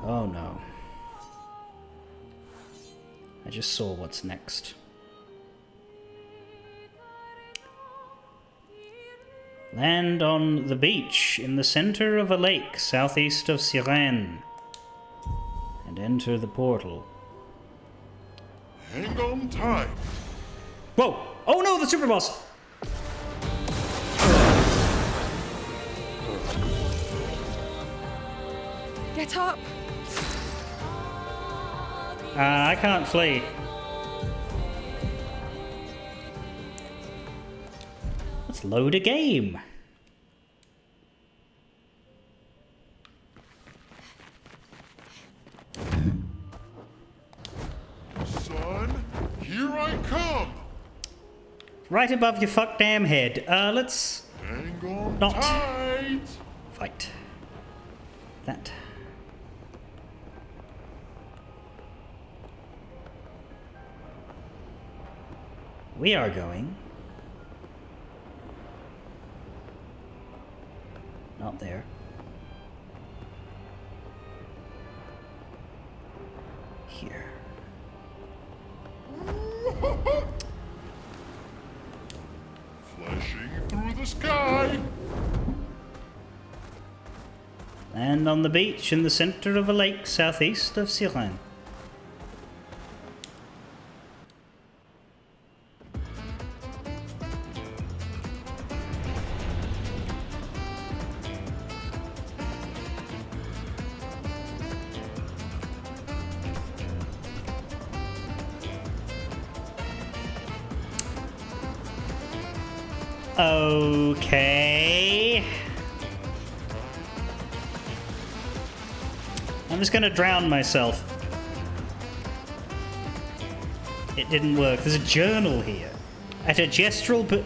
Oh no. I just saw what's next. Land on the beach in the center of a lake southeast of Sirene. And enter the portal. Hang on tight. Whoa! Oh no, the super boss! Get up! I can't flee. Let's load a game. Son, here I come. Right above your fuck damn head. Let's Hang on not tight. fight. That. We are going. Not there. Here. Flashing through the sky. And on the beach in the center of a lake southeast of Sirene. Okay. I'm just gonna drown myself. It didn't work. There's a journal here. At a gestural but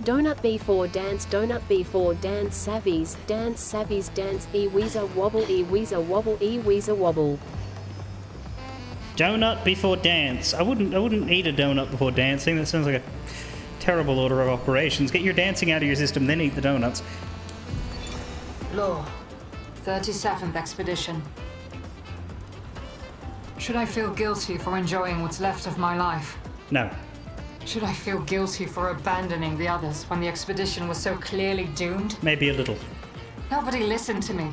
Donut B4 dance, donut B4 dance, savvies, dance, e weezer wobble, e weezer wobble, e weezer wobble. donut before dance. I wouldn't eat a donut before dancing. That sounds like a terrible order of operations. Get your dancing out of your system, then eat the donuts. Law, 37th Expedition. Should I feel guilty for enjoying what's left of my life? No. Should I feel guilty for abandoning the others when the expedition was so clearly doomed? Maybe a little. Nobody listened to me.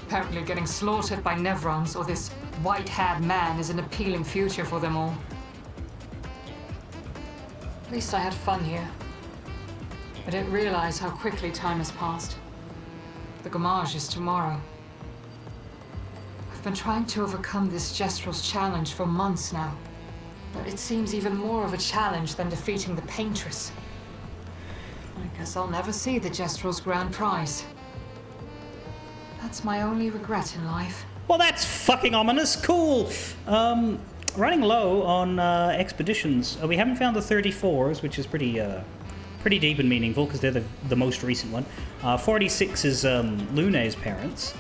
Apparently getting slaughtered by Nevrons or this white-haired man is an appealing future for them all. At least I had fun here. I didn't realize how quickly time has passed. The Gamage is tomorrow. I've been trying to overcome this Jestrel's challenge for months now. But it seems even more of a challenge than defeating the Paintress. I guess I'll never see the Jestrel's grand prize. That's my only regret in life. Well, that's fucking ominous. Cool. Running low on expeditions. We haven't found the 34s, which is pretty deep and meaningful because they're the most recent one. 46 is Lune's parents.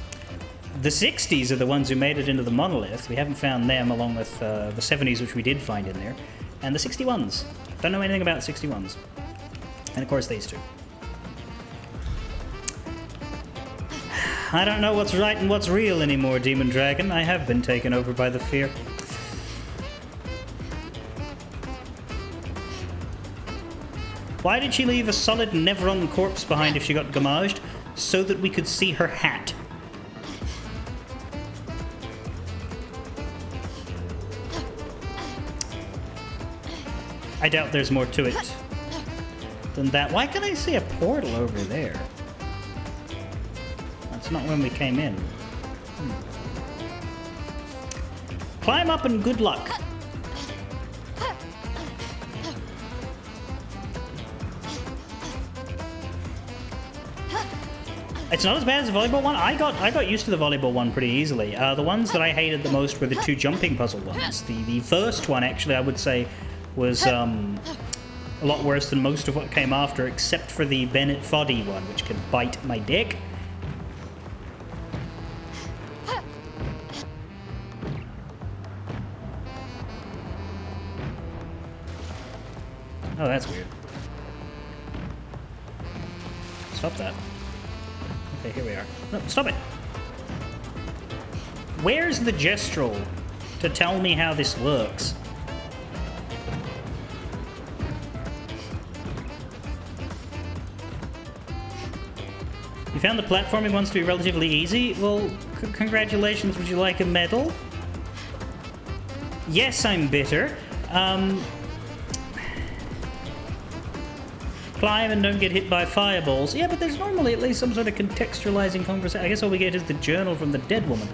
The 60s are the ones who made it into the monolith. We haven't found them, along with the 70s, which we did find in there. And the 61s. Don't know anything about 61s. And of course these two. I don't know what's right and what's real anymore, Demon Dragon. I have been taken over by the fear. Why did she leave a solid Nevron corpse behind if she got gommaged? So that we could see her hat. I doubt there's more to it than that. Why can I see a portal over there? That's not when we came in. Climb up and good luck. It's not as bad as the volleyball one. I got used to the volleyball one pretty easily. The ones that I hated the most were the two jumping puzzle ones. The first one, actually, I would say, was a lot worse than most of what came after, except for the Bennett Foddy one, which can bite my dick. Oh, that's weird. Stop that. Okay, here we are. No, stop it! Where's the gestural to tell me how this works? You found the platforming ones to be relatively easy? Well, congratulations, would you like a medal? Yes, I'm bitter. Climb and don't get hit by fireballs. Yeah, but there's normally at least some sort of contextualizing conversation. I guess all we get is the journal from the dead woman.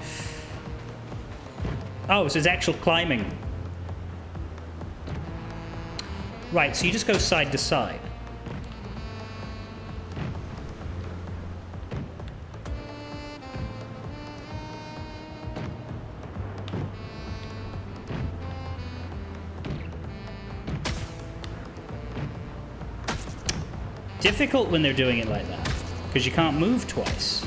Oh, so it's actual climbing. Right, so you just go side to side. Difficult when they're doing it like that, because you can't move twice.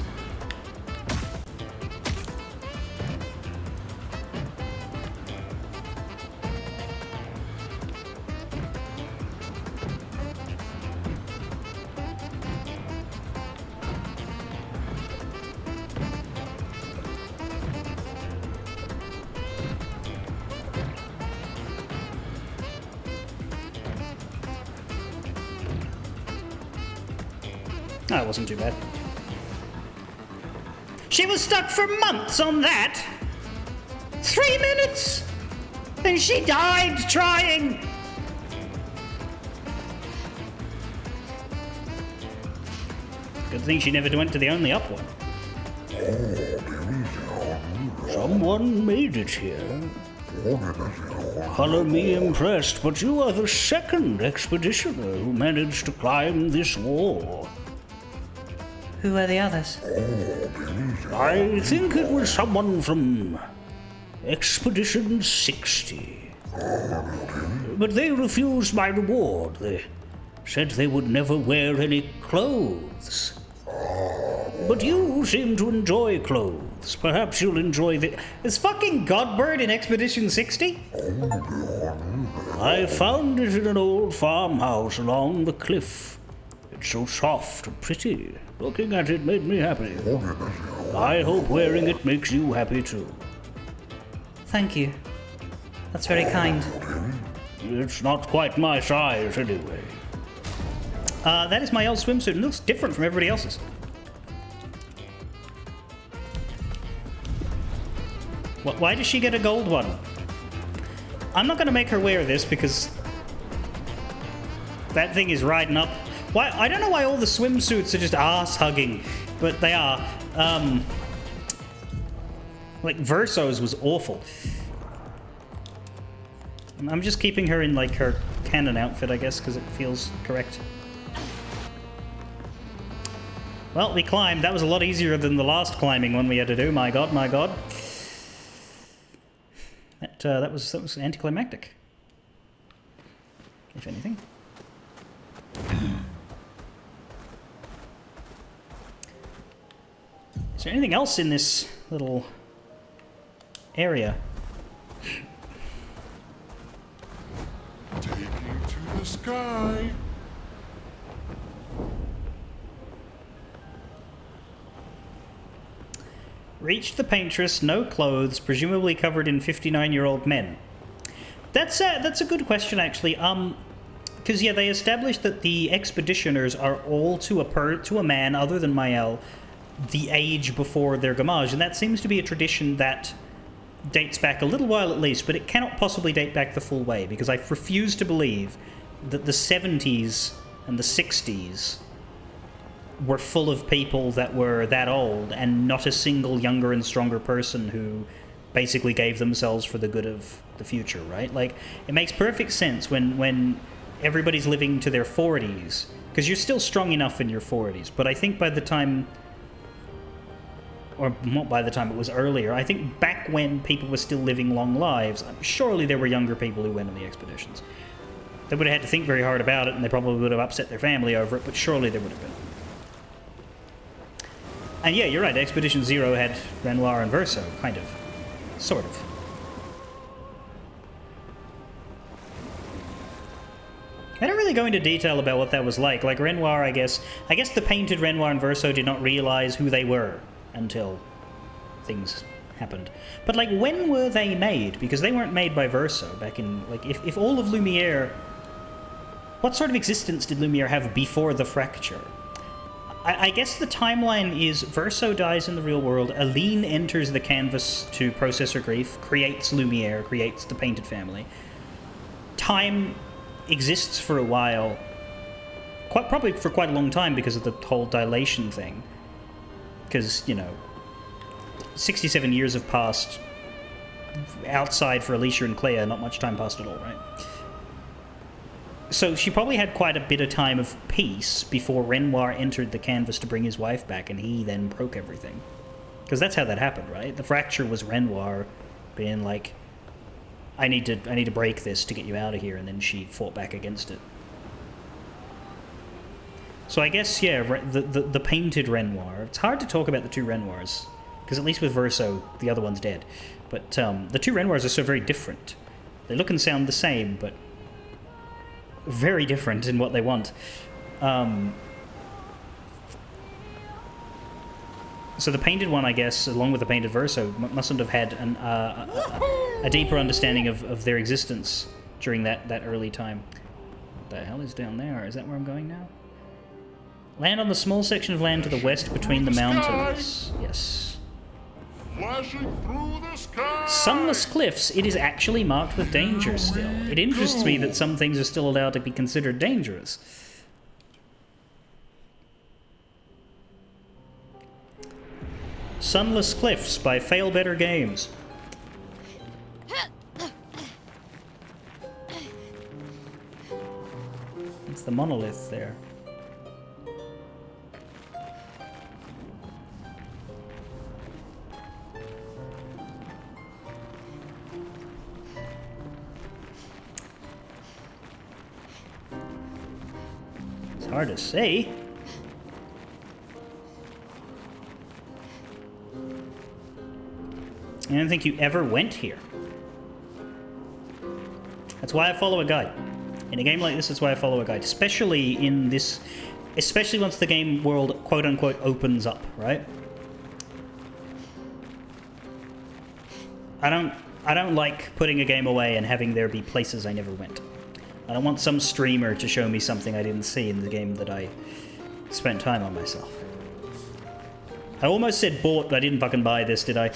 Oh, it wasn't too bad. She was stuck for months on that! 3 minutes! And she died trying! Good thing she never went to the only up one. Someone made it here. Color me impressed, but you are the second expeditioner who managed to climb this wall. Who are the others? I think it was someone from Expedition 60. But they refused my reward. They said they would never wear any clothes. But you seem to enjoy clothes. Perhaps you'll enjoy the... Is fucking Godbird in Expedition 60? I found it in an old farmhouse along the cliff. It's so soft and pretty. Looking at it made me happy. I hope wearing it makes you happy too. Thank you. That's very kind. It's not quite my size anyway. That is my old swimsuit. It looks different from everybody else's. Why does she get a gold one? I'm not going to make her wear this because that thing is riding up. Why? I don't know why all the swimsuits are just ass-hugging, but they are. Like, Verso's was awful. I'm just keeping her in, like, her canon outfit, I guess, because it feels correct. Well, we climbed. That was a lot easier than the last climbing one we had to do. My god, my god. That was anticlimactic, if anything. Is there anything else in this little area? Taking to the sky. Reached the paintress, no clothes, presumably covered in 59-year-old men. That's a good question, actually. Because, yeah, they established that the expeditioners are all to a man, other than Mael, the age before their gamage, and that seems to be a tradition that dates back a little while at least, but it cannot possibly date back the full way, because I refuse to believe that the 70s and the 60s were full of people that were that old, and not a single younger and stronger person who basically gave themselves for the good of the future, right? Like, it makes perfect sense when everybody's living to their 40s, because you're still strong enough in your 40s, but I think by the time, or not by the time, it was earlier, I think back when people were still living long lives, surely there were younger people who went on the expeditions. They would have had to think very hard about it, and they probably would have upset their family over it, but surely there would have been. And yeah, you're right, Expedition Zero had Renoir and Verso, kind of. Sort of. I don't really go into detail about what that was like. Like, Renoir, I guess the painted Renoir and Verso did not realize who they were until things happened. But, like, when were they made? Because they weren't made by Verso back in, like, if all of Lumiere... What sort of existence did Lumiere have before the fracture? I guess the timeline is Verso dies in the real world, Aline enters the canvas to process her grief, creates Lumiere, creates the painted family. Time exists for a while, probably for quite a long time because of the whole dilation thing. Because, you know, 67 years have passed outside for Alicia and Clair, not much time passed at all, right? So she probably had quite a bit of time of peace before Renoir entered the canvas to bring his wife back, and he then broke everything. Because that's how that happened, right? The fracture was Renoir being like, I need to break this to get you out of here, and then she fought back against it. So I guess, yeah, the painted Renoir. It's hard to talk about the two Renoirs, because at least with Verso, the other one's dead. But the two Renoirs are so very different. They look and sound the same, but very different in what they want. So the painted one, I guess, along with the painted Verso, mustn't have had a deeper understanding of their existence during that early time. What the hell is down there? Is that where I'm going now? Land on the small section of land to the west between the mountains. Yes. Flashing through the sky. Sunless cliffs. It is actually marked with danger still. It interests me that some things are still allowed to be considered dangerous. Sunless Cliffs by Fail Better Games. It's the monolith there. It's hard to say. I don't think you ever went here. That's why I follow a guide. In a game like this, that's why I follow a guide. Especially in this... Especially once the game world, quote-unquote, opens up, right? I don't like putting a game away and having there be places I never went. I don't want some streamer to show me something I didn't see in the game that I spent time on myself. I almost said bought, but I didn't fucking buy this, did I?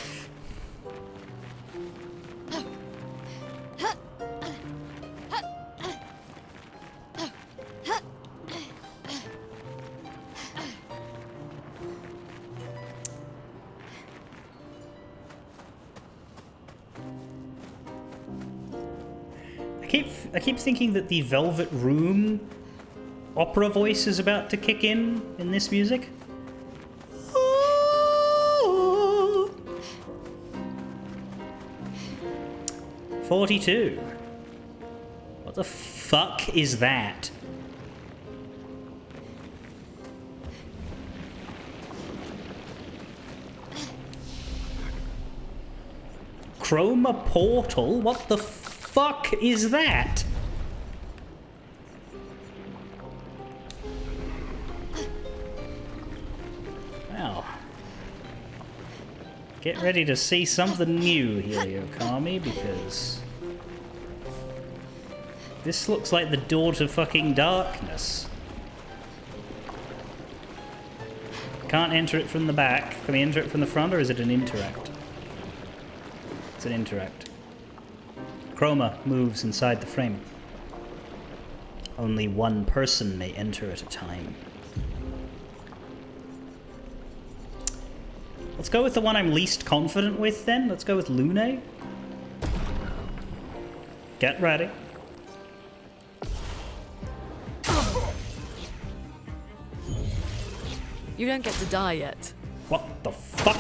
I keep thinking that the Velvet Room opera voice is about to kick in this music. 42. What the fuck is that? Chroma Portal? What the fuck is that? Wow. Get ready to see something new, Heliokami, because this looks like the door to fucking darkness. Can't enter it from the back. Can we enter it from the front, or is it an interact? It's an interact. Chroma moves inside the frame. Only one person may enter at a time. Let's go with the one I'm least confident with then. Let's go with Lune. Get ready. You don't get to die yet. What the fuck?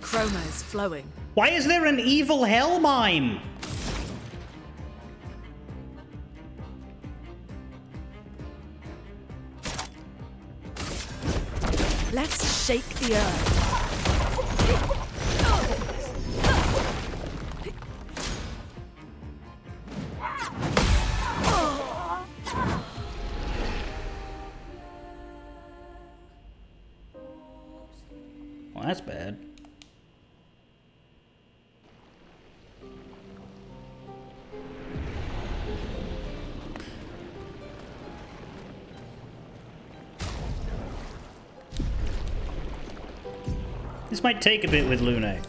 Chroma is flowing. Why is there an evil hell mime? Let's shake the earth. Well, that's bad. This might take a bit with Lune.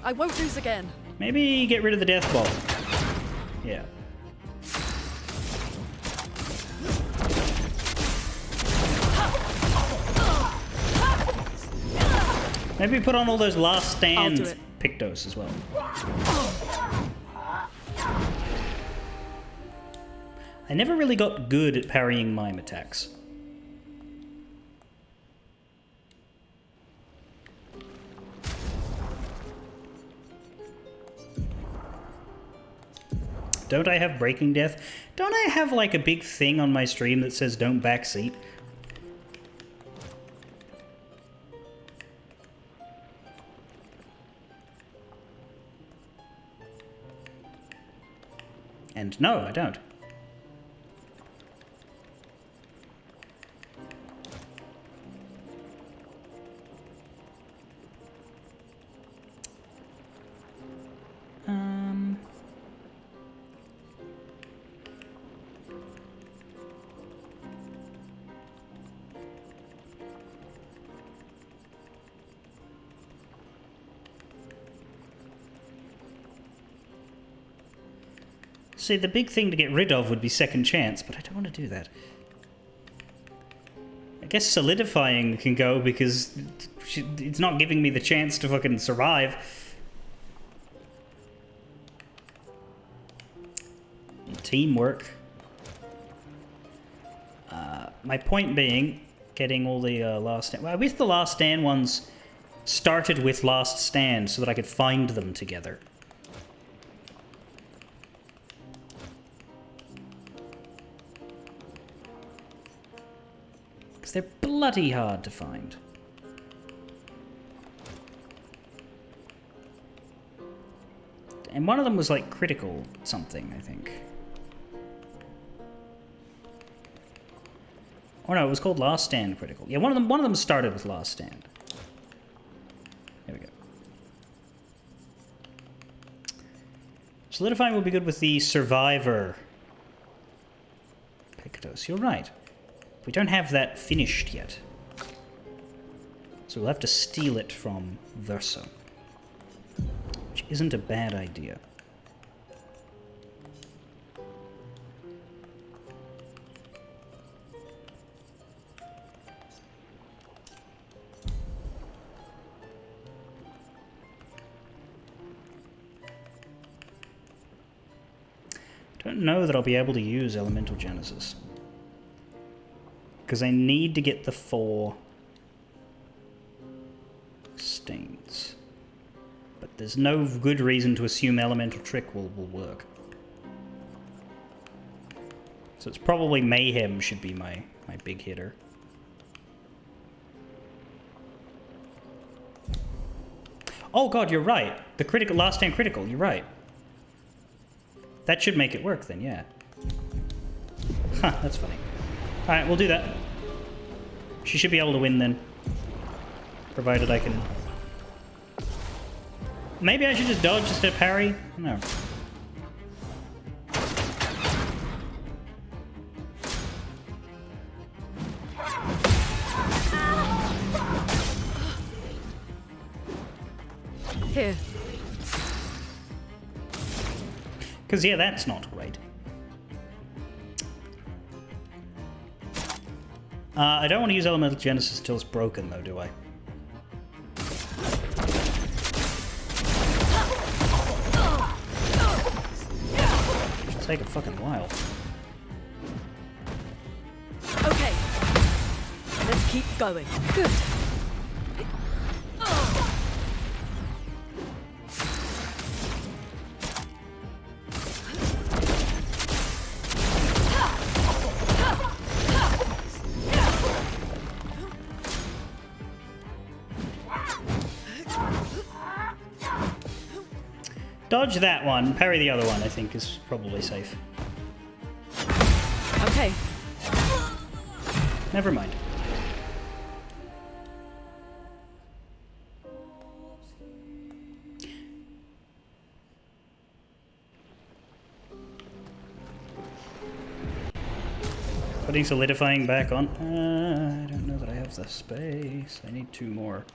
I won't lose again. Maybe get rid of the death ball. Yeah. Maybe put on all those last stand Pictos as well. I never really got good at parrying mime attacks. Don't I have Breaking Death? Don't I have like a big thing on my stream that says don't backseat? And no, I don't. See, the big thing to get rid of would be Second Chance, but I don't want to do that. I guess Solidifying can go because it's not giving me the chance to fucking survive. Teamwork. My point being, getting all the Last Stand... Well, I wish the Last Stand ones started with Last Stand so that I could find them together. They're bloody hard to find. And one of them was like critical something, I think. Oh no, it was called Last Stand Critical. Yeah, one of them started with Last Stand. There we go. Solidifying will be good with the Survivor Pictos. You're right. We don't have that finished yet. So we'll have to steal it from Verso. Which isn't a bad idea. Don't know that I'll be able to use Elemental Genesis. Because I need to get the 4 stains. But there's no good reason to assume Elemental Trick will work. So it's probably Mayhem should be my big hitter. Oh god, you're right. The critical Last Stand Critical, you're right. That should make it work then, yeah. Huh, that's funny. Alright, we'll do that. She should be able to win then. Provided I can... Maybe I should just dodge instead of parry? No. Here. Because, yeah, that's not great. I don't want to use Elemental Genesis until it's broken, though, do I? Should take a fucking while. Okay. Let's keep going. Good. Dodge that one, parry the other one, I think is probably safe. Okay. Never mind. Putting solidifying back on. I don't know that I have the space. I need 2 more.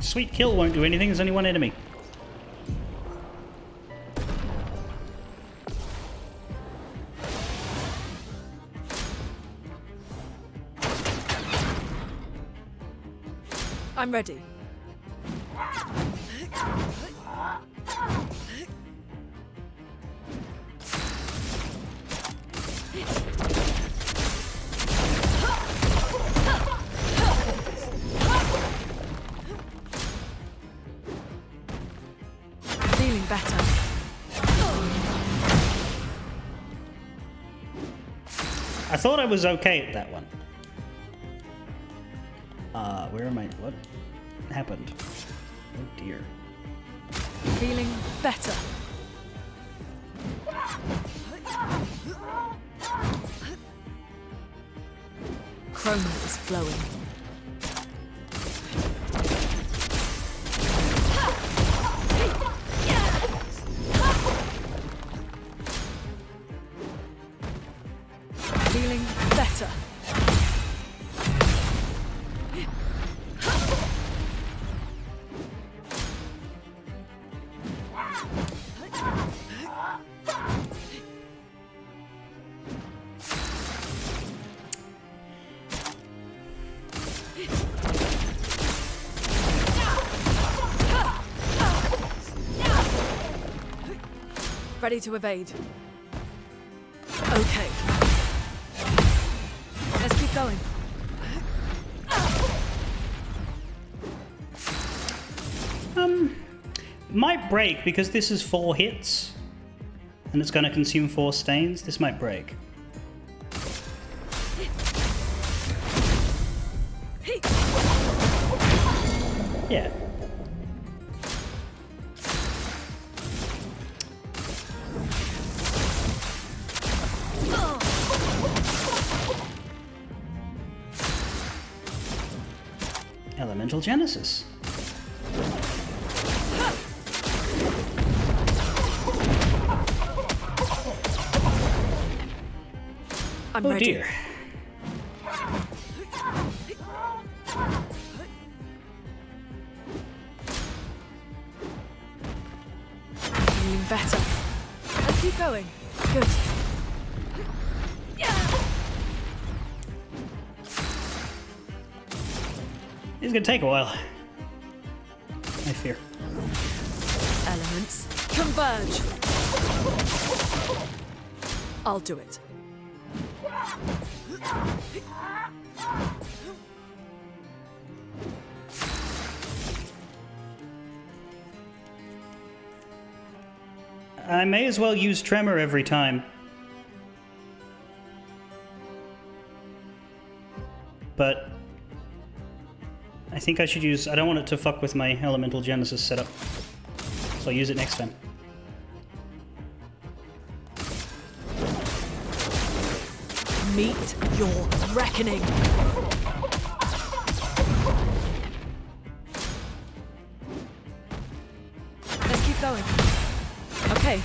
Sweet kill won't do anything, there's only one enemy. I'm ready. Feeling better. I thought I was okay at that one. Where am I? What happened? Oh dear. Feeling better. Chroma is flowing. Feeling better. Ready to evade. Okay. Let's keep going. Might break because this is 4 hits and it's going to consume 4 stains. This might break. Yeah. Elemental Genesis. I'm oh ready. Dear. Feeling better. Let's keep going. Good. It's gonna take a while. I fear. Elements converge. I'll do it. I may as well use Tremor every time. But I I think I should use... I don't want it to fuck with my Elemental Genesis setup. So I'll use it next time. Meet your reckoning. Let's keep going. Okay.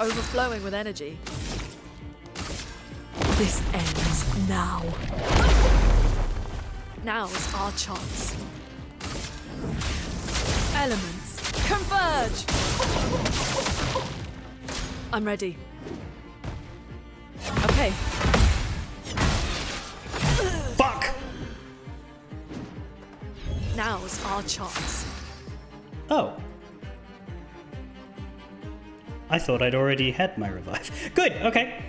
Overflowing with energy. This ends now. Now's our chance. Elements, converge! I'm ready. Okay. Fuck! Now's our chance. Oh. I thought I'd already had my revive. Good, okay.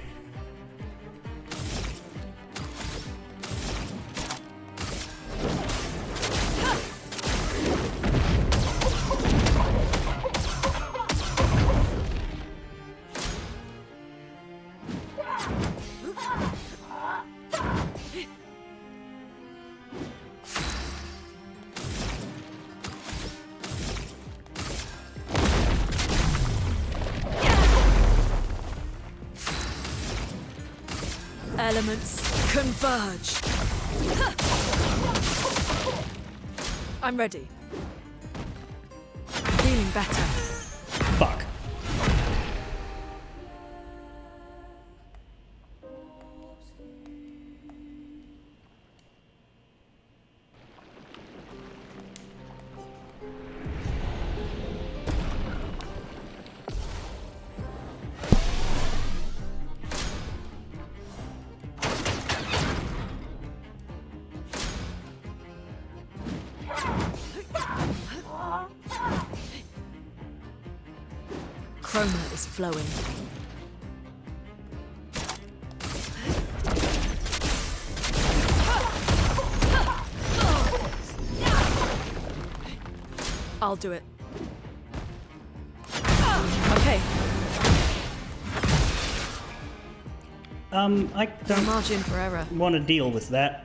Elements converge. I'm ready. Feeling better. Fuck. Chroma is flowing. I'll do it. Okay. I No don't margin for error. want to deal with that.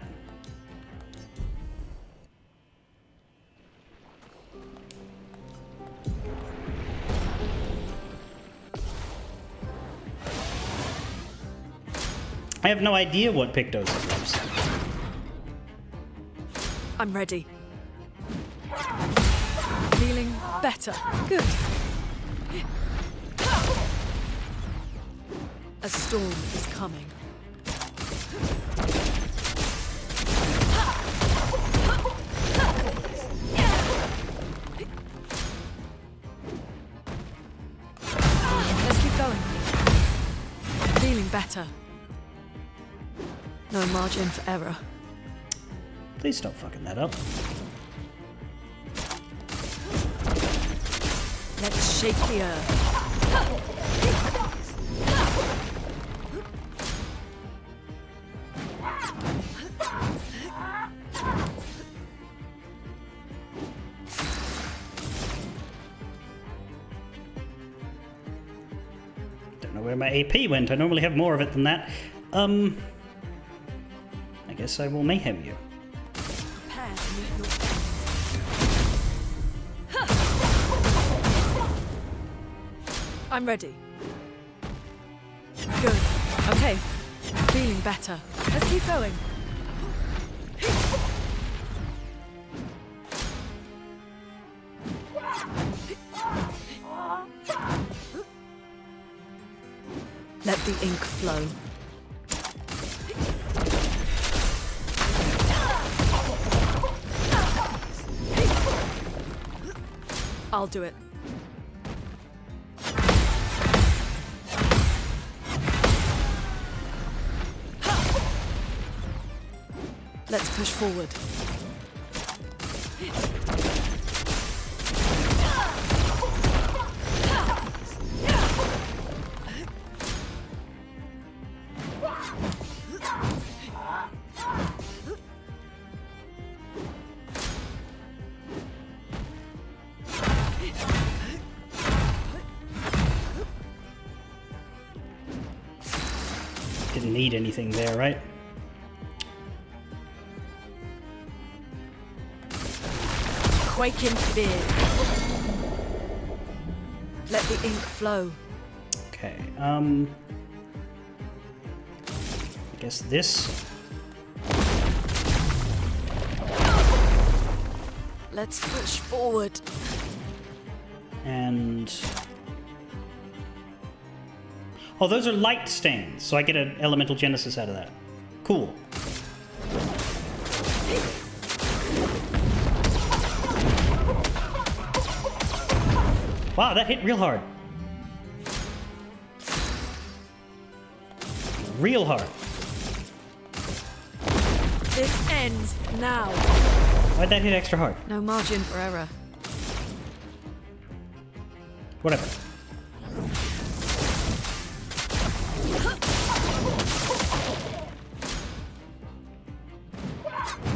I have no idea what Pictos loves. I'm ready. Feeling better. Good. A storm is coming. Let's keep going. Feeling better. No margin for error. Please stop fucking that up. Let's shake the earth. Don't know where my AP went. I normally have more of it than that. I guess I will mayhem you. Prepare to meet your end. I'm ready. Good. Okay. Feeling better. Let's keep going. Let the ink flow. I'll do it. Let's push forward. Didn't need anything there, right? Quake in fear. Let the ink flow. Okay, I guess this. Let's push forward. And... oh, those are light stains, so I get an elemental genesis out of that. Cool. Wow, that hit real hard. Real hard. This ends now. Why'd that hit extra hard? No margin for error. Whatever.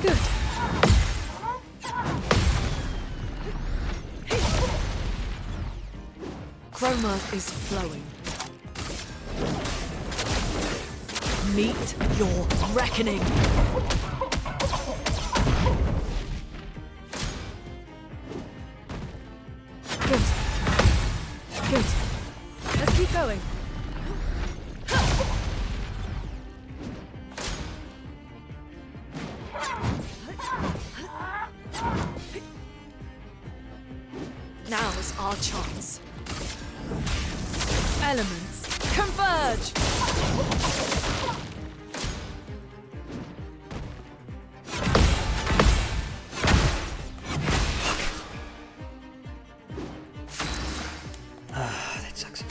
Good. Chroma is flowing. Meet your reckoning. Good. Good. Let's keep going. Now's our chance. Elements, converge! That sucks.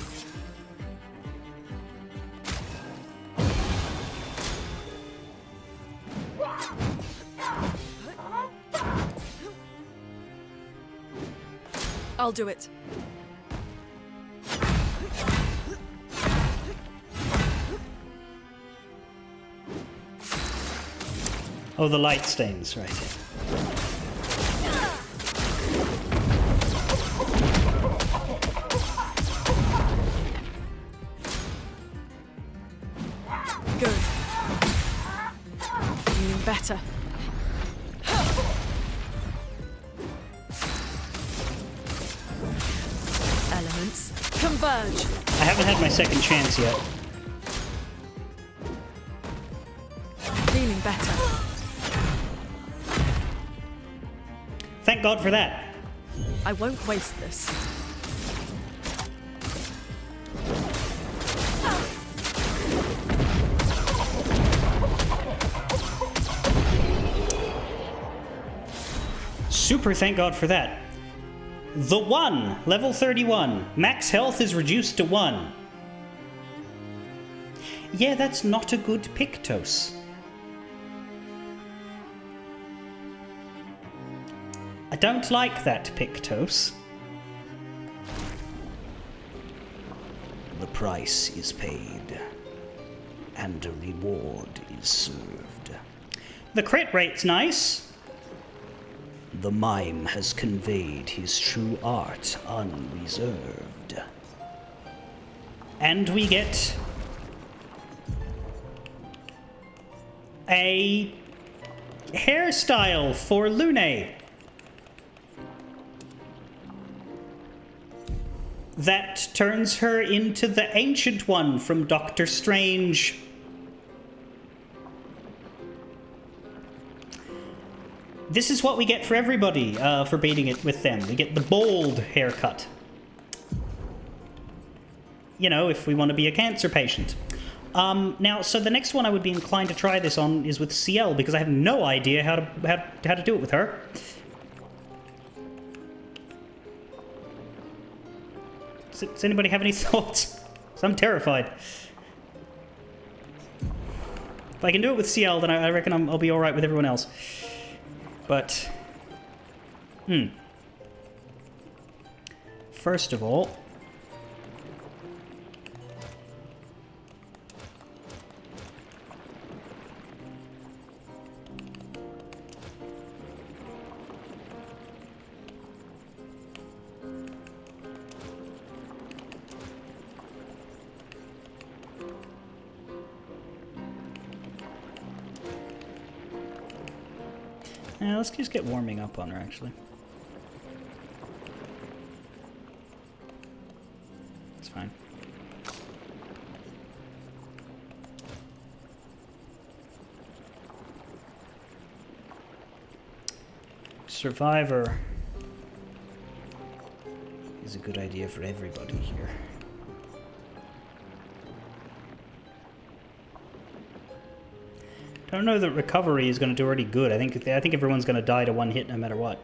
I'll do it. Oh, the light stains, right. Good. Feeling better. Elements, converge. I haven't had my second chance yet. Feeling better. Thank God for that. I won't waste this. Super thank God for that. The 1, level 31. Max health is reduced to 1. Yeah, that's not a good Pictos. I don't like that Pictos. The price is paid, and a reward is served. The crit rate's nice. The mime has conveyed his true art unreserved. And we get a hairstyle for Lune that turns her into the Ancient One from Doctor Strange. This is what we get for everybody for beating it with them. We get the bold haircut. You know, if we want to be a cancer patient. Now, so the next one I would be inclined to try this on is with CL, because I have no idea how to do it with her. Does anybody have any thoughts? 'Cause I'm terrified. If I can do it with CL, then I reckon I'll be alright with everyone else. But, first of all, Yeah, let's just get warming up on her, actually. It's fine. Survivor is a good idea for everybody here. Don't know that recovery is going to do already good. I think everyone's going to die to one hit no matter what.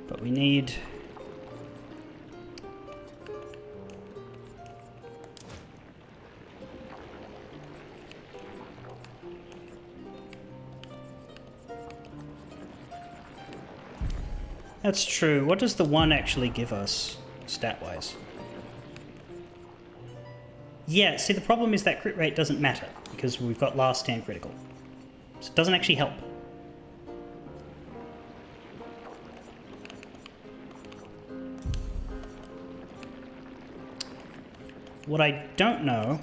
But we need... That's true. What does the 1 actually give us, stat-wise? Yeah, see, the problem is that crit rate doesn't matter, because we've got last stand critical. So it doesn't actually help. What I don't know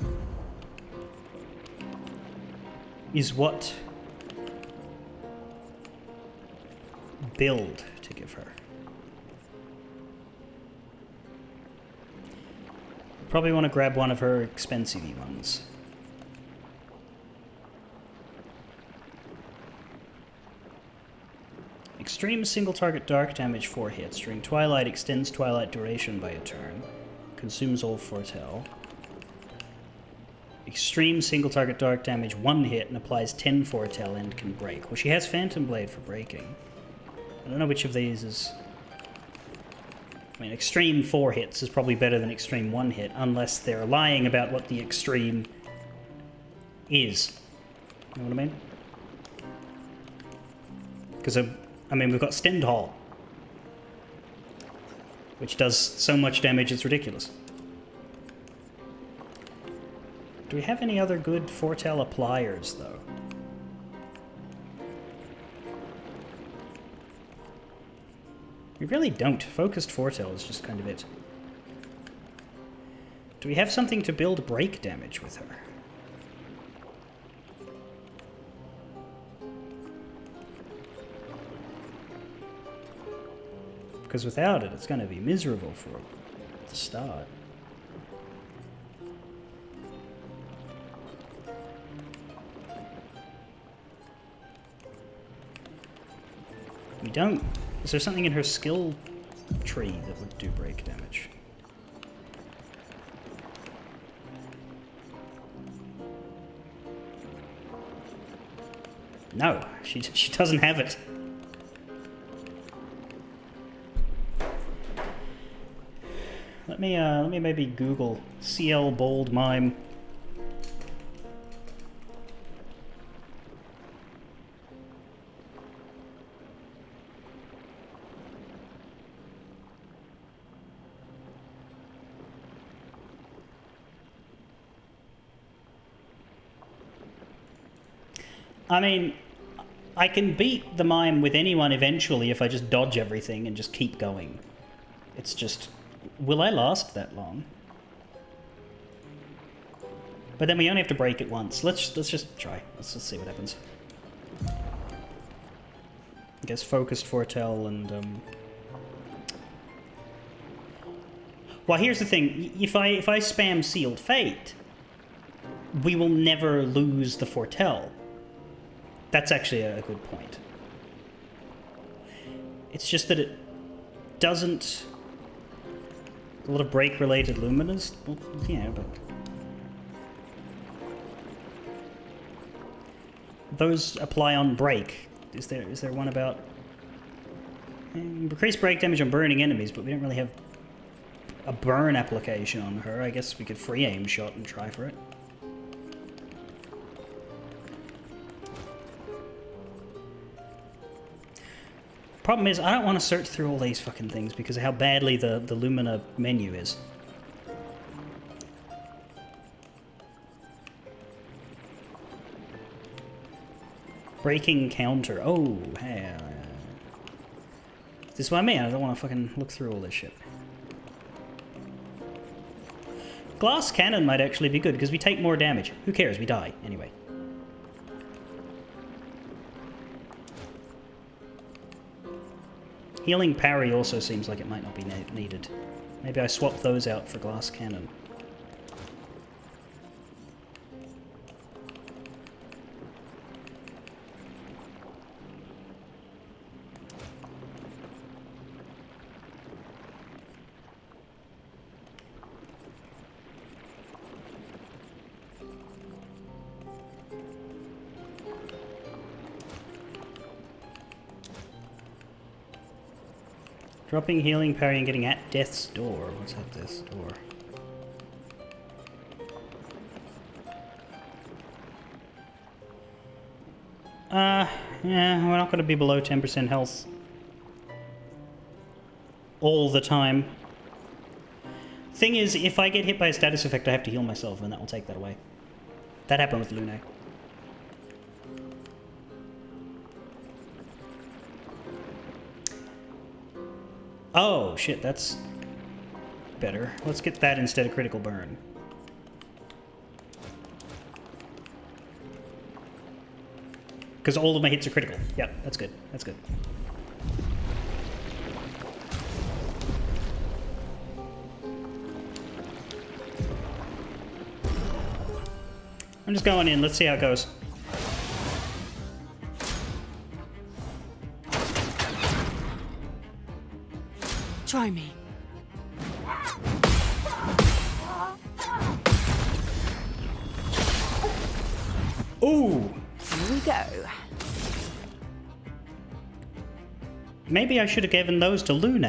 is what build to give her. Probably want to grab one of her expensive ones. Extreme single target dark damage 4 hits. During Twilight extends Twilight duration by a turn. Consumes all foretell. Extreme single target dark damage 1 hit and applies 10 foretell and can break. Well, she has Phantom Blade for breaking. I don't know which of these is... I mean, extreme 4 hits is probably better than extreme 1 hit, unless they're lying about what the extreme is. You know what I mean? Because, I mean, we've got Stendhal, which does so much damage it's ridiculous. Do we have any other good foretell appliers, though? We really don't. Focused foretell is just kind of it. Do we have something to build break damage with her? Because without it, it's going to be miserable for the start. We don't. Is there something in her skill tree that would do break damage? No, she doesn't have it. Let me maybe Google CL Bold Mime. I mean, I can beat the mime with anyone eventually if I just dodge everything and just keep going. It's just, will I last that long? But then we only have to break it once. Let's just try. Let's see what happens. I guess focused foretell and Well, here's the thing. If I spam sealed fate, we will never lose the foretell. That's actually a good point. It's just that it doesn't... A lot of break-related luminas? Well, yeah, but... Those apply on break. Is there one about Increase break damage on burning enemies, but we don't really have a burn application on her. I guess we could free aim shot and try for it. Problem is, I don't want to search through all these fucking things because of how badly the Lumina menu is. Breaking counter. Oh, hey. This is what I mean. I don't want to fucking look through all this shit. Glass cannon might actually be good because we take more damage. Who cares? We die anyway. Healing parry also seems like it might not be needed. Maybe I swap those out for glass cannon. Dropping healing parry and getting at death's door. What's at this door? Yeah, we're not going to be below 10% health all the time. Thing is, if I get hit by a status effect, I have to heal myself, and that will take that away. That happened with Lune. Oh, shit, that's better. Let's get that instead of critical burn. Because all of my hits are critical. Yep, that's good. That's good. I'm just going in. Let's see how it goes. Try me. Ooh! Here we go. Maybe I should have given those to Lune.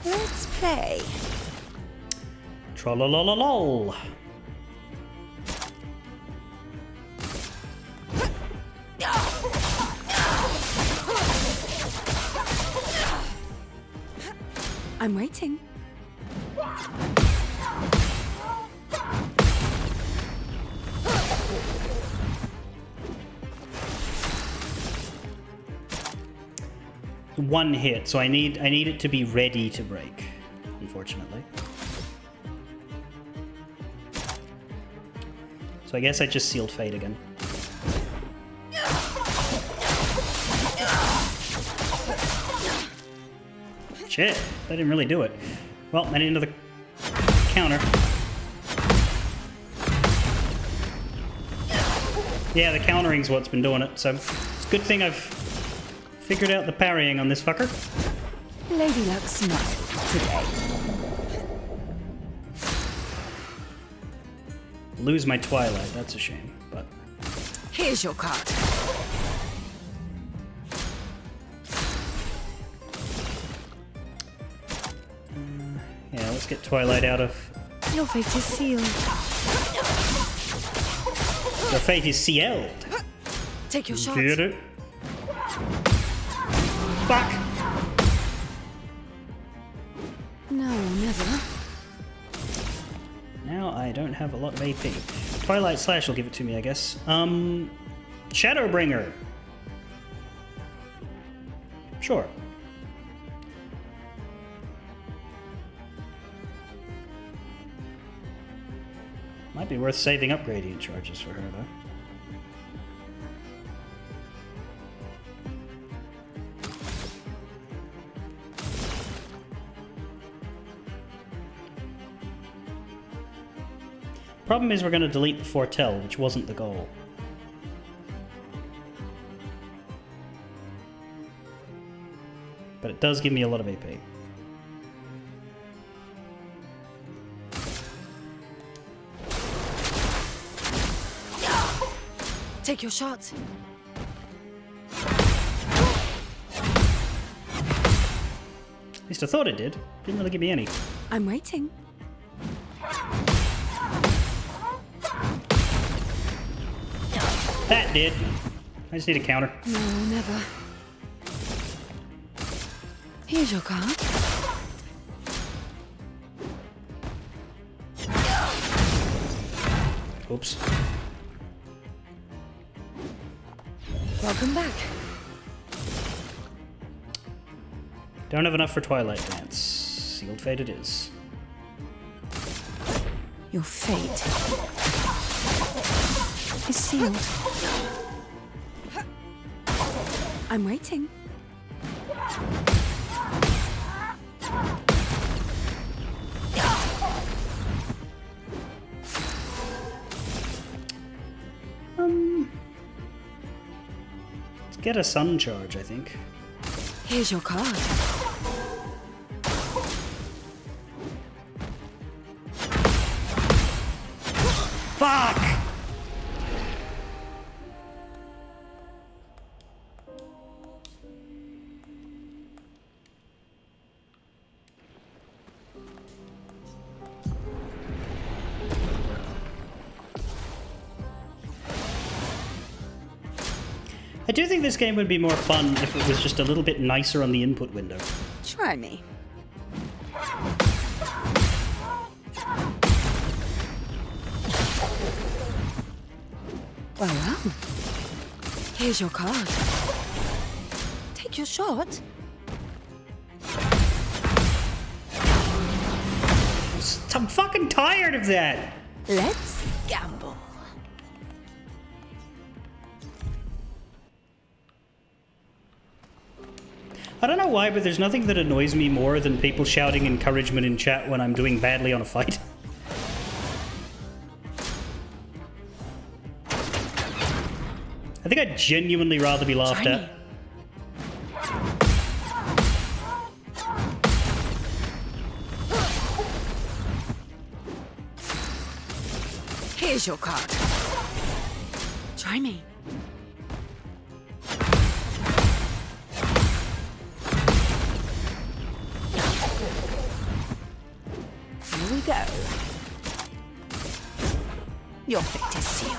Let's play. Tra-la-la-la-lol. I'm waiting. One hit, so I need it to be ready to break, unfortunately. So I guess I just sealed fate again. Shit, that didn't really do it. Well, I need another counter. Yeah, the countering's what's been doing it, so it's a good thing I've figured out the parrying on this fucker. Lady Luck smile today. Lose my Twilight, that's a shame, but... Here's your card. Yeah, let's get Twilight out of... Your fate is sealed. Your fate is sealed. Take your shot. Get it? Fuck! No, never. Now I don't have a lot of AP. Twilight Slash will give it to me, I guess. Shadowbringer. Sure. Might be worth saving up gradient charges for her, though. Problem is we're going to delete the Foretell, which wasn't the goal. But it does give me a lot of AP. Take your shot. At least I thought it did. Didn't really give me any. I'm waiting. That did. I just need a counter. No, never. Here's your card. Oops. Welcome back. Don't have enough for Twilight Dance. Sealed fate it is. Your fate is sealed. I'm waiting. Let's get a sun charge, I think. Here's your card. Fuck! I do think this game would be more fun if it was just a little bit nicer on the input window. Try me. Well. Here's your card. Take your shot. I'm fucking tired of that! Let's gamble. I don't know why, but there's nothing that annoys me more than people shouting encouragement in chat when I'm doing badly on a fight. I think I'd genuinely rather be laughed at. Here's your card. Try me. Here we go. Your fate is sealed.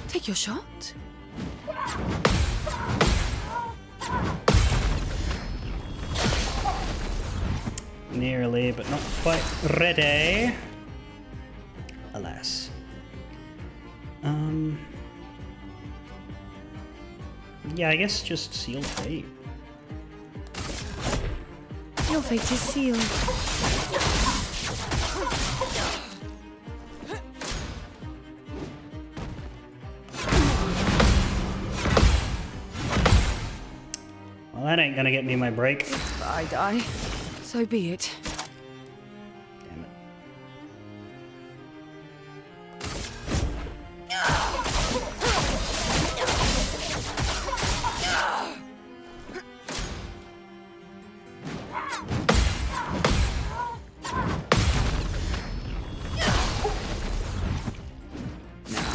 Take your shot. Nearly, but not quite ready. Alas. Yeah, I guess just sealed fate. Your fate is sealed. Well, that ain't gonna get me my break. If I die, so be it. Damn it.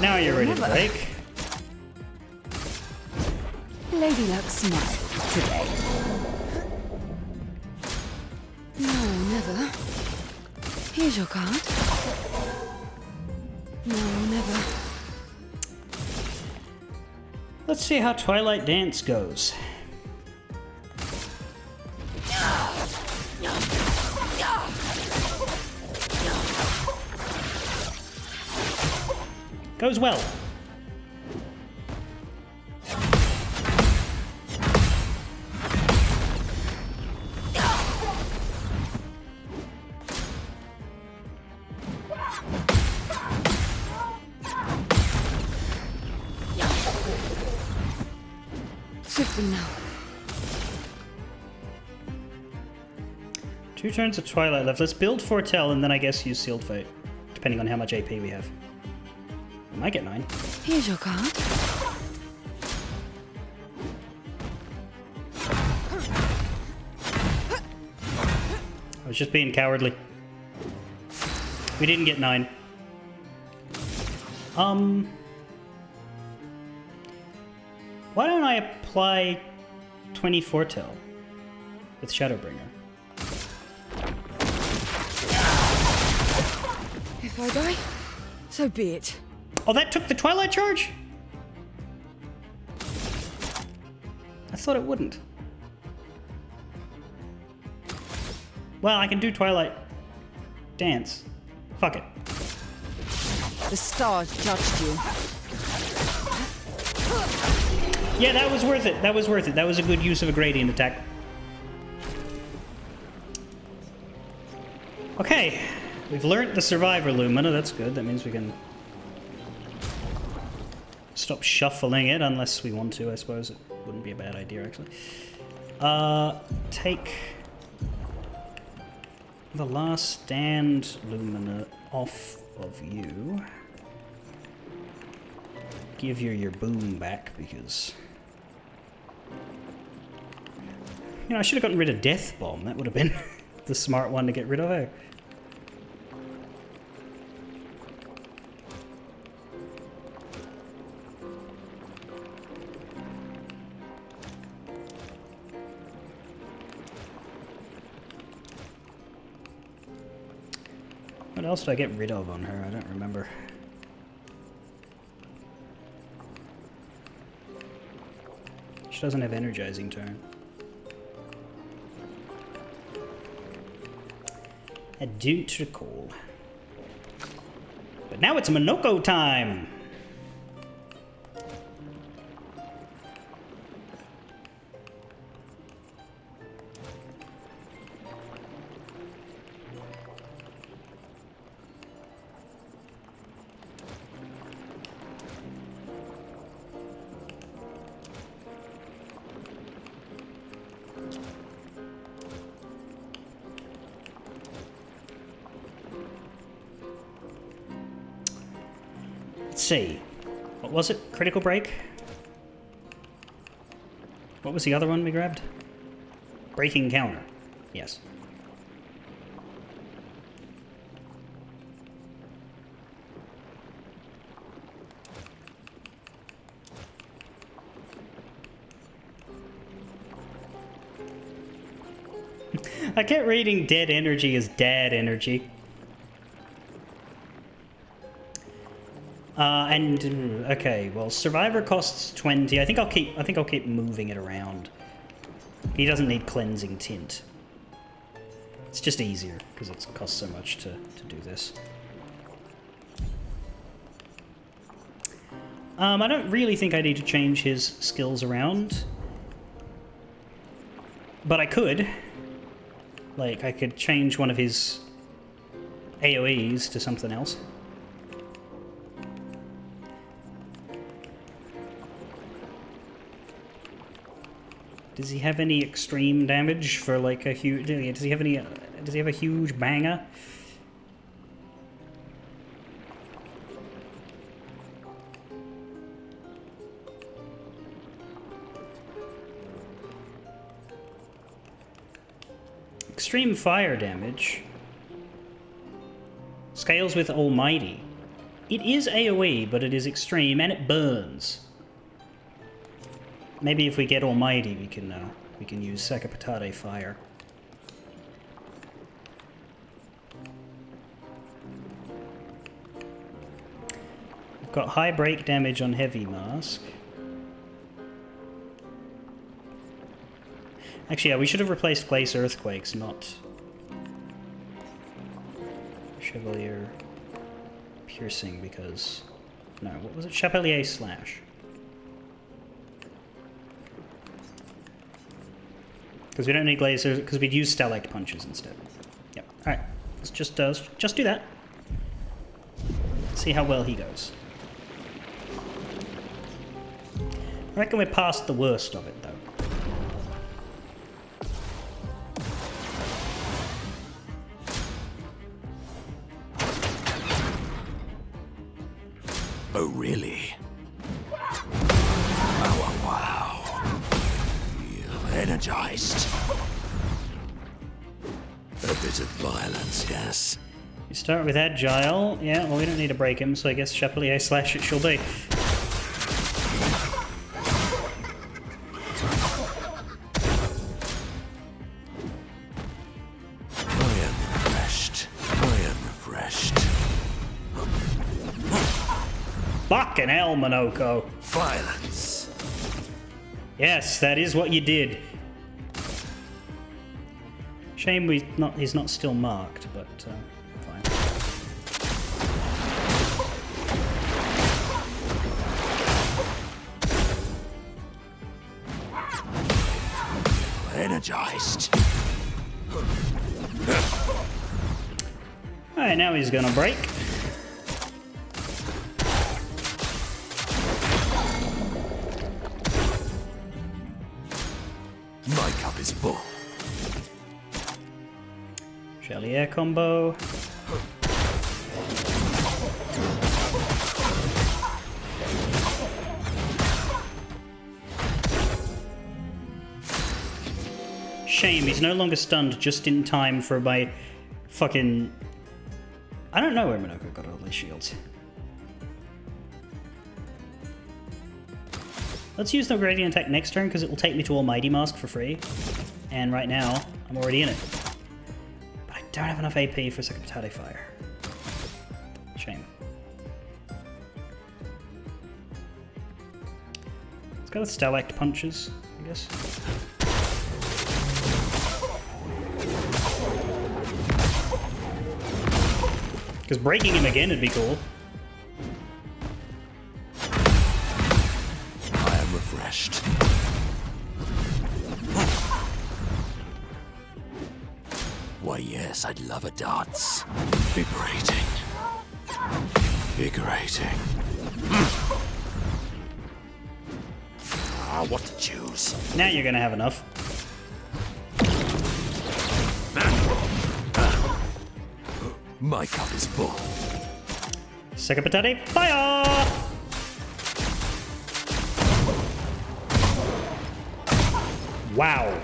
Now you're ready to break. Lady Luck smile today. No, never. Here's your card. No, never. Let's see how Twilight Dance goes. Goes well. Shifting now. 2 turns of Twilight left. Let's build Foretell and then I guess use Sealed Fate, depending on how much AP we have. I might get 9. Here's your card. I was just being cowardly. We didn't get 9. Why don't I apply 24 Tel with Shadowbringer? If I die, so be it. Oh, that took the Twilight charge? I thought it wouldn't. Well, I can do Twilight Dance. Fuck it. The stars judged you. Yeah, that was worth it. That was worth it. That was a good use of a gradient attack. Okay. We've learnt the Survivor Lumina. That's good. That means we can stop shuffling it unless we want to. I suppose it wouldn't be a bad idea, actually. Take the last stand Lumina off of you. Give you your boom back because... You know, I should have gotten rid of Death Bomb. That would have been the smart one to get rid of, eh? What else did I get rid of on her? I don't remember. She doesn't have energizing turn. I don't recall. But now it's Minoko time! Let's see. What was it? Critical break? What was the other one we grabbed? Breaking counter. Yes. I kept reading dead energy as dad energy. Okay, well, Survivor costs 20. I think I'll keep moving it around. He doesn't need cleansing tint. It's just easier because it costs so much to do this. I don't really think I need to change his skills around, but I could. Like, I could change one of his AoEs to something else. Does he have any extreme damage for like a huge? Does he have any? Does he have a huge banger? Extreme fire damage. Scales with Almighty. It is AoE, but it is extreme and it burns. Maybe if we get Almighty, we can use Sekapatade Fire. We've got high break damage on Heavy Mask. Actually, yeah, we should have replaced Glace Earthquakes, not Chevalier Piercing, because... No, what was it? Chevalier Slash. Because we don't need lasers, because we'd use Stalactite Punches instead. Yep. Alright. Let's just do that. See how well he goes. I reckon we're past the worst of it, though. Oh, really? Oh, wow. Feel energized. A bit of violence, yes. You start with Agile. Yeah, well, we don't need to break him, so I guess Chapelier slash it shall be. Fucking hell, Minoko. Violence. Yes, that is what you did. Shame he's not still marked, but fine. Energized. Alright, now he's gonna break. My cup is full. Chalier combo. Shame, he's no longer stunned just in time for my fucking... I don't know where Minoko got all these shields. Let's use the Gradient attack next turn because it will take me to Almighty Mask for free. And right now, I'm already in it. But I don't have enough AP for Second Potato Fire. Shame. Let's go with Stalactite Punches, I guess. Because breaking him again would be cool. Refreshed. Why, yes, I'd love a dance. Invigorating. Invigorating. Ah, what to choose? Now you're gonna have enough. My cup is full. Second Potato Fire! Wow.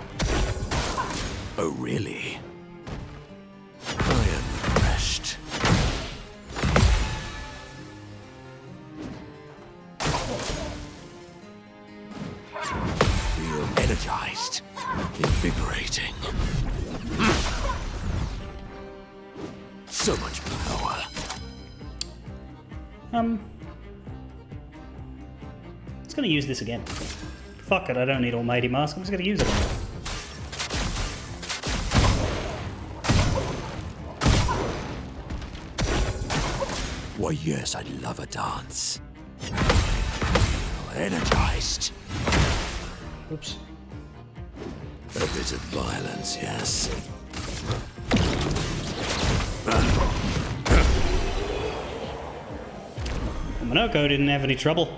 Oh, really? I am refreshed. Feel energized. Invigorating. So much power. Just gonna use this again. Fuck it, I don't need Almighty Mask, I'm just gonna use it. Why, yes, I'd love a dance. Energized. Oops. A bit of violence, yes. Minoko didn't have any trouble.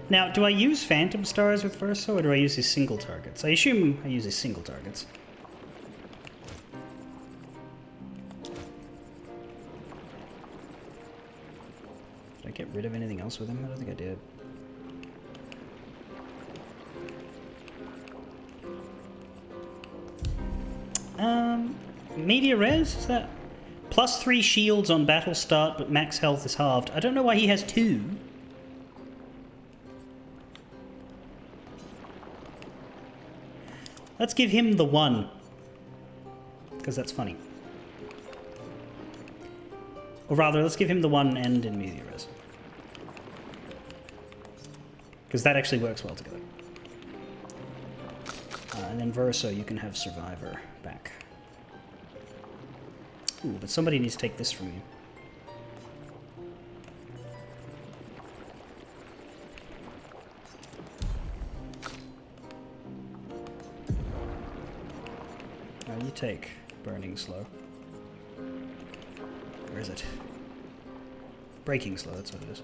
Now, do I use Phantom Stars with Verso, or do I use his single targets? I assume I use his single targets. Did I get rid of anything else with him? I don't think I did. Media Res? Is that... +3 shields on battle start, but max health is halved. I don't know why he has 2. Let's give him the 1. Because that's funny. Or rather, let's give him the 1 and in Media Res. Because that actually works well together. And then Verso, you can have Survivor back. Ooh, but somebody needs to take this from you. You take Burning Slow. Where is it? Breaking Slow, that's what it is.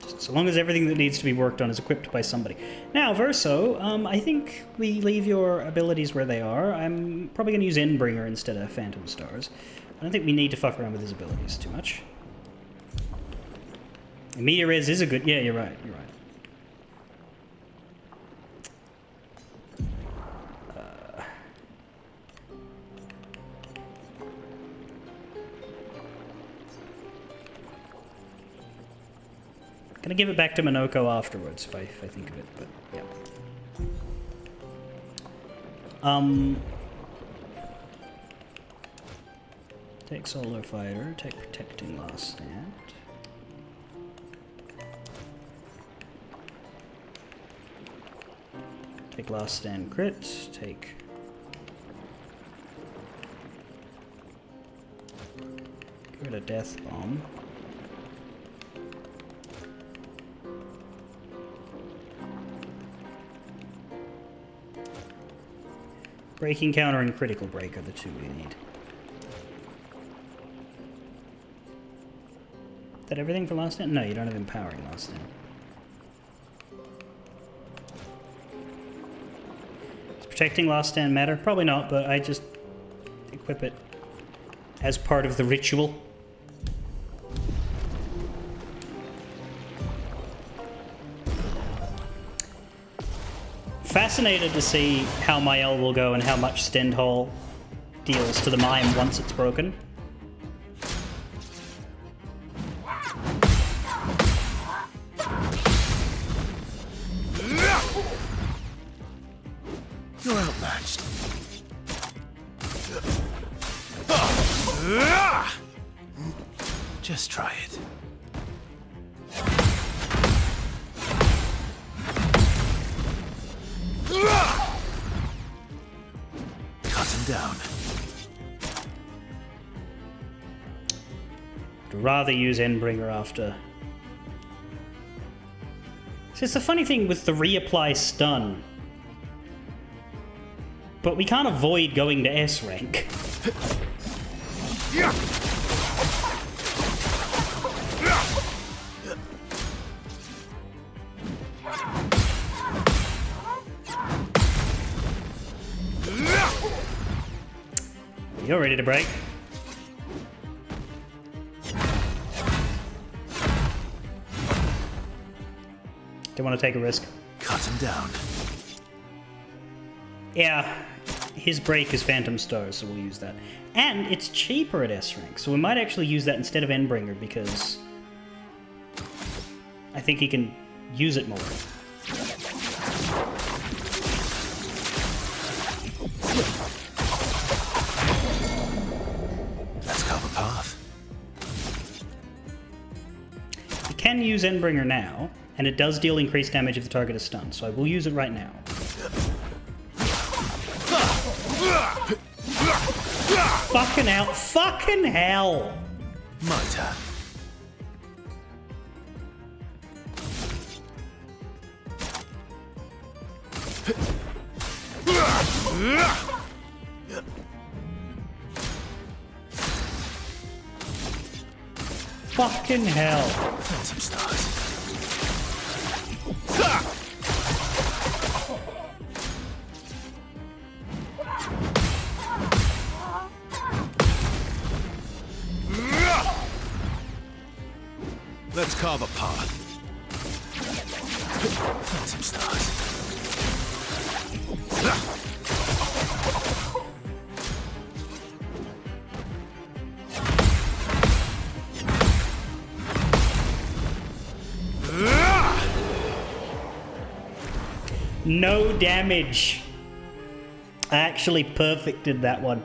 Just So long as everything that needs to be worked on is equipped by somebody. Now, Verso, I think we leave your abilities where they are. I'm probably going to use Endbringer instead of Phantom Stars. I don't think we need to fuck around with his abilities too much. Immediate res is a good... Yeah, you're right. You're right. Gonna give it back to Minoko afterwards if I think of it, but yeah. Take Solar Fighter, take Protecting Last Stand. Take Last Stand crit, take... Get rid of Death Bomb. Breaking Counter and Critical Break are the two we need. Is that everything for Last Stand? No, you don't have Empowering Last Stand. Does Protecting Last Stand matter? Probably not, but I just equip it as part of the ritual. Fascinated to see how my L will go and how much Stendhal deals to the mime once it's broken. You're outmatched. Just try it. Cut him down. I'd rather use Endbringer after. So it's the funny thing with the reapply stun. But we can't avoid going to S rank. You're ready to break. Don't want to take a risk. Cut him down. Yeah, his break is Phantom Stars, so we'll use that. And it's cheaper at S rank, so we might actually use that instead of Endbringer because I think he can use it more. Let's cover path. You can use Endbringer now, and it does deal increased damage if the target is stunned, so I will use it right now. Fucking hell. Fucking hell! My turn. Fucking hell. Phantom Stars. Let's carve a path. Phantom Stars. No damage. I actually perfected that one.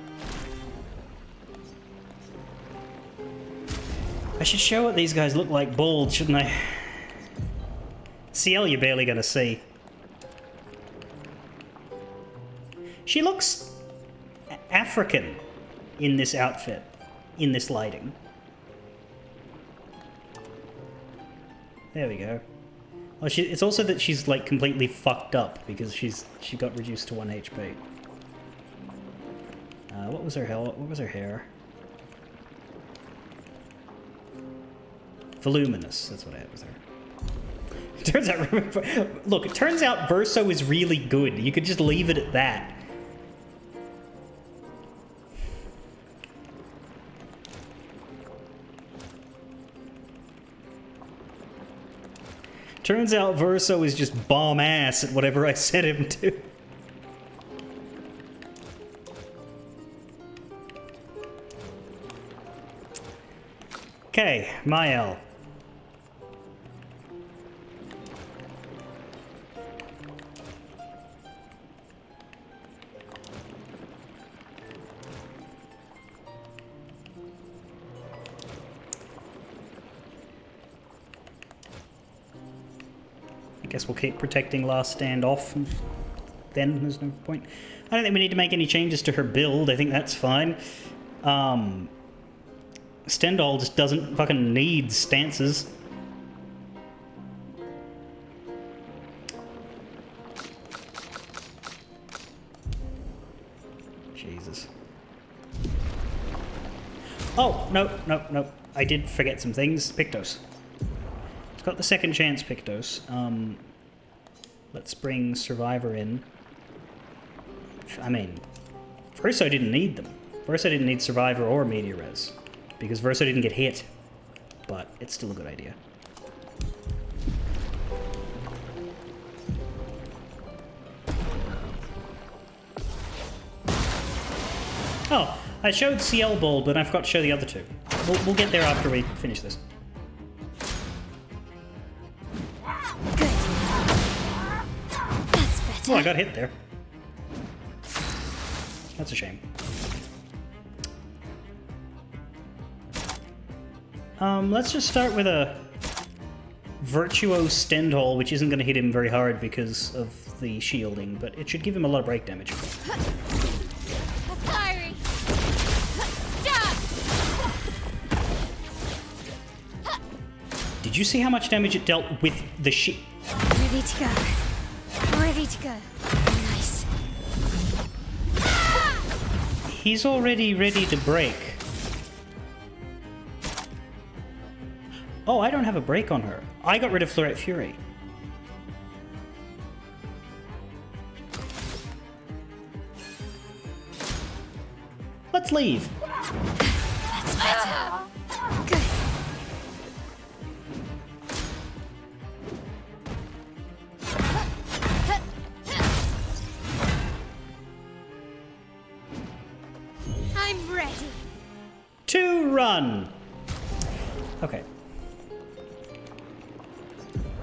I should show what these guys look like bald, shouldn't I? CL you're barely gonna see. She looks African in this outfit, in this lighting. There we go. Well, it's also that she's like completely fucked up because she got reduced to 1 HP. What was her hell? What was her hair? Voluminous. That's what I had with her. Turns out, look, it turns out Verso is really good. You could just leave it at that. Turns out Verso is just bomb ass at whatever I set him to. Okay, Mael. I guess we'll keep protecting Last Stand off, and then there's no point. I don't think we need to make any changes to her build. I think that's fine. Stendhal just doesn't fucking need stances. Jesus. Oh, no. I did forget some things. Pictos. It's got the second chance Pictos. Let's bring Survivor in. I mean, Verso didn't need them. Verso didn't need Survivor or Media Res, because Verso didn't get hit, but it's still a good idea. Oh, I showed CL Ball, but I forgot to show the other two. We'll get there after we finish this. Good. That's better. Oh, I got hit there. That's a shame. Let's just start with a Virtuo Stendhal, which isn't going to hit him very hard because of the shielding, but it should give him a lot of break damage. Firing. Did you see how much damage it dealt with the shit? Ready to go. Ready to go. Nice. He's already ready to break. Oh, I don't have a break on her. I got rid of Florette Fury. Let's leave. That's better. Good. I'm ready. To run. Okay.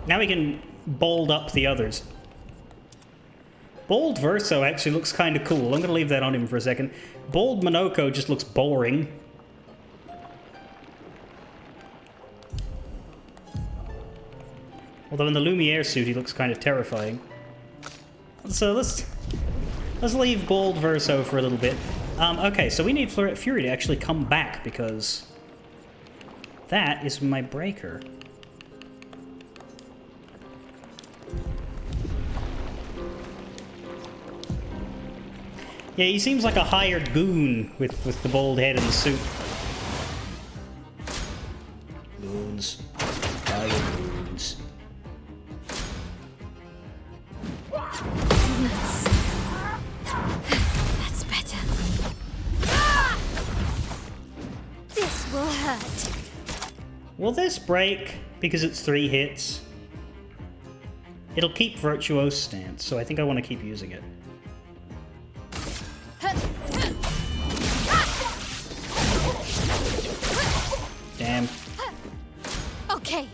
Now we can bold up the others. Bold Verso actually looks kind of cool. I'm going to leave that on him for a second. Bold Monoko just looks boring. Although in the Lumiere suit he looks kind of terrifying. So let's leave Bold Verso for a little bit. Okay, so we need Florette Fury to actually come back because that is my breaker. Yeah, he seems like a hired goon with the bald head and the suit. Goons. Hired goons. Nice. That's better. This will hurt. Will this break because it's 3 hits? It'll keep Virtuoso stance, so I think I want to keep using it. Damn. Okay.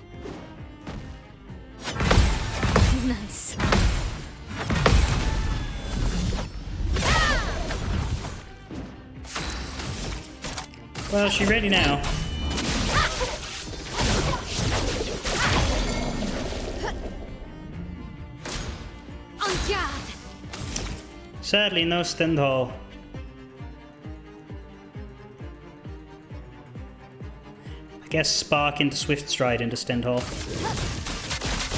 Nice. Well, she's ready now. On guard. Sadly, no Stendhal. I guess Spark into Swift Stride into Stendhal.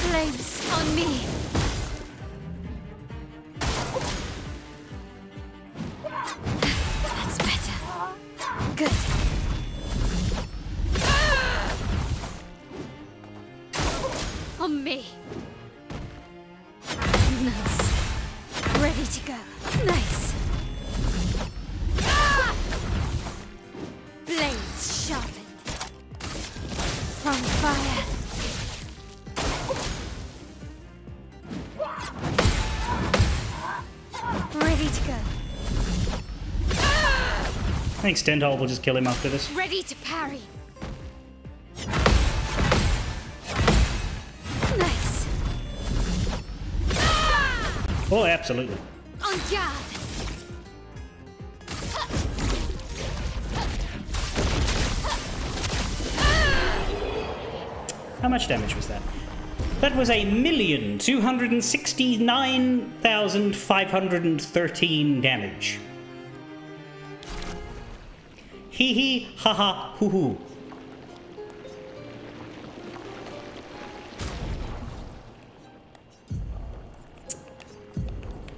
Flames on me. That's better. Good. On me. Sharpened. From fire. Ready to go. I think Stendhal will just kill him after this. Ready to parry. Nice. Oh, absolutely. On guard. How much damage was that? That was 1,269,513 damage. Hee hee, ha ha, hoo hoo.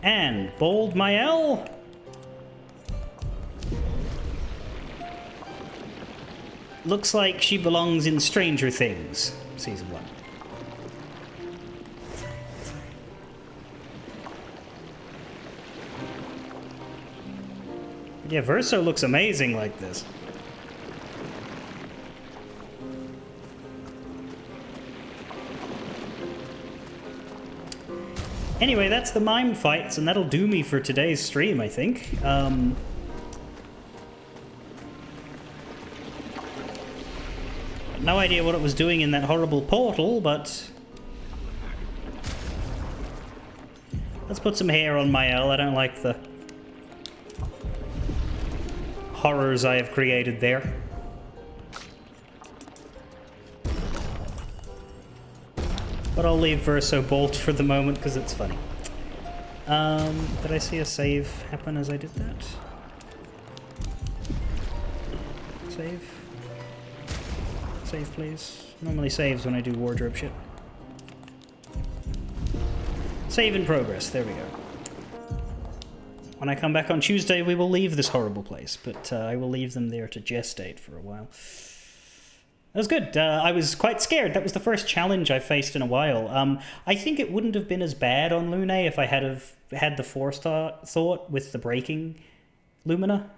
And Bold Mael. Looks like she belongs in Stranger Things, Season 1. Yeah, Verso looks amazing like this. Anyway, that's the mime fights, and that'll do me for today's stream, I think. No idea what it was doing in that horrible portal, but... let's put some hair on Mael. I don't like the horrors I have created there. But I'll leave Verso Bolt for the moment because it's funny. Did I see a save happen as I did that? Save? Save, please. Normally saves when I do wardrobe shit. Save in progress. There we go. When I come back on Tuesday, we will leave this horrible place, but I will leave them there to gestate for a while. That was good. I was quite scared. That was the first challenge I faced in a while. I think it wouldn't have been as bad on Lune if I had the forethought with the breaking Lumina.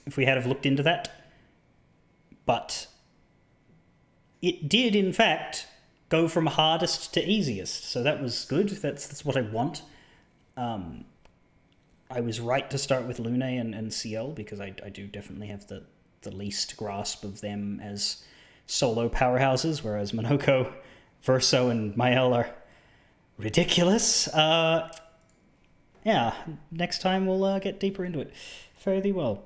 If we had have looked into that. But it did, in fact, go from hardest to easiest. So that was good. That's what I want. I was right to start with Lune and CL because I do definitely have the least grasp of them as solo powerhouses, whereas Monoko, Verso, and Mael are ridiculous. Yeah, next time we'll get deeper into it. Fare thee well.